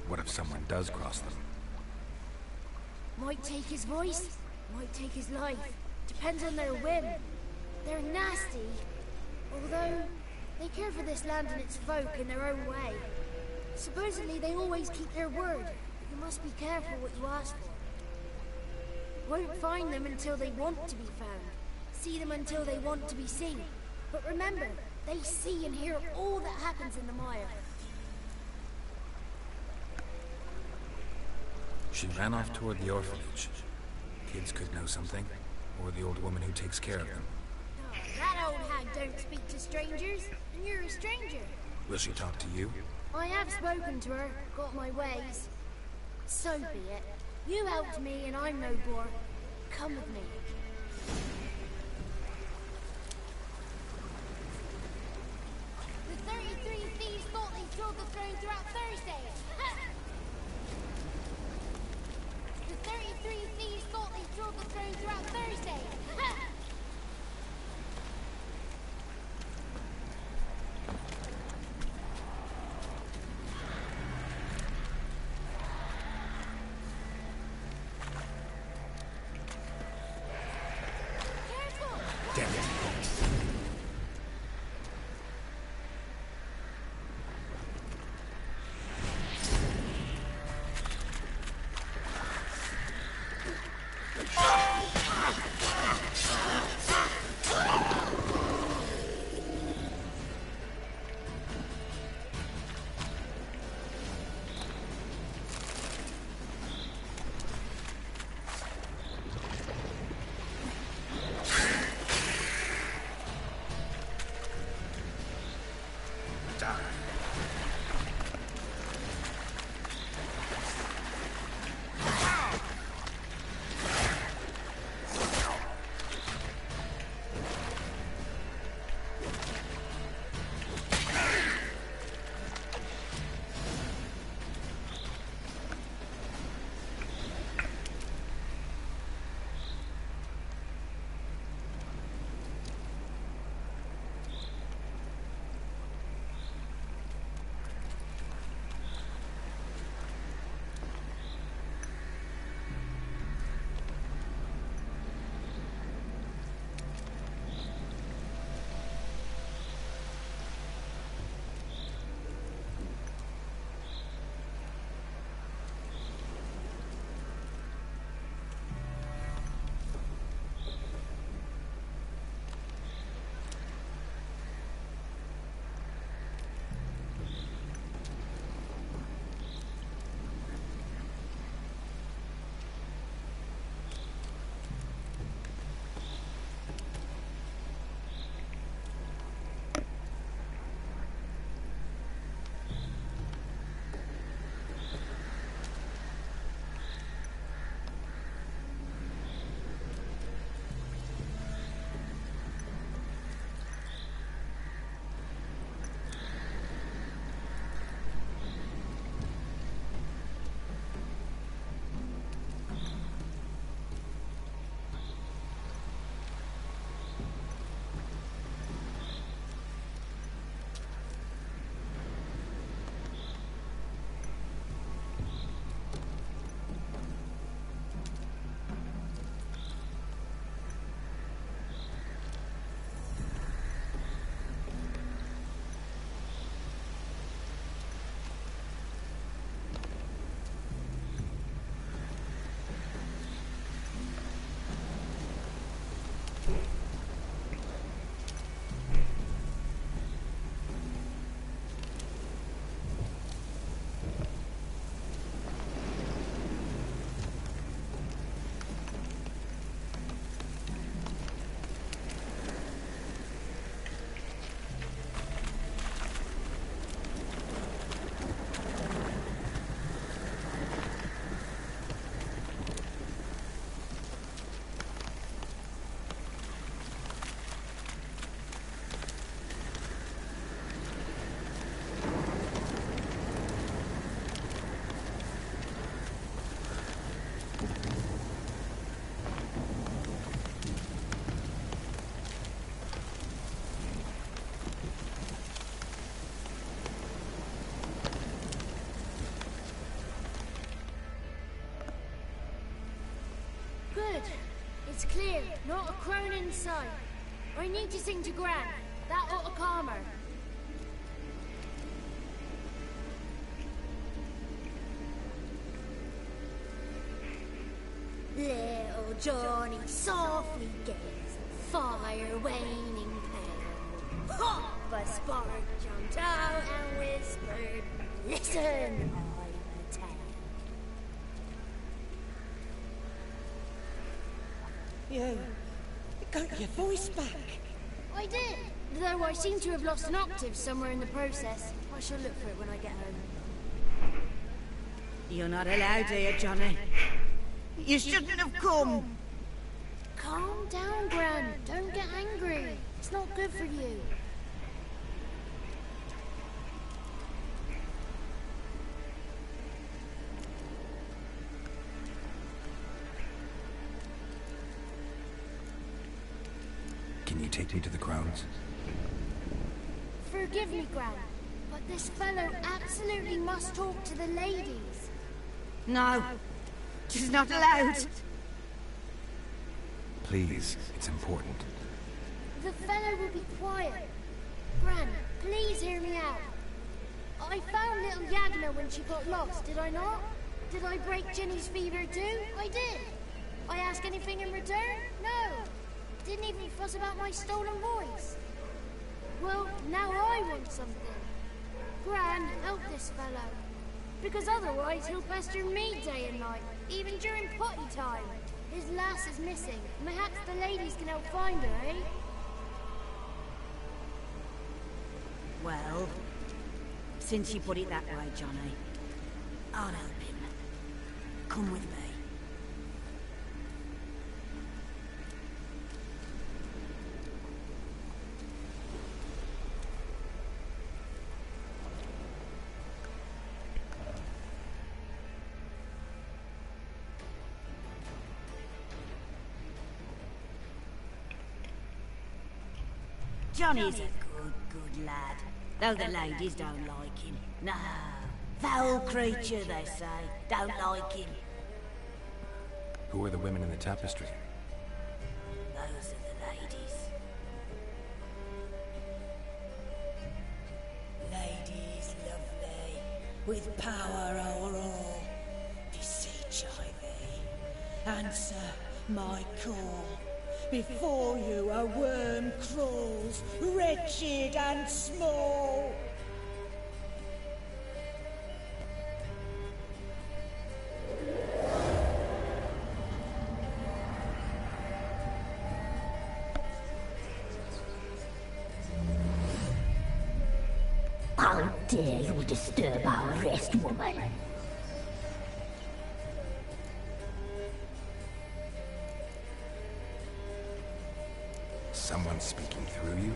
What if someone does cross them? Might take his voice, might take his life. Depends on their whim. They're nasty, although they care for this land and its folk in their own way. Supposedly they always keep their word, but you must be careful what you ask for. Won't find them until they want to be found. See them until they want to be seen. But remember, they see and hear all that happens in the mire. She ran off toward the orphanage. Kids could know something. Or the old woman who takes care of them. Oh, that old hag don't speak to strangers, and you're a stranger. Will she talk to you? I have spoken to her, got my ways. So be it. You helped me and I'm no bore. Come with me. The 33 thieves thought they stole the throne throughout Thursday. The 33 thieves thought they stole the throne throughout Thursday. Good. It's clear. Not a crone in sight. I need to sing to Gran. That ought to calm her. Little Johnny softly gazed, fire waning pale. Hop! A spark jumped out and whispered, "Listen, I've a tale." You got your voice back. I did, though I seem to have lost an octave somewhere in the process. I shall look for it when I get home. You're not allowed here, Johnny. You shouldn't have come. Calm down, Gran. Don't get angry. It's not good for you. Can you take me to the crones? Forgive me, Gran, but this fellow absolutely must talk to the ladies. No, she's not allowed. Please, it's important. The fellow will be quiet. Gran, please hear me out. I found little Yagna when she got lost, did I not? Did I break Ginny's fever too? I did. I ask anything in return? No. Didn't even fuss about my stolen voice. Well, now I want something. Gran, help this fellow. Because otherwise he'll pester me day and night, even during potty time. His lass is missing. Perhaps the ladies can help find her, eh? Well, since you put it that way, Johnny, I'll help him. Come with me. Johnny's a good lad. Though the ladies don't like him. No. Foul creature, they say. Don't like him. Who are the women in the tapestry? Those are the ladies. Ladies lovely, with power o'er all. Beseech I thee, answer my call. Before you a worm crawls, wretched and small. How dare you disturb our rest, woman? Someone speaking through you?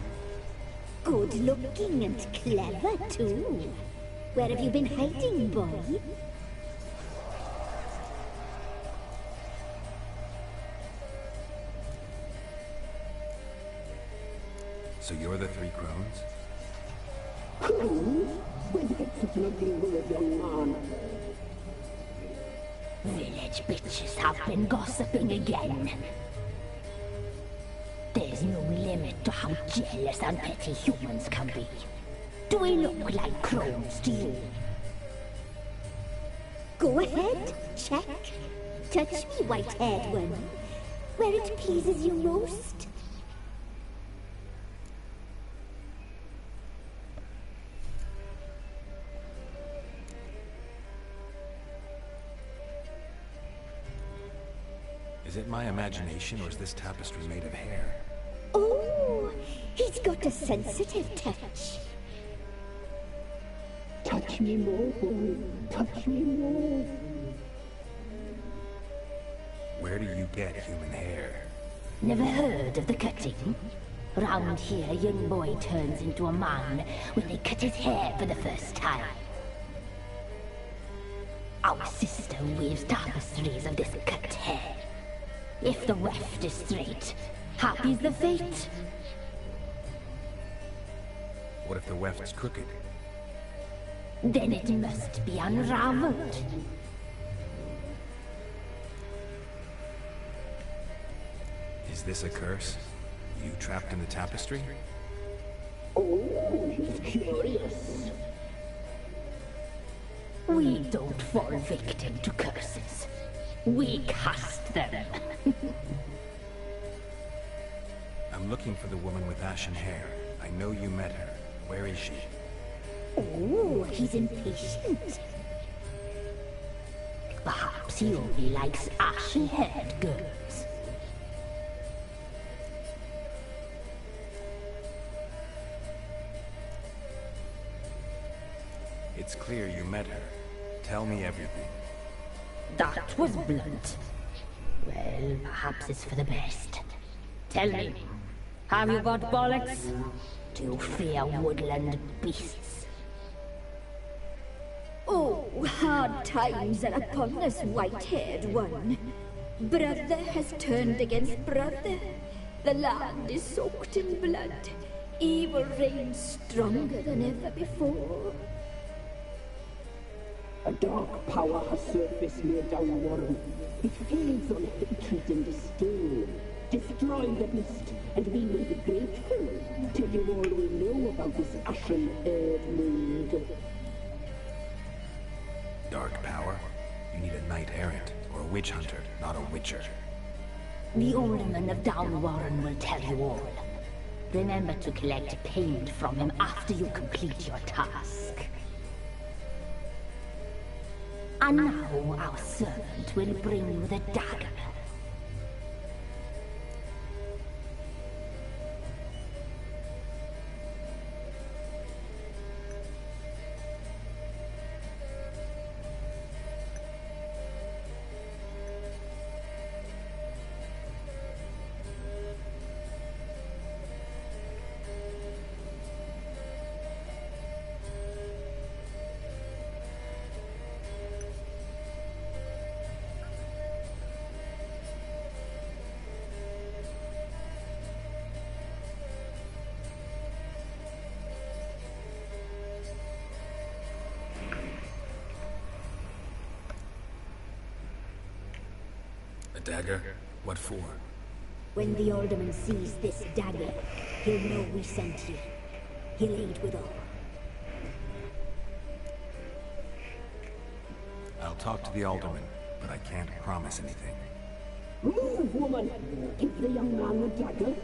Good looking and clever, too. Where have you been hiding, boy? So you're the three crones? Village bitches have been gossiping again. There's no limit to how jealous and petty humans can be. Do we look like crones to you? Go ahead, check. Touch me, white-haired one. Where it pleases you most. Is it my imagination, or is this tapestry made of hair? Oh, he's got a sensitive touch. Touch me more, boy. Touch me more. Where do you get human hair? Never heard of the cutting? Round here, a young boy turns into a man when they cut his hair for the first time. Our sister weaves tapestries of this cut hair. If the weft is straight, happy's the fate. What if the weft's crooked? Then it must be unraveled. Is this a curse? You trapped in the tapestry? Oh, he's curious. We don't fall victim to curses. We cast them. I'm looking for the woman with ashen hair. I know you met her. Where is she? Oh, he's impatient. Perhaps he only likes ashen-haired girls. It's clear you met her. Tell me everything. That was blunt. Well, perhaps it's for the best. Tell me, have you got bollocks? Do you fear woodland beasts? Oh, hard times are upon us, white-haired one. Brother has turned against brother. The land is soaked in blood. Evil reigns stronger than ever before. A dark power has surfaced near Downwarren. It feeds on hatred and disdain. Destroy the beast, and we will be grateful. Tell you all we know about this ashen-haired maid. Dark power? You need a knight errant, or a witch hunter, not a witcher. The alderman of Downwarren will tell you all. Remember to collect payment from him after you complete your task. And now our servant will bring you the dagger. A dagger? What for? When the alderman sees this dagger, he'll know we sent you. He'll aid with all. I'll talk to the alderman, but I can't promise anything. Move, woman! Give the young man the dagger.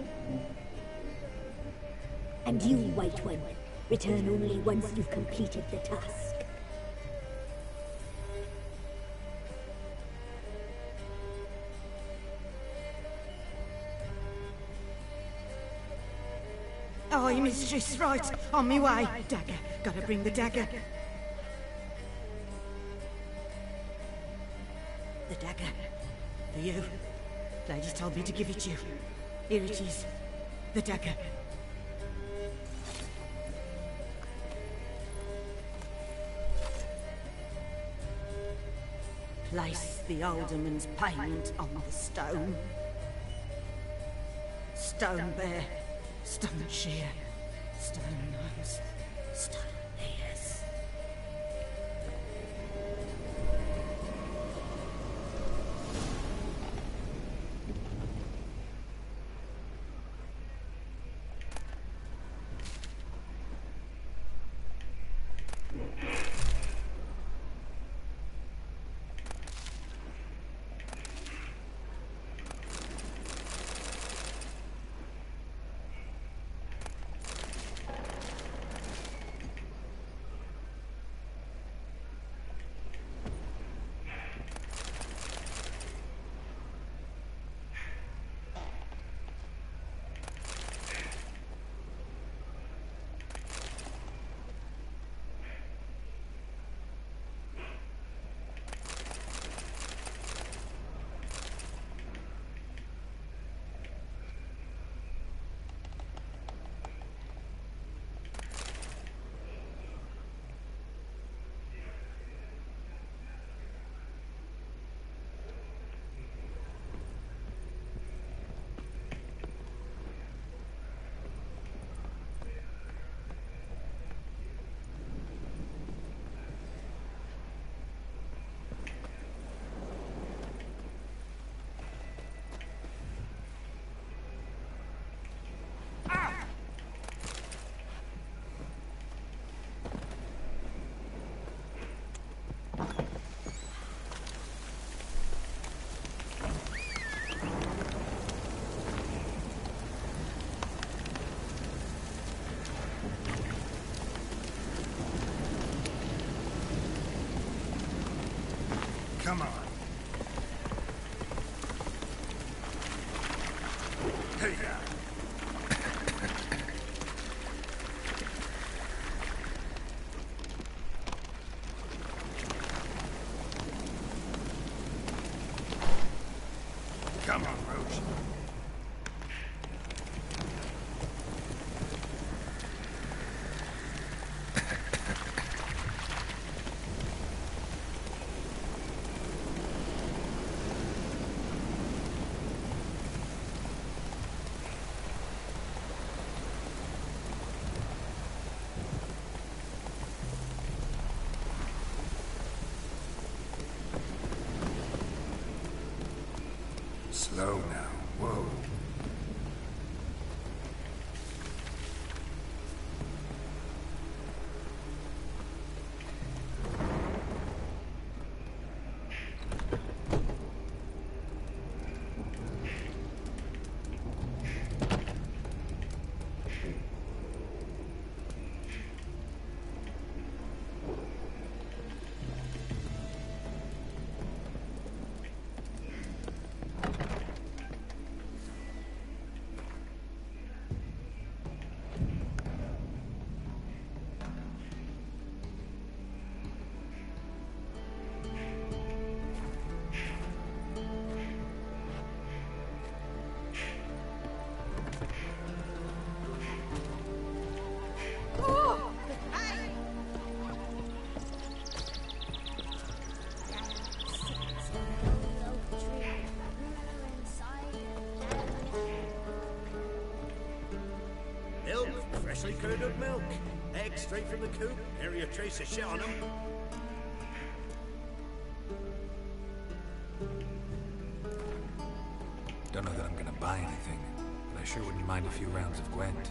And you, White One, return only once you've completed the task. Aye, mistress, right. On me way. Dagger. Gotta bring the dagger. The dagger. For you. Lady told me to give it you. Here it is. The dagger. Place the alderman's payment on the stone. Stone bear. Stone shear, stone nose, stone ears. Come on. Hey, come on, Roach. Slow now. Whoa. Milk, freshly curdled milk. Eggs straight from the coop. Area trace of shit on them. Don't know that I'm gonna buy anything, but I sure wouldn't mind a few rounds of Gwent.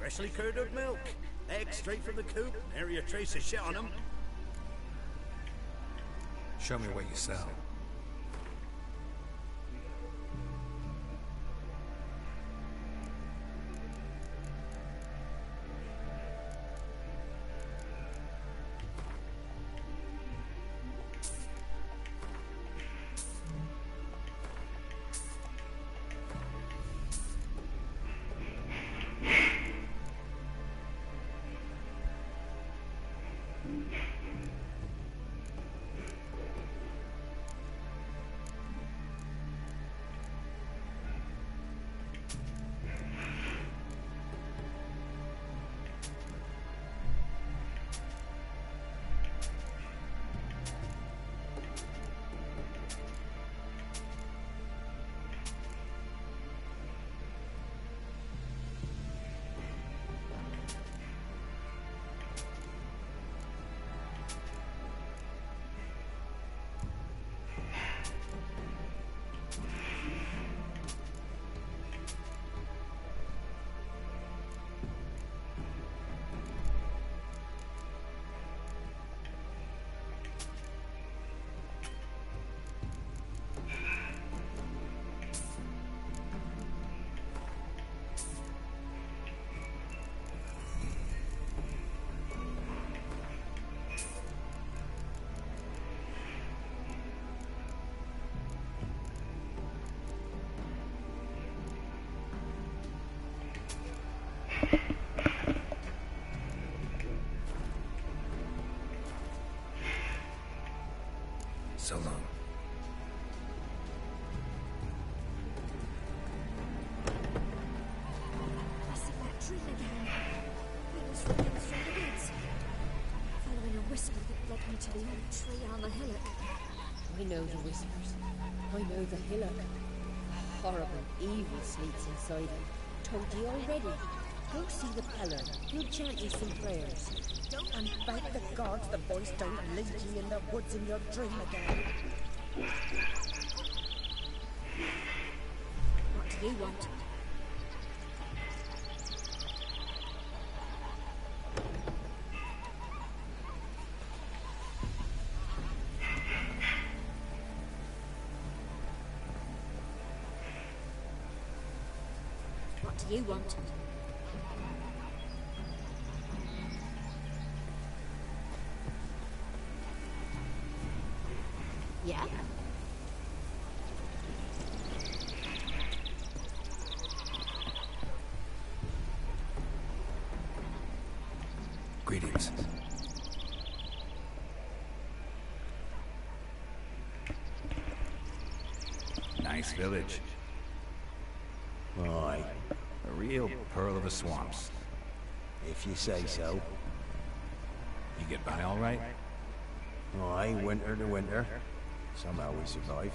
Freshly curdled milk. Eggs straight from the coop. Nary a trace of shit on them. Show me what you sell. So long. I see that tree again. It was running through the woods, following a whisper that led me to the old tree on the hillock. I know the whispers. I know the hillock. Horrible evil sleeps inside it. Told you already. Go see the Peller. He'll chant you some prayers. And beg the gods the voice don't lead you in the woods in your dream again. What do you want? What do you want? Yeah? Greetings. Nice village. Aye. A real pearl of the swamps. If you say so. You get by all right? Aye, winter to winter. Somehow we survive.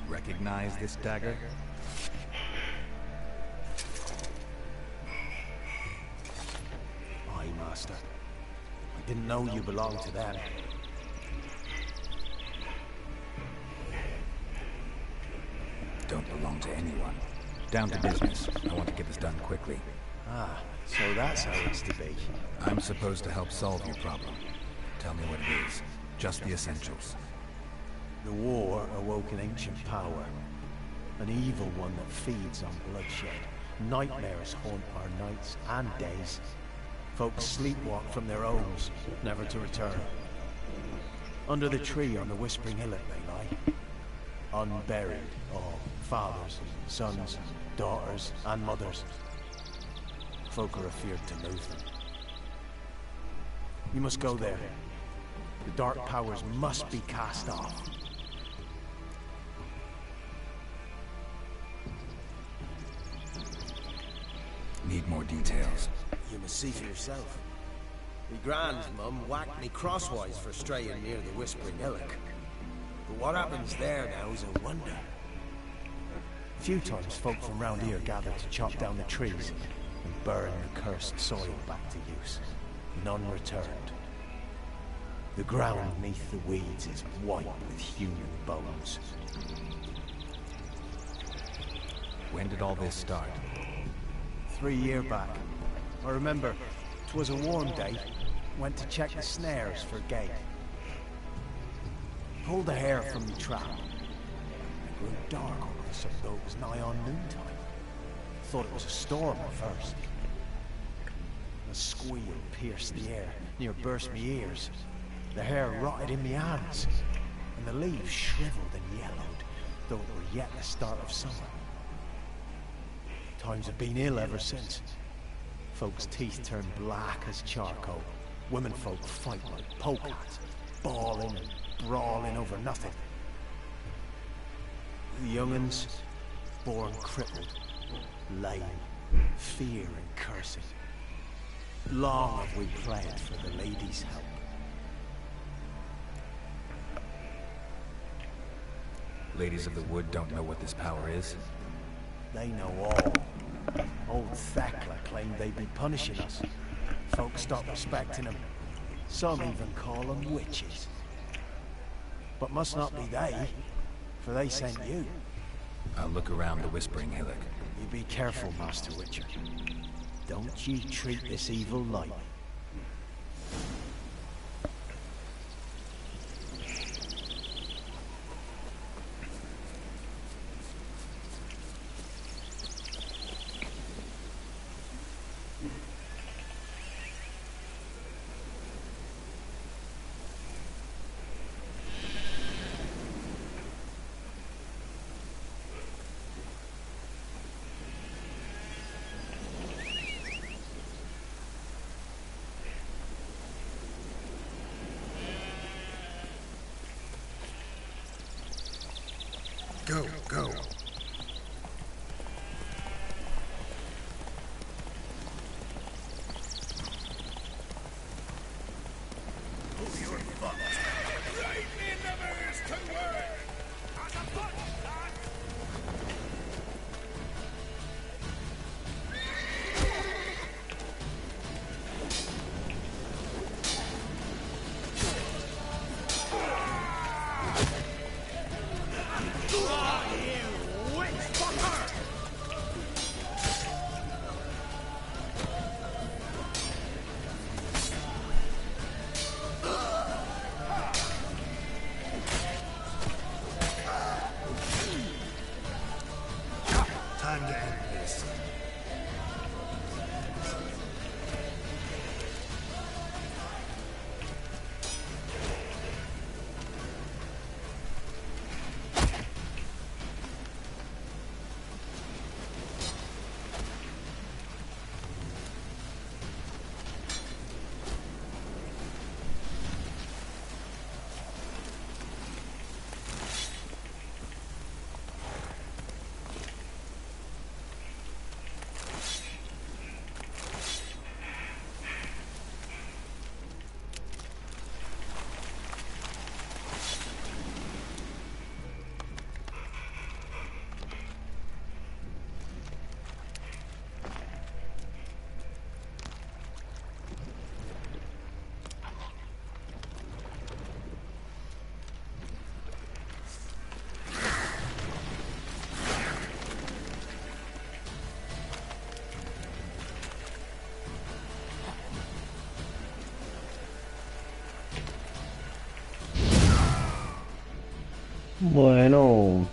Recognize this dagger? Aye, Master. I didn't know you belonged to them. Don't belong to anyone. Down to business. I want to get this done quickly. Ah, so that's how it's to be. I'm supposed to help solve your problem. Tell me what it is. Just the essentials. The war awoke an ancient power. An evil one that feeds on bloodshed. Nightmares haunt our nights and days. Folks sleepwalk from their homes, never to return. Under the tree on the Whispering Hillock they lie. Unburied, all. Fathers, sons, daughters, and mothers. Folk are afeard to move them. You must go there. The dark powers must be cast off. Need more details. You must see for yourself. Me grandmum whacked me crosswise for straying near the Whispering Hillock. But what happens there now is a wonder. Few times folk from round here gather to chop down the trees and burn the cursed soil back to use. None returned. The ground beneath the weeds is white with human bones. When did all this start? 3 year back. I remember 'twas a warm day. Went to check the snares for gate. Pulled the hair from the trap. It grew dark all of a sudden, though it was nigh on noontime. Thought it was a storm at first. A squeal pierced the air, near burst me ears. The hair rotted in me hands, and the leaves shriveled and yellowed, though it were yet the start of summer. Times have been ill ever since. Folks' teeth turned black as charcoal. Women folk fight like polecats, bawling and brawling over nothing. The young'uns, born crippled, lame, fear and cursing. Long have we pled for the lady's help. Ladies of the Wood don't know what this power is? They know all. Old Thekla claimed they'd be punishing us. Folks stopped respecting them. Some even call them witches. But must not be they, for they sent you. I'll look around the Whispering Hillock. You be careful, Master Witcher. Don't you treat this evil lightly. Go, go. Time to end this. Bueno,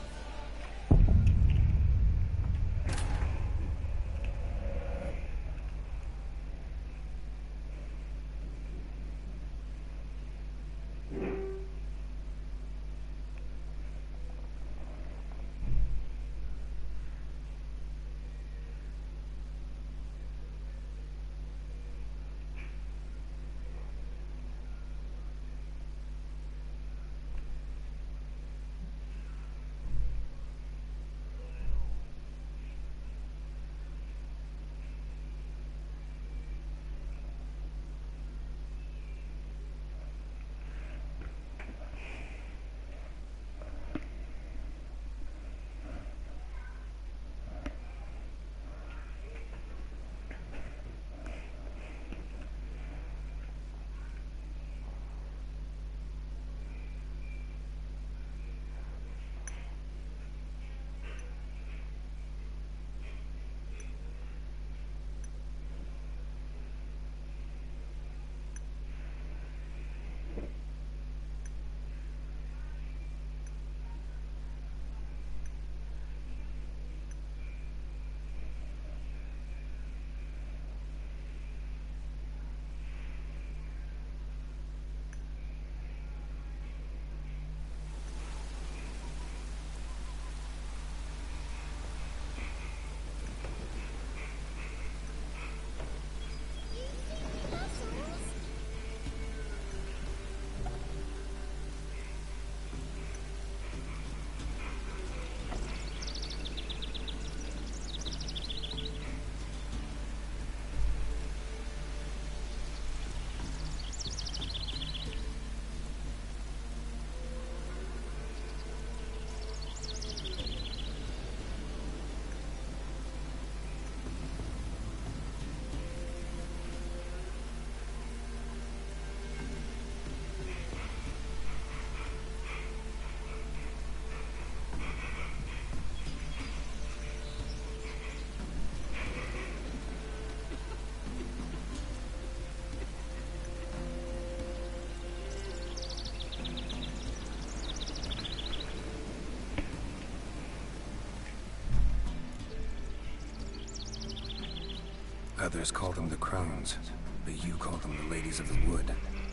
Others call them the crones, but you call them the ladies of the wood.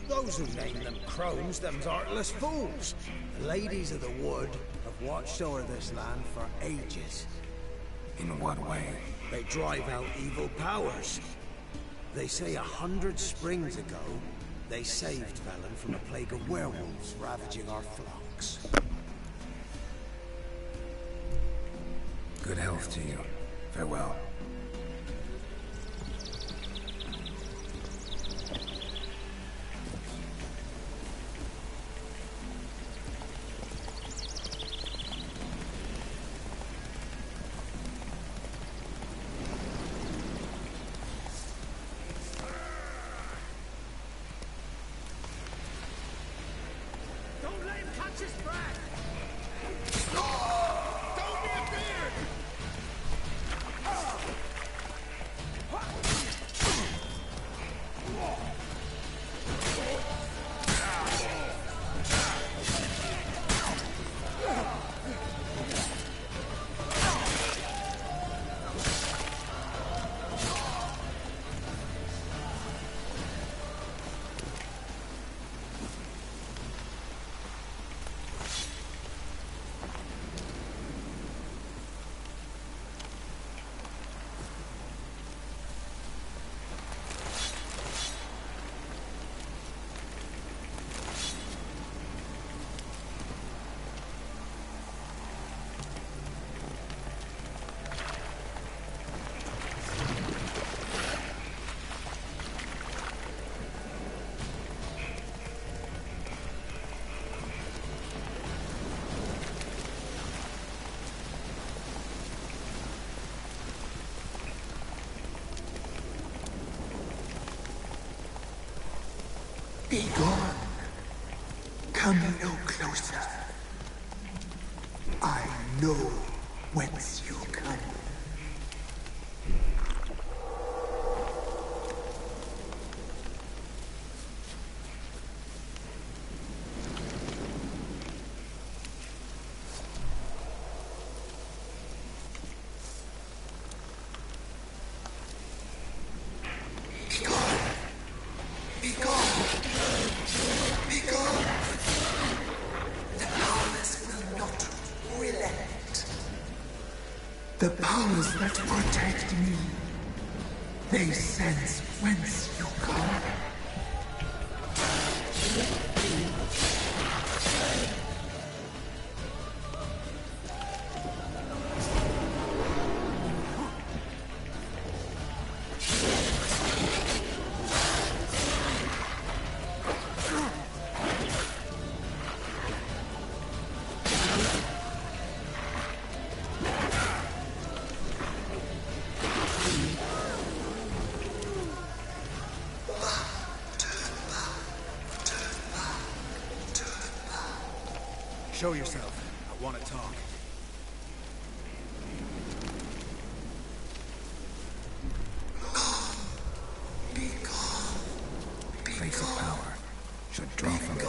Those who name them crones, them's heartless fools. The ladies of the wood have watched over this land for ages. In what way? They drive out evil powers. They say 100 springs ago, they saved Velen from a plague of werewolves ravaging our flocks. Good health to you. Farewell. Don't let him catch his breath! Be gone. Come no closer. I know whence you come. The powers that protect me, they sense whence you come. Show yourself. I want to talk. Place of power should draw from it.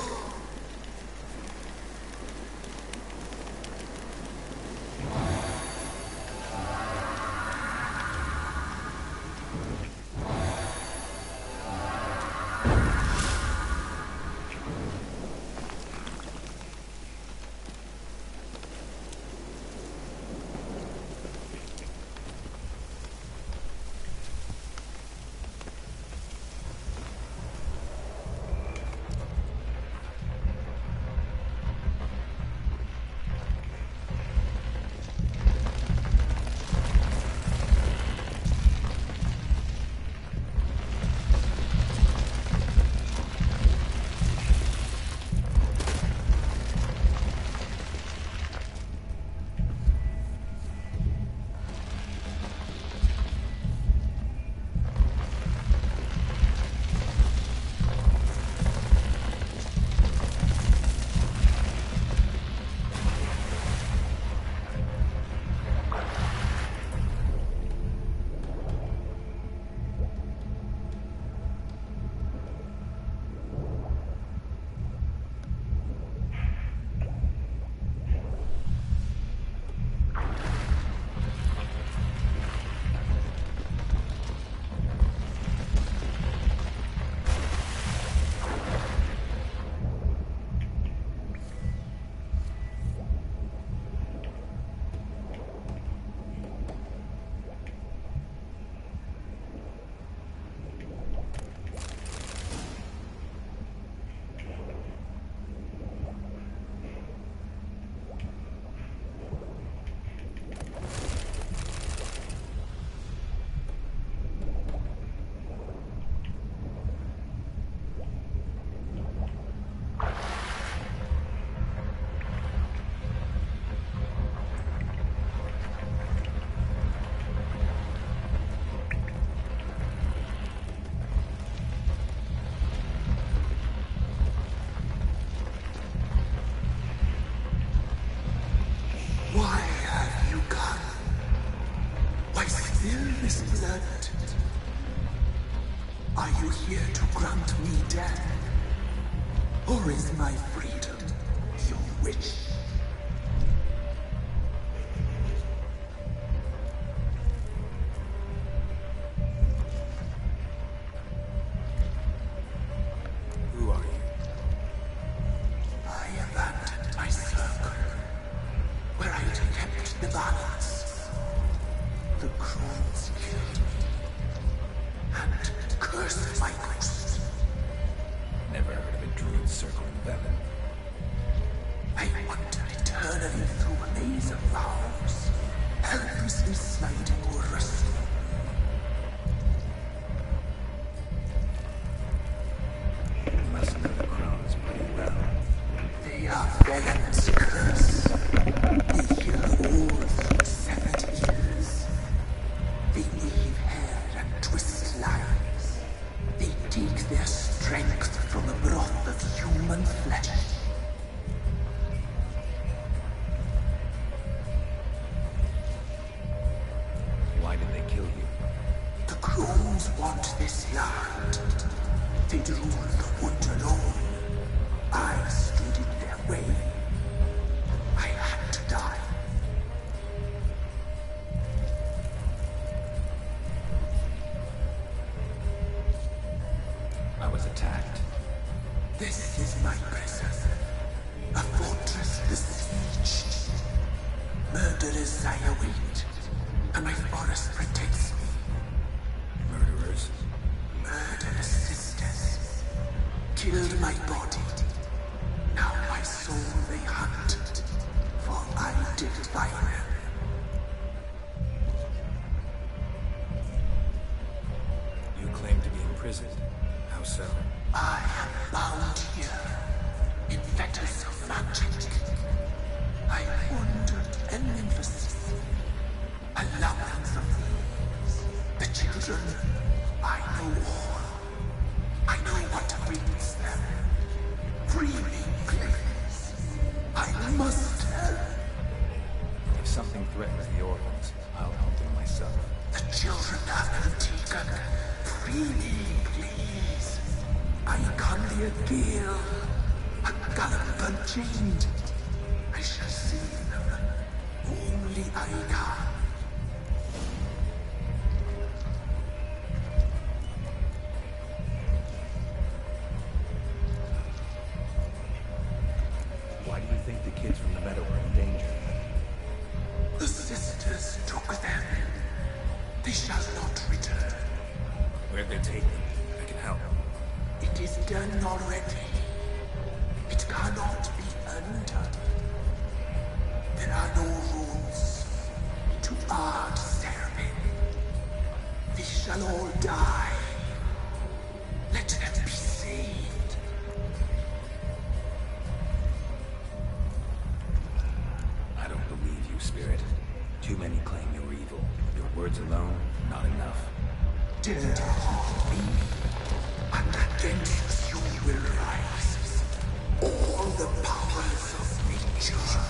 here to grant me death? Or is my freedom your wish? Who are you? I abandoned my circle, where I had kept the balance. The crones killed me, and cursed my ghost. Never heard of a druid circling Velen. I wander eternally through a maze of vows, helplessly sliding over us. You must know the crones pretty well. They are Velen's curse. They hear all through 70 years. They weave hair and twist lives. They take their strength from the broth of human flesh. Why did they kill you? The crones want this land. They'd rule the wood alone. I stood in their way. I had to die. I was attacked. This is my prison. A fortress besieged. Murderers I await, and my forest protects me. Murderers? Murderous sisters killed my body. Now my soul they hunt, for I did by them. You claim to be imprisoned. How so? I am bound here in fetters of magic. I wandered endlessly, a labyrinth of thieves. The children, I know all. I know what awaits them. Free me, please. I must help. If something threatens the orphans, I'll help them myself. The children have been taken. Free me, please. I can be a gale, a gallop unchained. I shall save them. Only I can. Why do you think the kids from the meadow are in danger? The sisters took them. They shall not return. Where'd they take them? I can help. It is done already. It cannot be undone. There are no rules to our serving. They shall all die. Let them be saved. I don't believe you, Spirit. Too many claim you're evil. Your words alone, not enough. Dare to harm me, and against you will rise all the powers of nature.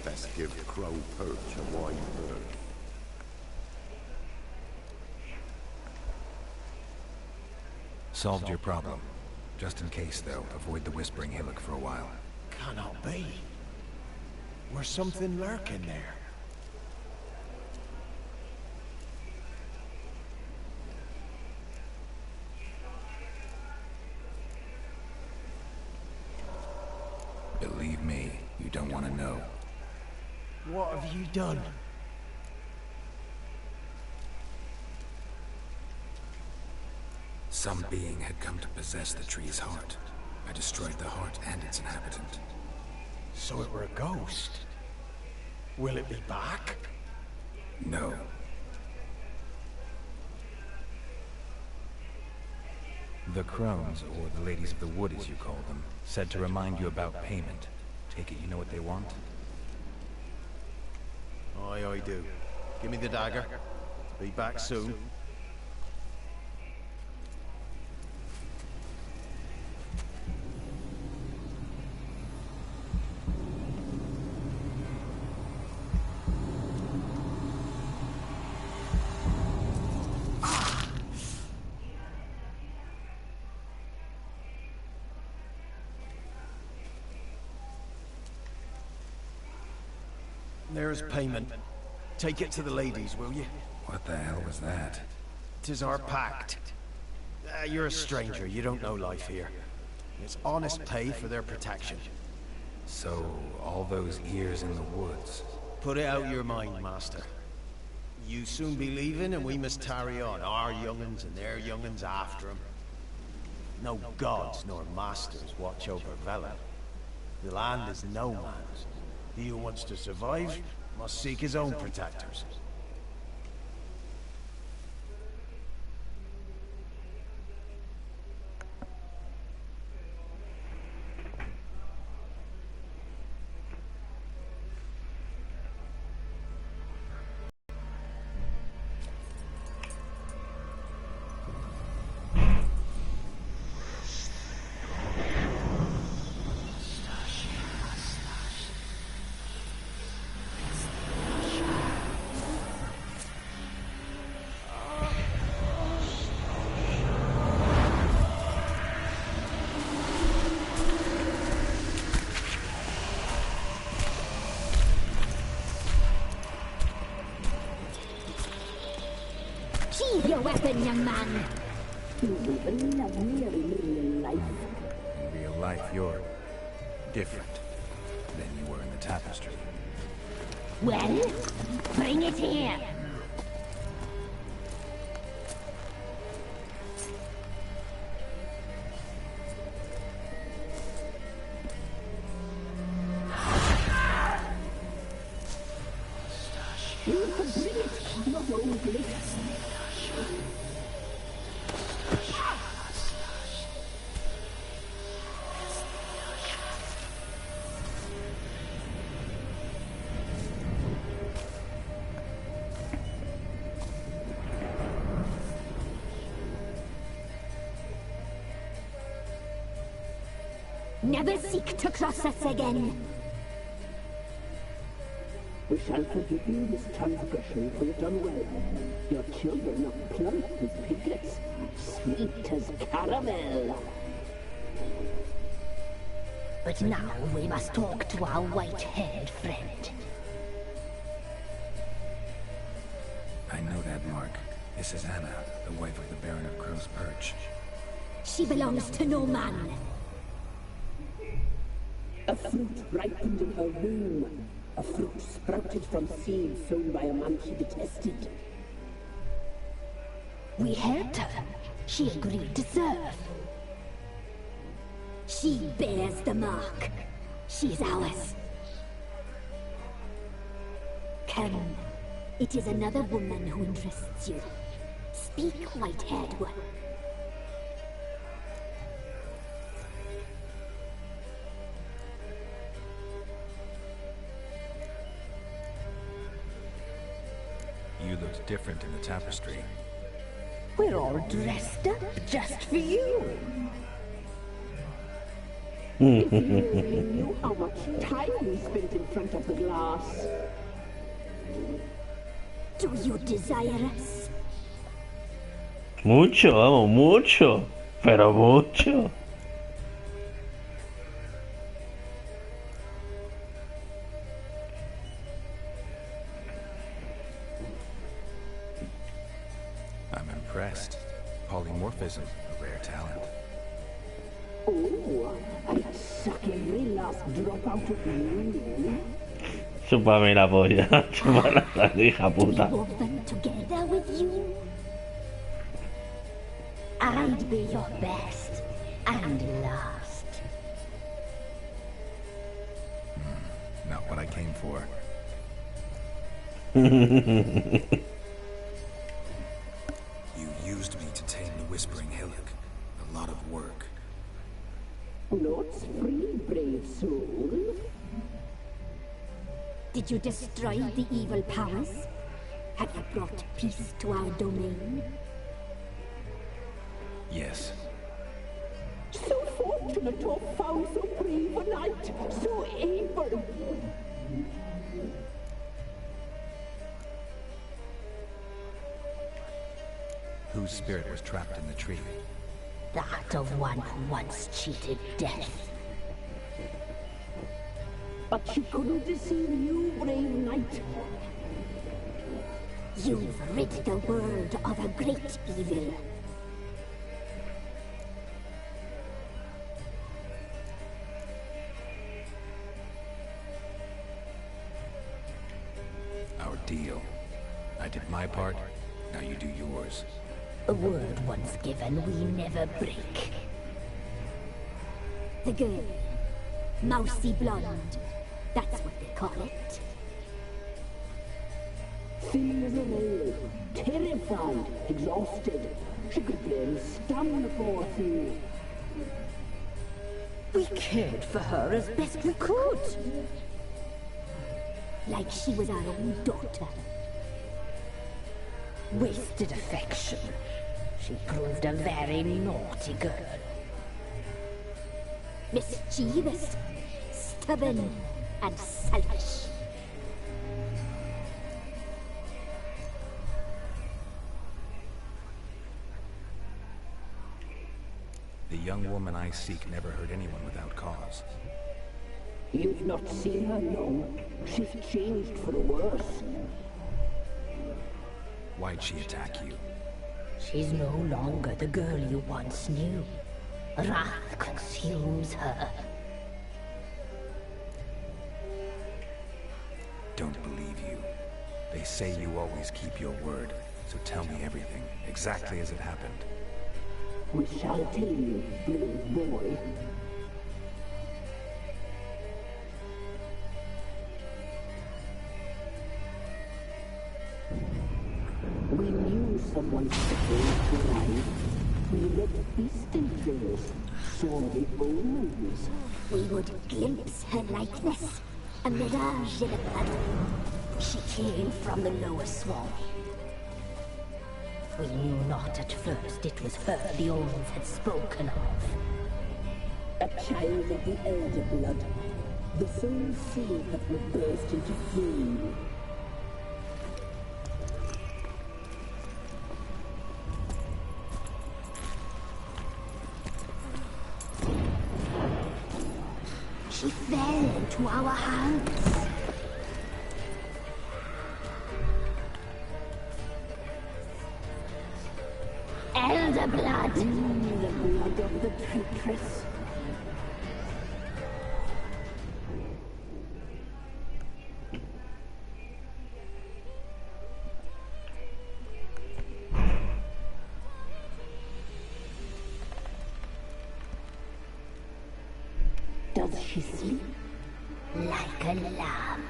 Best give Crow Perch a wide berth. Solved your problem. Just in case, though, avoid the Whispering Hillock for a while. Cannot be. Where's something lurking there? Believe me, you don't want to know. What have you done? Some being had come to possess the tree's heart. I destroyed the heart and its inhabitant. So it were a ghost? Will it be back? No. The crones, or the ladies of the wood as you call them, said to remind you about payment. Take it you know what they want? Aye, I do. Give me the dagger. Be back soon. There's payment. Take it to the ladies, will you? What the hell was that? 'Tis our pact. You're a stranger, you don't know life here. It's honest pay for their protection. So, all those ears in the woods. Put it out your mind, master. You soon be leaving and we must tarry on, our young'uns and their young'uns after 'em. No gods nor masters watch over Velen. The land is no man's. He who wants to survive must seek his own protectors. Sheathe your weapon, young man. You will love me in real life. In real life, you're different than you were in the tapestry. Well, bring it here. You can bring it, not only. Never seek to cross us again. We shall forgive you this transgression for it done well. Your children are plump as piglets, sweet as caramel. But now we must talk to our white-haired friend. I know that mark. This is Anna, the wife of the Baron of Crow's Perch. She belongs to no man. A fruit ripened in her womb. A fruit sprouted from seeds sown by a man she detested. We helped her. She agreed to serve. She bears the mark. She is ours. Come. It is another woman who interests you. Speak, white-haired one. You looked different in the tapestry. We're all dressed up just for you. If you only knew how much time we spent in front of the glass. Do you desire us? Mucho, vamos, mucho. Pero mucho. I'm impressed. Polymorphism, a rare talent. Oh, I'd suck every last drop out of you. Chúpame la polla. Chúpame la hija puta. Two of them together with you? I'd be your best and last. Not what I came for. You used me to tame the Whispering Hillock. A lot of work. Not free, brave soul. Did you destroy the evil powers? Have you brought peace to our domain? Yes. So fortunate to have found so brave a knight, so able. Whose spirit was trapped in the tree? That of one who once cheated death. But she couldn't deceive you, brave knight. You've rid the world of a great evil. Our deal. I did my part, now you do yours. A word once given, we never break. The girl. Mousy blonde. That's what they call it. Thin as a rail, terrified, exhausted. She could barely stand the poor thing. We cared for her as best we could. Like she was our own daughter. Wasted affection. She proved a very naughty girl. Mischievous, stubborn, and selfish. The young woman I seek never hurt anyone without cause. You've not seen her long. She's changed for the worse. Why'd she attack you? She's no longer the girl you once knew. Wrath consumes her. Don't believe you. They say you always keep your word, so tell me everything, exactly as it happened. We shall tell you, brave boy. We knew someone supposed to arrive. We read the beast in things, saw the omens. We would glimpse her likeness, a mirage in a puddle. She came from the lower swamp. We knew not at first it was her the omens had spoken of. A child of the elder blood, the same seed that would burst into flame. She fell into our hands. Elder blood! The blood of the traitress. Does she sleep? Like a lamb.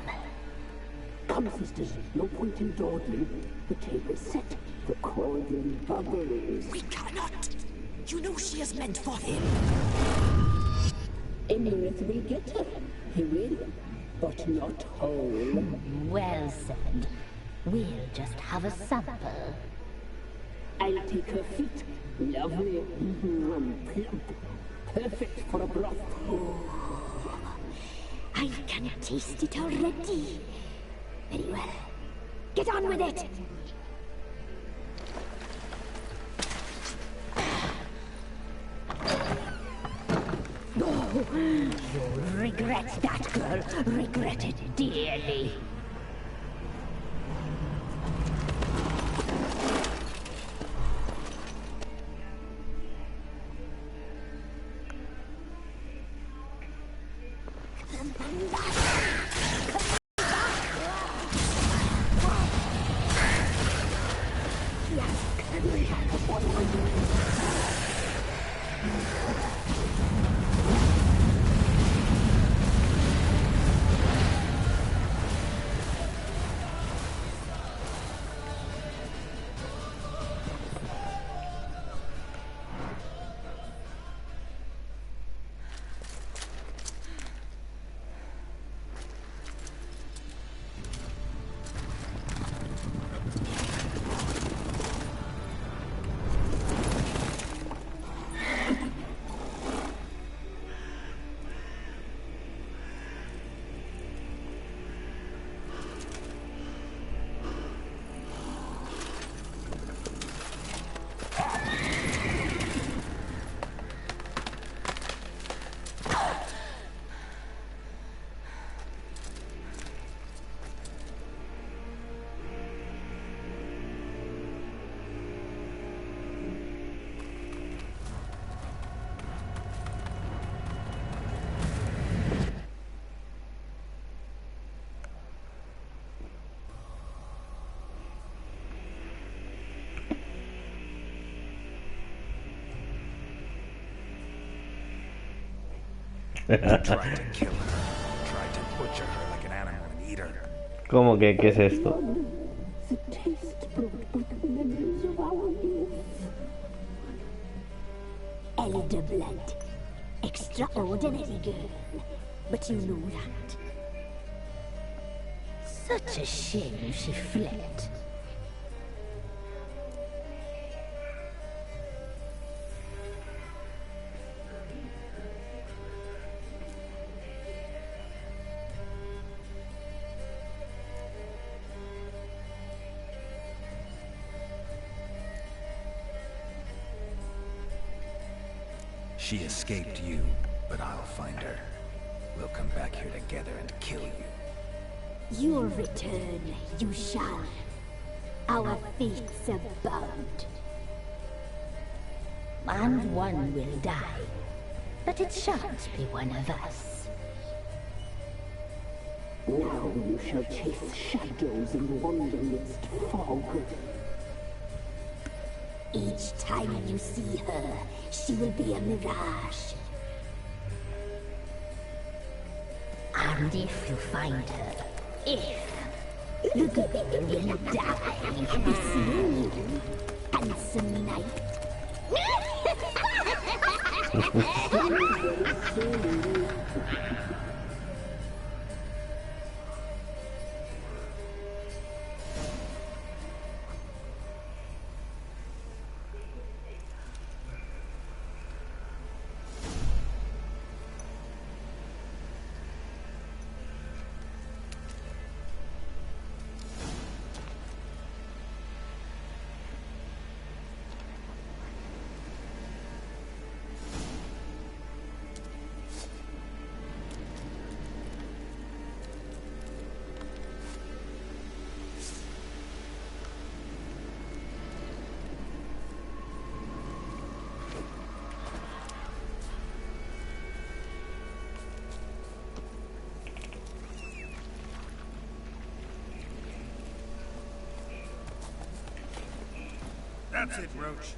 Come, sisters, no point in dawdling. The table's set. The cauldron bubbles. We cannot! You know she is meant for him. Emirith will get her. He will, but not whole. Well said. We'll just have a sample. I'll take her feet. Lovely. And plump. perfect for a broth. I can taste it already. Very well. Get on with it! Oh, you'll regret that, girl. Regret it dearly. Tried to kill her. Tried to butcher her like an animal and eat her. ¿Cómo que qué es esto? The taste brought back memories of our youth. Elder blood. Extraordinary girl. But you know that. Such a shame she fled. She escaped you, but I'll find her. We'll come back here together and kill you. You'll return, you shall. Our fates are bound. And one will die, but it shan't be one of us. Now you shall chase shadows and wander midst fog. Each time you see her, she will be a mirage. And if you find her, the girl will die this evening. Handsome night. That's it, Roach.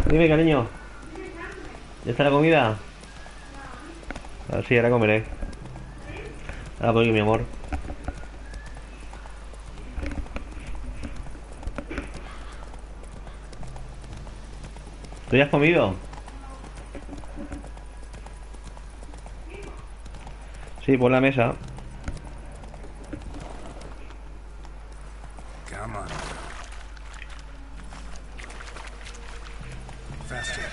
Dime, cariño. ¿Ya está la comida? Ah, sí, ahora comeré. Ahora voy, mi amor. ¿Tú ya has comido? Sí, por la mesa. Come on. Faster.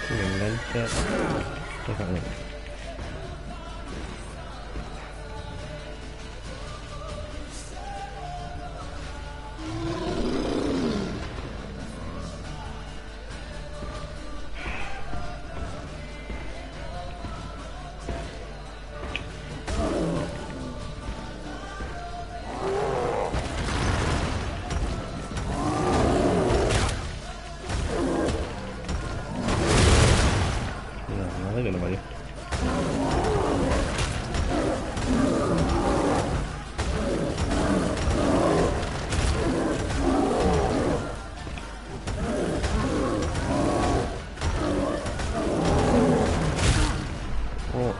Si me engancha. Déjame. Nada que no vaya. Oh.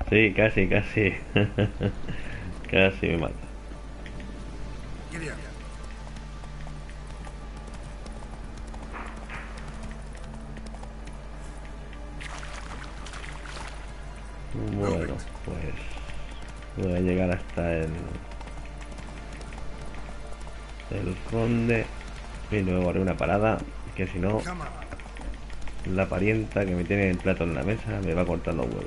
Sí, casi, casi. Casi me mata. Bueno, pues voy a llegar hasta el conde y luego haré una parada, que si no la parienta que me tiene el plato en la mesa me va a cortar los huevos.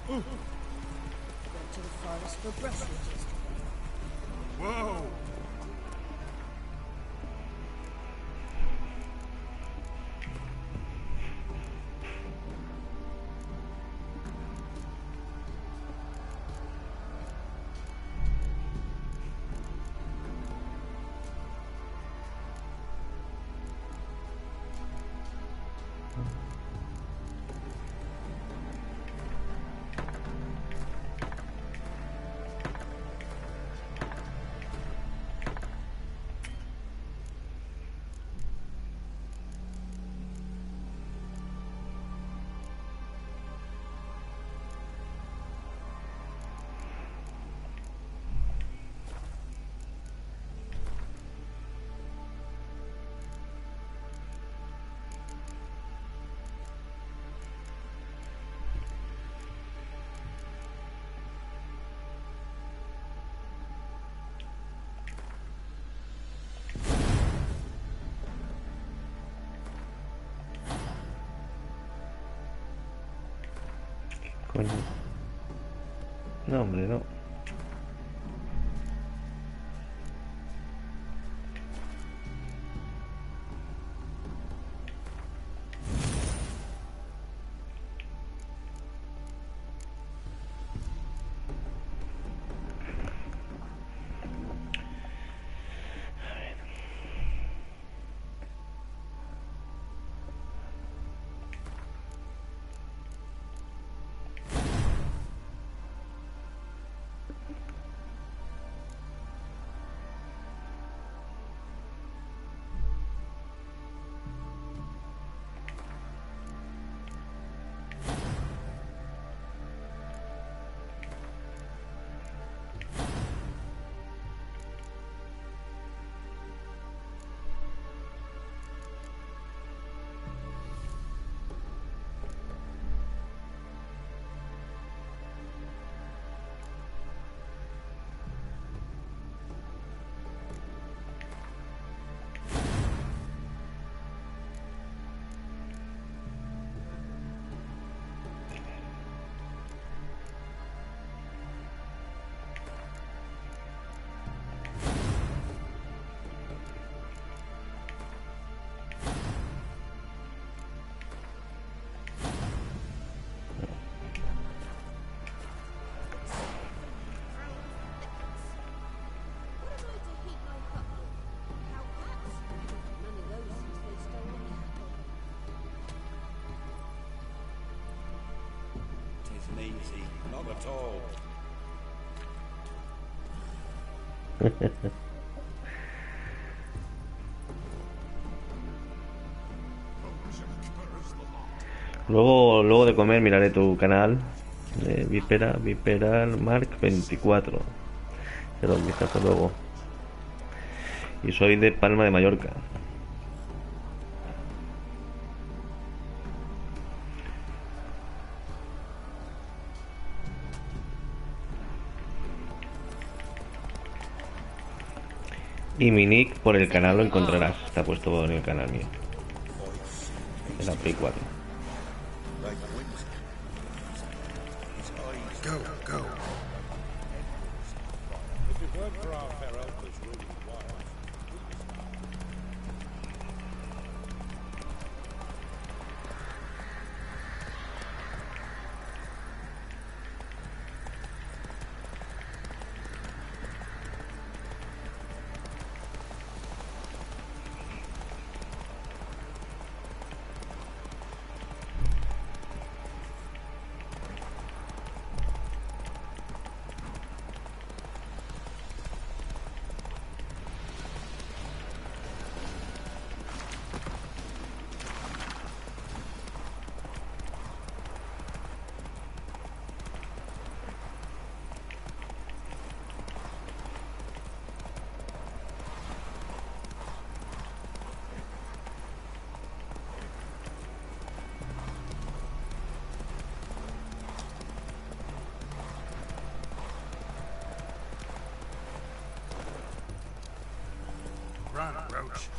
Went to the forest for brushwood yesterday. Whoa! Coño. No, hombre, no. Easy, not at all. Luego de comer miraré tu canal de Vípera Mark 24. Te lo vistazo luego. Y soy de Palma de Mallorca. Y mi nick por el canal lo encontrarás. Está puesto en el canal mío. En la Play 4. Run, Roach.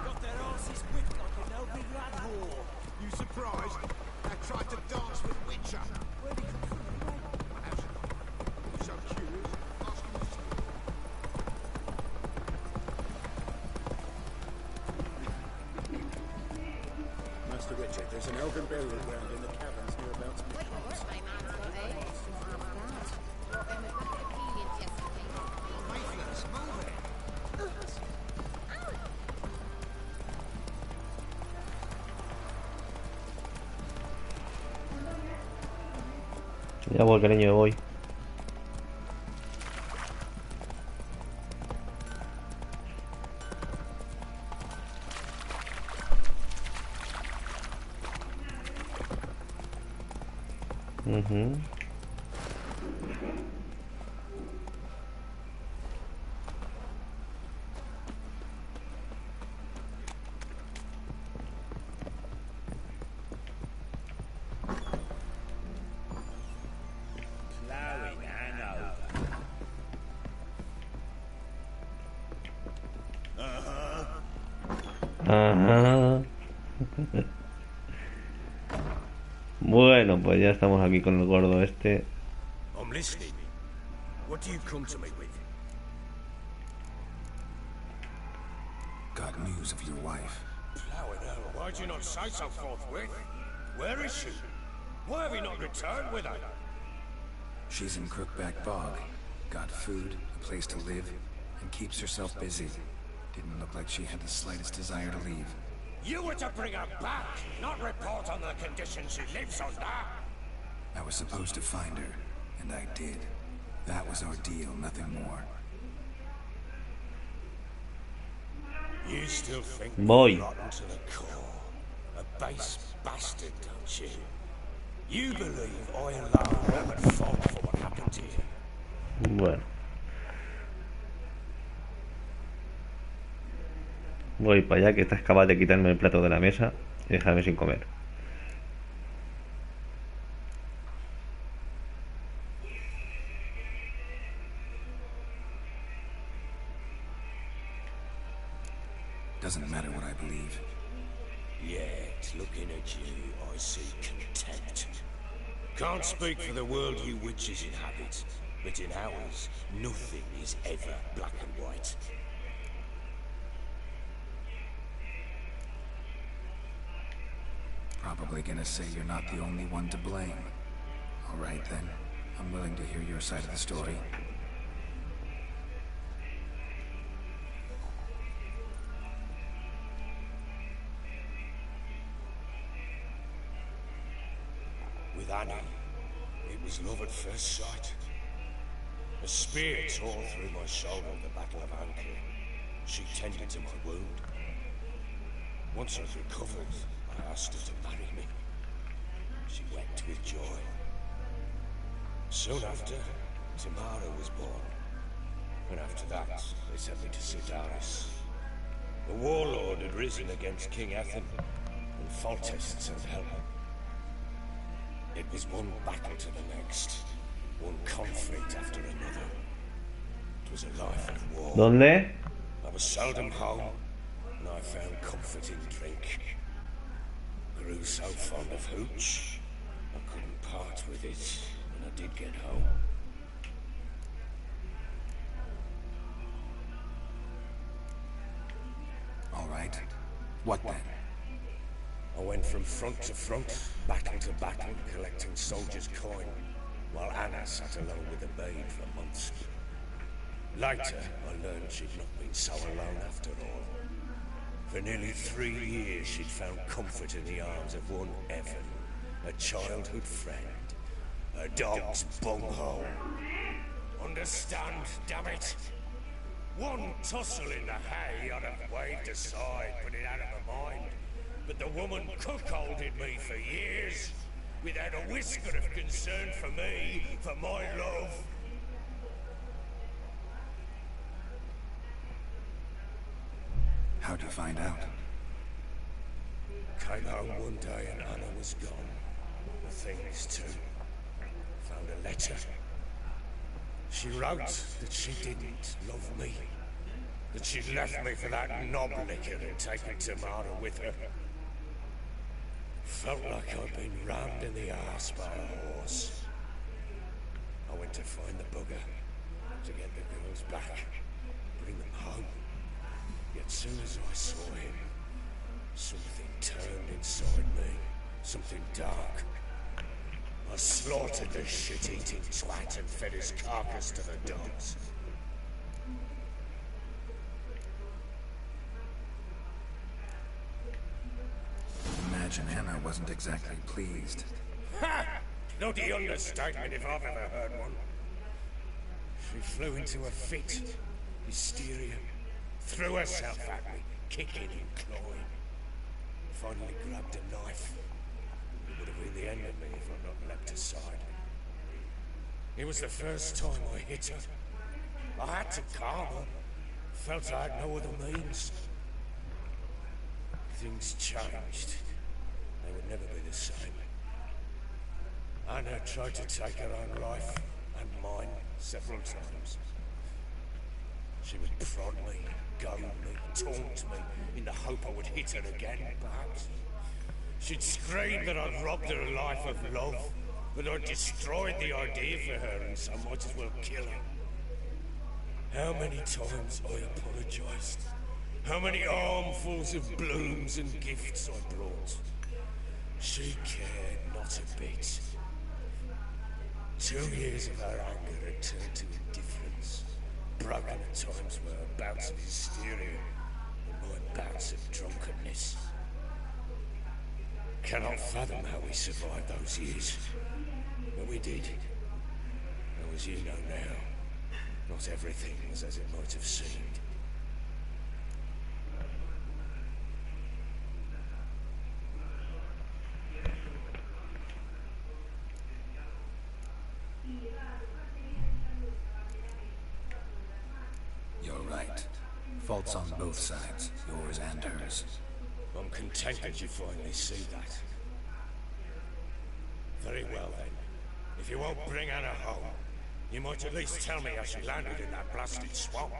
Got their asses whipped like an elven lad whore. You surprised? I tried to dance with Witcher. Where'd he come from anyway? You so curious? Ask him yourself. Master Witcher, there's an elven burial ground in the caverns nearabouts. Ya voy, cariño, voy. Ajá. Bueno, pues ya estamos aquí con el gordo este. I'm listening. What do you come to me with? Got news of your wife. Plowing hell, why'd you not say so forthwith? Where is she? Why have you not returned with her? She's in Crookback Bog. Got food, a place to live, and keeps herself busy. Didn't look like she had the slightest desire to leave. You were to bring her back, not report on the conditions she lives under. I was supposed to find her, and I did. That was our deal, nothing more. You still think Voy. me rotten to the core. A base bastard, don't you? You believe I alone am at fault for what happened to you? Bueno. Voy para allá, que estás capaz de quitarme el plato de la mesa y dejarme sin comer. Doesn't matter what I believe. Yet, looking at you, I see contempt. Can't speak for the world you witches inhabit, but in ours, nothing is ever black and white. Probably gonna say you're not the only one to blame. All right then, I'm willing to hear your side of the story. With Annie, it was love at first sight. A spear tore through my shoulder at the Battle of Anki. She tended to my wound. Once I'd recovered, I asked her to marry me. She wept with joy. Soon after, Tamara was born. And after that, they sent me to Sidaris. The warlord had risen against King Ethan, and Foltest sent help. It was one battle to the next, one conflict after another. It was a life of war. ¿Dónde? I was seldom home, and I found comfort in drink. Grew so fond of hooch, I couldn't part with it when I did get home. All right. What then? I went from front to front, battle to battle, collecting soldiers' coin, while Anna sat alone with the babe for months. Later, I learned she'd not been so alone after all. For nearly 3 years, she'd found comfort in the arms of one Evan, a childhood friend, a dog's bunghole. Understand, damn it? One tussle in the hay I'd have waved aside, put it out of my mind. But the woman cuckolded me for years, without a whisker of concern for me, for my love. How'd you find out? Came home one day and Anna was gone. The things too. Found a letter. She wrote that she didn't love me. That she'd left me for that knob licker and taken Tamara with her. Felt like I'd been rammed in the arse by a horse. I went to find the bugger, to get the girls back, bring them home. Yet soon as I saw him, something turned inside me, something dark. I slaughtered the shit-eating twat and fed his carcass to the dogs. Imagine Anna wasn't exactly pleased. Ha! Bloody understatement if I've ever heard one. She flew into a fit, hysteria, threw herself at me, kicking and clawing. Finally grabbed a knife. It would have been the end of me if I'd not leapt aside. It was the first time I hit her. I had to calm her. Felt I had no other means. Things changed. They would never be the same. Anna tried to take her own life, and mine, several times. She would prod me, goad me, taunt me, in the hope I would hit her again, perhaps. She'd scream that I'd robbed her life of love, that I'd destroyed the idea for her, and so might as well kill her. How many times I apologised. How many armfuls of blooms and gifts I brought. She cared not a bit. 2 years of her anger had turned to indifference, broken at times by her bouts of hysteria and my bouts of drunkenness. Cannot fathom how we survived those years, but we did. Though as you know now, not everything was as it might have seemed. You're right. Faults on both sides, yours and hers. I'm content that you finally see that. Very well then. If you won't bring Anna home, you might at least tell me how she landed in that blasted swamp.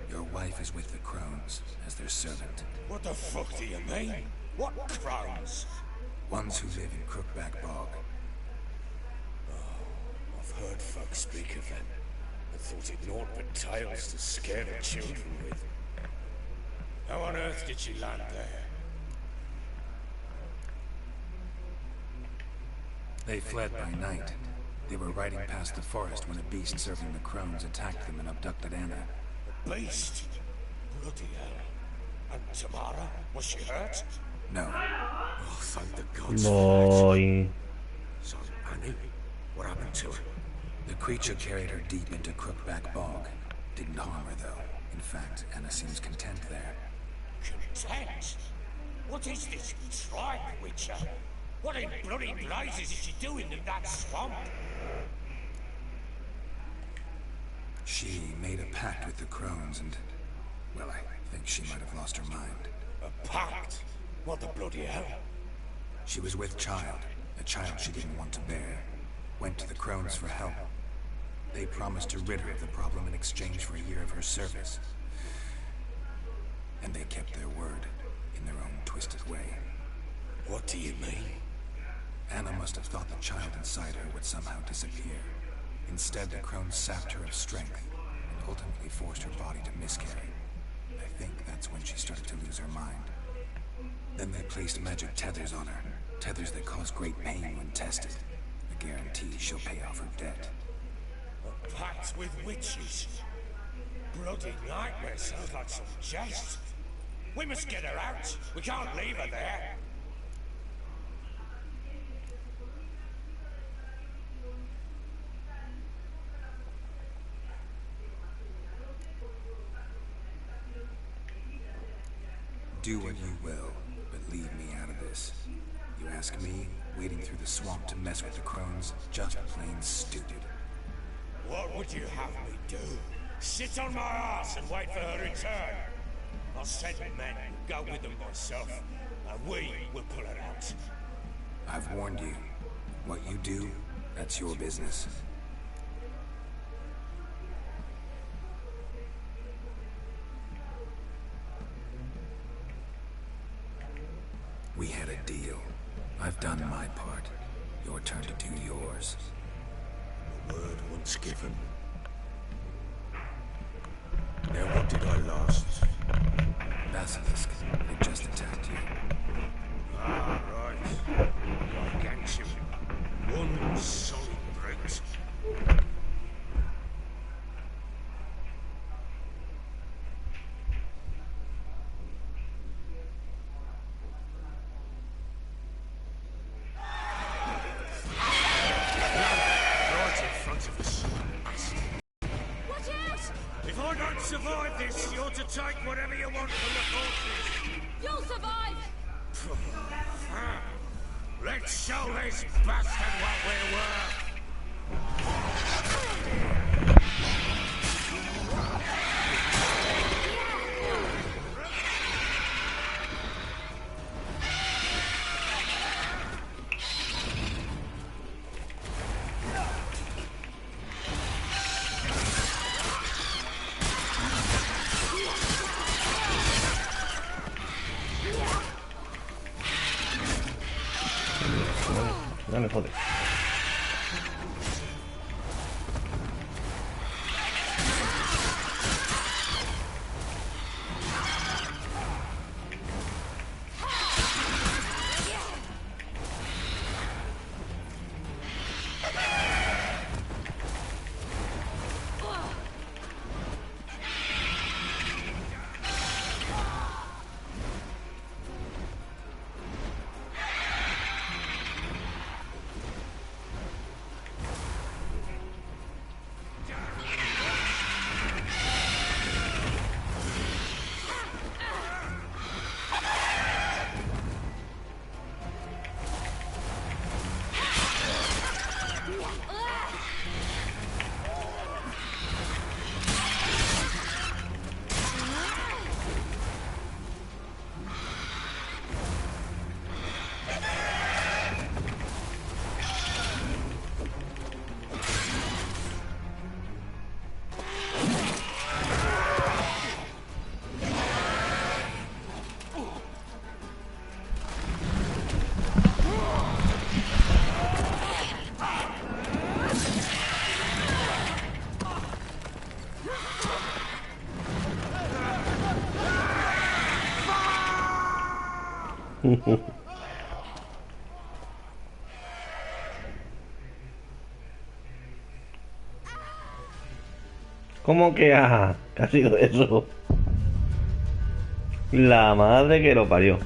Your wife is with the crones as their servant. What the fuck do you mean? What crones? Ones who live in Crookback Bog. Oh, I've heard folk speak of them. I thought it naught but tales to scare the children with. How on earth did she land there? They fled by night. They were riding past the forest when a beast serving the crones attacked them and abducted Anna. A beast? Bloody hell. And Tamara? Was she hurt? No. Oh, thank the gods. Boy. So, Annie, what happened to her? The creature carried her deep into Crookback Bog. Didn't harm her, though. In fact, Anna seems content there. Content? What is this tribe, Witcher? What in bloody blazes is she doing in that swamp? She made a pact with the crones and... well, I think she might have lost her mind. A pact? What the bloody hell? She was with child, a child she didn't want to bear. Went to the crones for help. They promised to rid her of the problem in exchange for a year of her service. And they kept their word, in their own twisted way. What do you mean? Anna must have thought the child inside her would somehow disappear. Instead, the crones sapped her of strength, and ultimately forced her body to miscarry. I think that's when she started to lose her mind. Then they placed magic tethers on her, tethers that cause great pain when tested. A guarantee she'll pay off her debt. A pact with witches? Bloody nightmare, sounds like some jest. We must get her out. We can't leave her there. Do what you will, but leave me out of this. You ask me, wading through the swamp to mess with the crones, just plain stupid. What would you have me do? Sit on my ass and wait for her return? I'll send men, go with them myself, and we will pull her out. I've warned you. What you do, that's your business. We had a deal. I've done my part. Your turn to do yours. A word once given. Now what did I last? Basilisk. They just attacked you. Ah, right. Gargantuan. One solid brute. Survive this, you're to take whatever you want from the fortress. You'll survive! Let's show this bastard what we're worth. me jode. ¿Cómo que ¿qué ha sido eso? La madre que lo parió.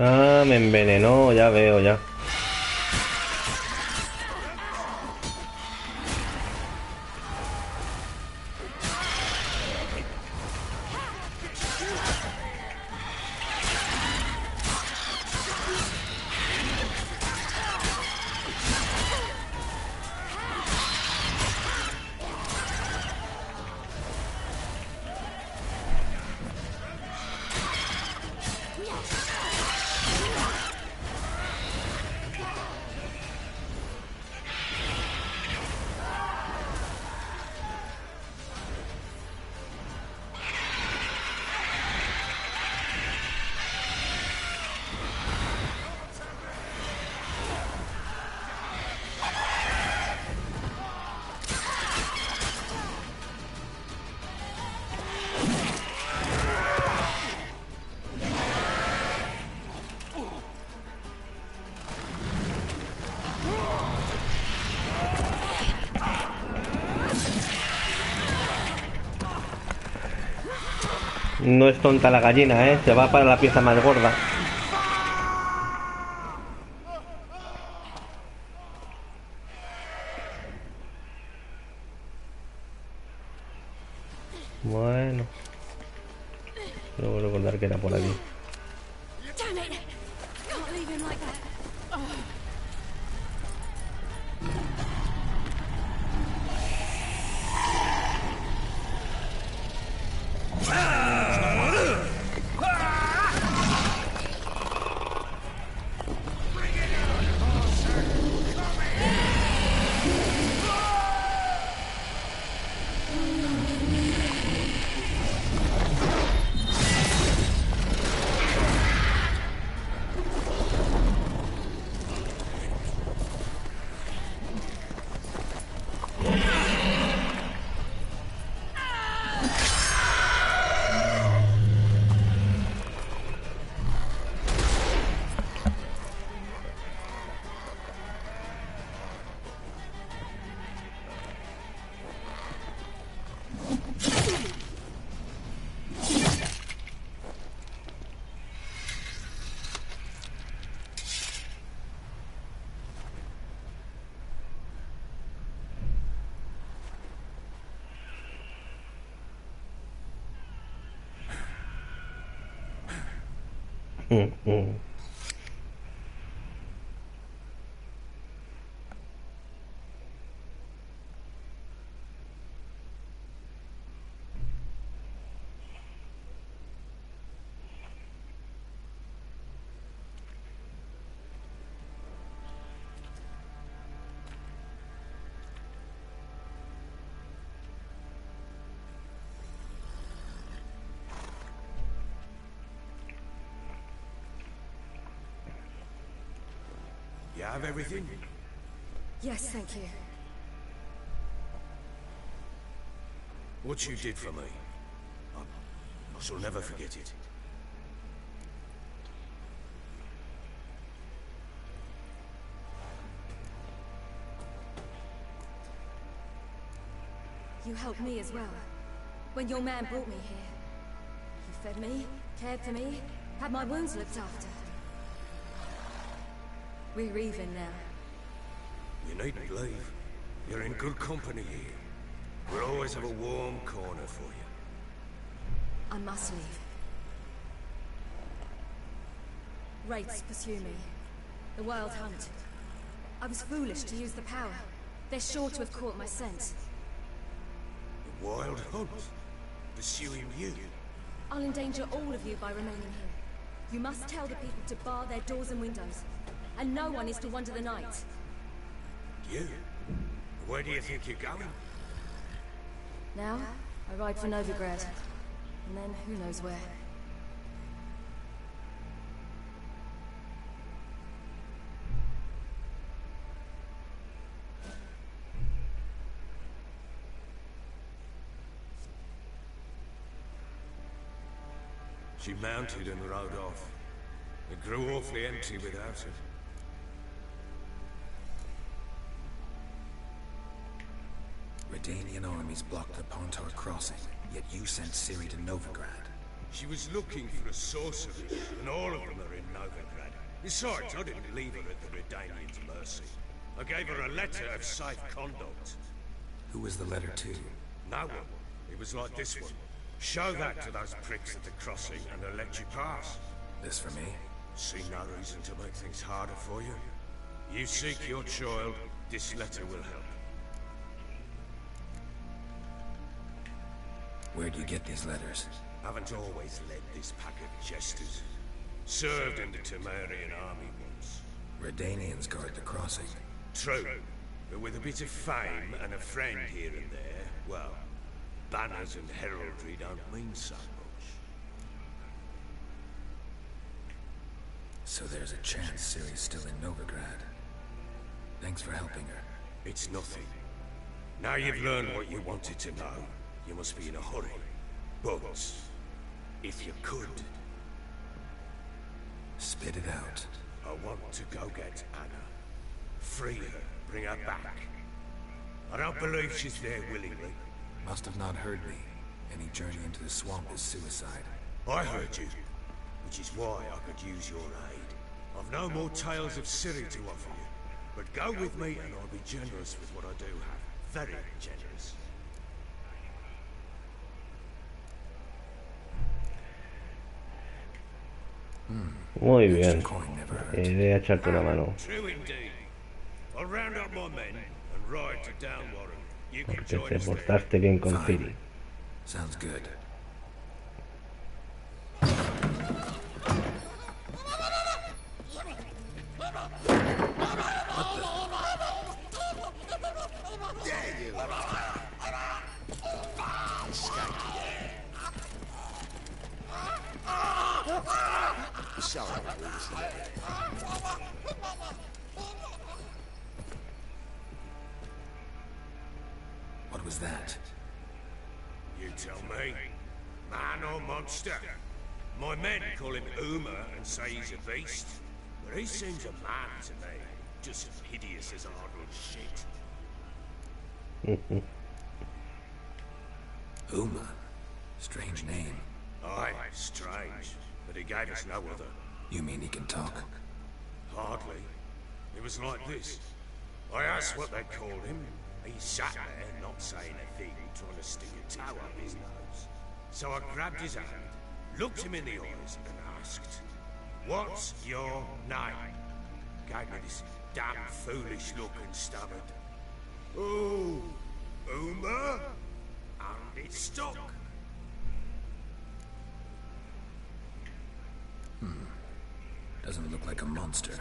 Ah, me envenenó, ya veo, ya. No es tonta la gallina, ¿eh? Se va para la pieza más gorda. Bueno. Luego recordar que era por aquí. You have everything? Yes, thank you. What you did for me, I shall never forget it. You helped me as well. When your man brought me here. You fed me, cared for me, had my wounds looked after. We're even now. You needn't leave. You're in good company here. We'll always have a warm corner for you. I must leave. Wraiths pursue me. The wild hunt. I was foolish to use the power. They're sure to have caught my scent. The wild hunt? Pursuing you? I'll endanger all of you by remaining here. You must tell the people to bar their doors and windows. And no one is to wander the night. You? Where do you think you're going? Now, I ride for Novigrad. And then who knows where. She mounted and rode off. It grew awfully empty without her. Redanian armies blocked the Pontar crossing, yet you sent Ciri to Novigrad. She was looking for a sorceress, and all of them are in Novigrad. Besides, I didn't leave her at the Redanians' mercy. I gave her a letter of safe conduct. Who was the letter to? No one. It was like this one. Show that to those pricks at the crossing, and they'll let you pass. This for me? See no reason to make things harder for you. You seek your child, this letter will help. Where do you get these letters? Haven't always led this pack of jesters. Served in the Temerian army once. Redanians guard the crossing. True, but with a bit of fame and a friend here and there, well, banners and heraldry don't mean so much. So there's a chance Ciri's still in Novigrad. Thanks for helping her. It's nothing. Now you've learned what you wanted to know, you must be in a hurry. But, if you could... Spit it out. I want to go get Anna. Free her, bring her back. I don't believe she's there willingly. Must have not heard me. Any journey into the swamp is suicide. I heard you, which is why I could use your aid. I've no more tales of Ciri to offer you, but go with me and I'll be generous with what I do have. Very generous. Muy bien. Iré a echarte una mano. Porque te portaste bien con Ciri. Sounds good. What was that? You tell me. Man or monster? My men call him Uma and say he's a beast. But he seems a man to me. Just hideous as ardent shit. Uma? Strange name. Aye, strange. But he gave us no other. You mean he can talk? Hardly. It was like this. I asked what they called him. He sat there, not saying a thing, trying to stick a toe up his nose. So I grabbed his hand, looked him in the eyes, and asked, What's your name? Gave me this damn foolish look and stammered. Oh, Uma? And it's stuck. Doesn't look like a monster,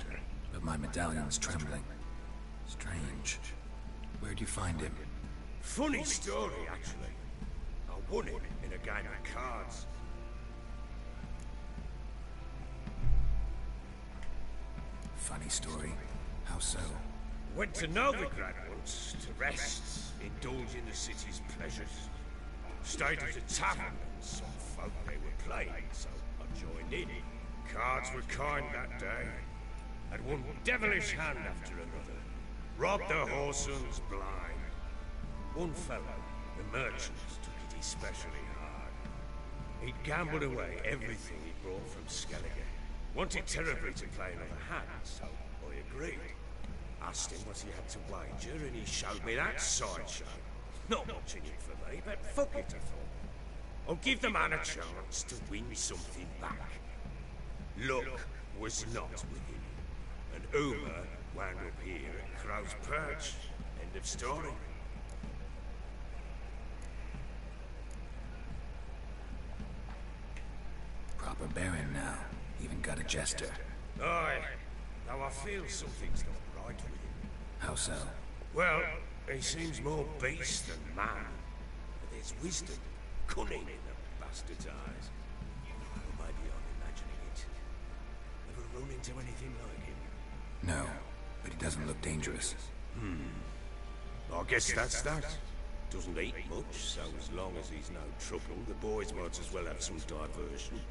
but my medallion's trembling. Strange. Where'd you find him? Funny story, actually. I won it in a game of cards. Funny story? How so? Went to Novigrad once to rest, indulge in the city's pleasures. Stayed at a tavern and some folk they were playing, so I joined in. Cards were kind that day. Had one devilish hand after another. Robbed the whoresun's blind. One fellow, the merchant, took it especially hard. He'd gambled away everything he brought from Skellige. Wanted terribly to play another hand, so I agreed. Asked him what he had to wager, and he showed me that sideshow. Not much in it for me, but fuck it, I thought. I'll give the man a chance to win something back. Luck was not with him, and Uma wound up here at Crow's Perch. End of story. Proper baron now. Even got a jester. Aye. Though I feel something's not right with him. How so? Well, he seems more beast than man. But there's wisdom, cunning in the bastard's eyes. Or maybe I'm imagining it. Ever run into anything like him? No, but he doesn't look dangerous. I guess that's that. Doesn't eat much, so as long as he's no trouble, the boys might as well have some diversion.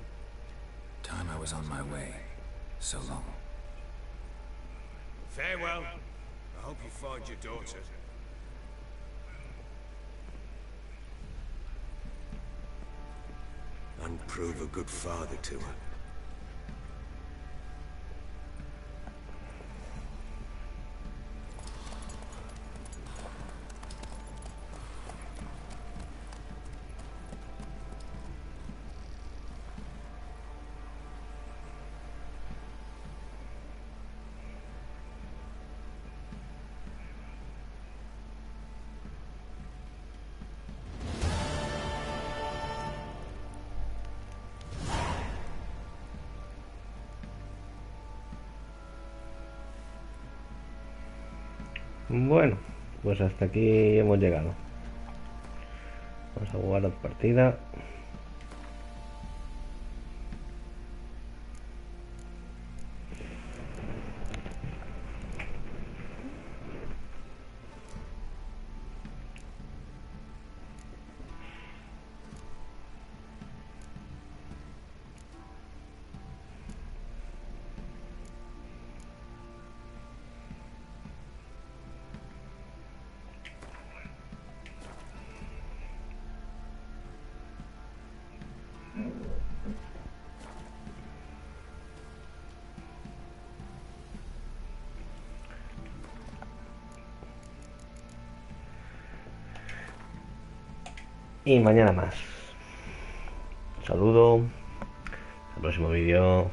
Time I was on my way. So long. Farewell. I hope you find your daughter. And prove a good father to her. Bueno, pues hasta aquí hemos llegado. Vamos a jugar la partida. Y mañana más. Saludo. Hasta el próximo vídeo.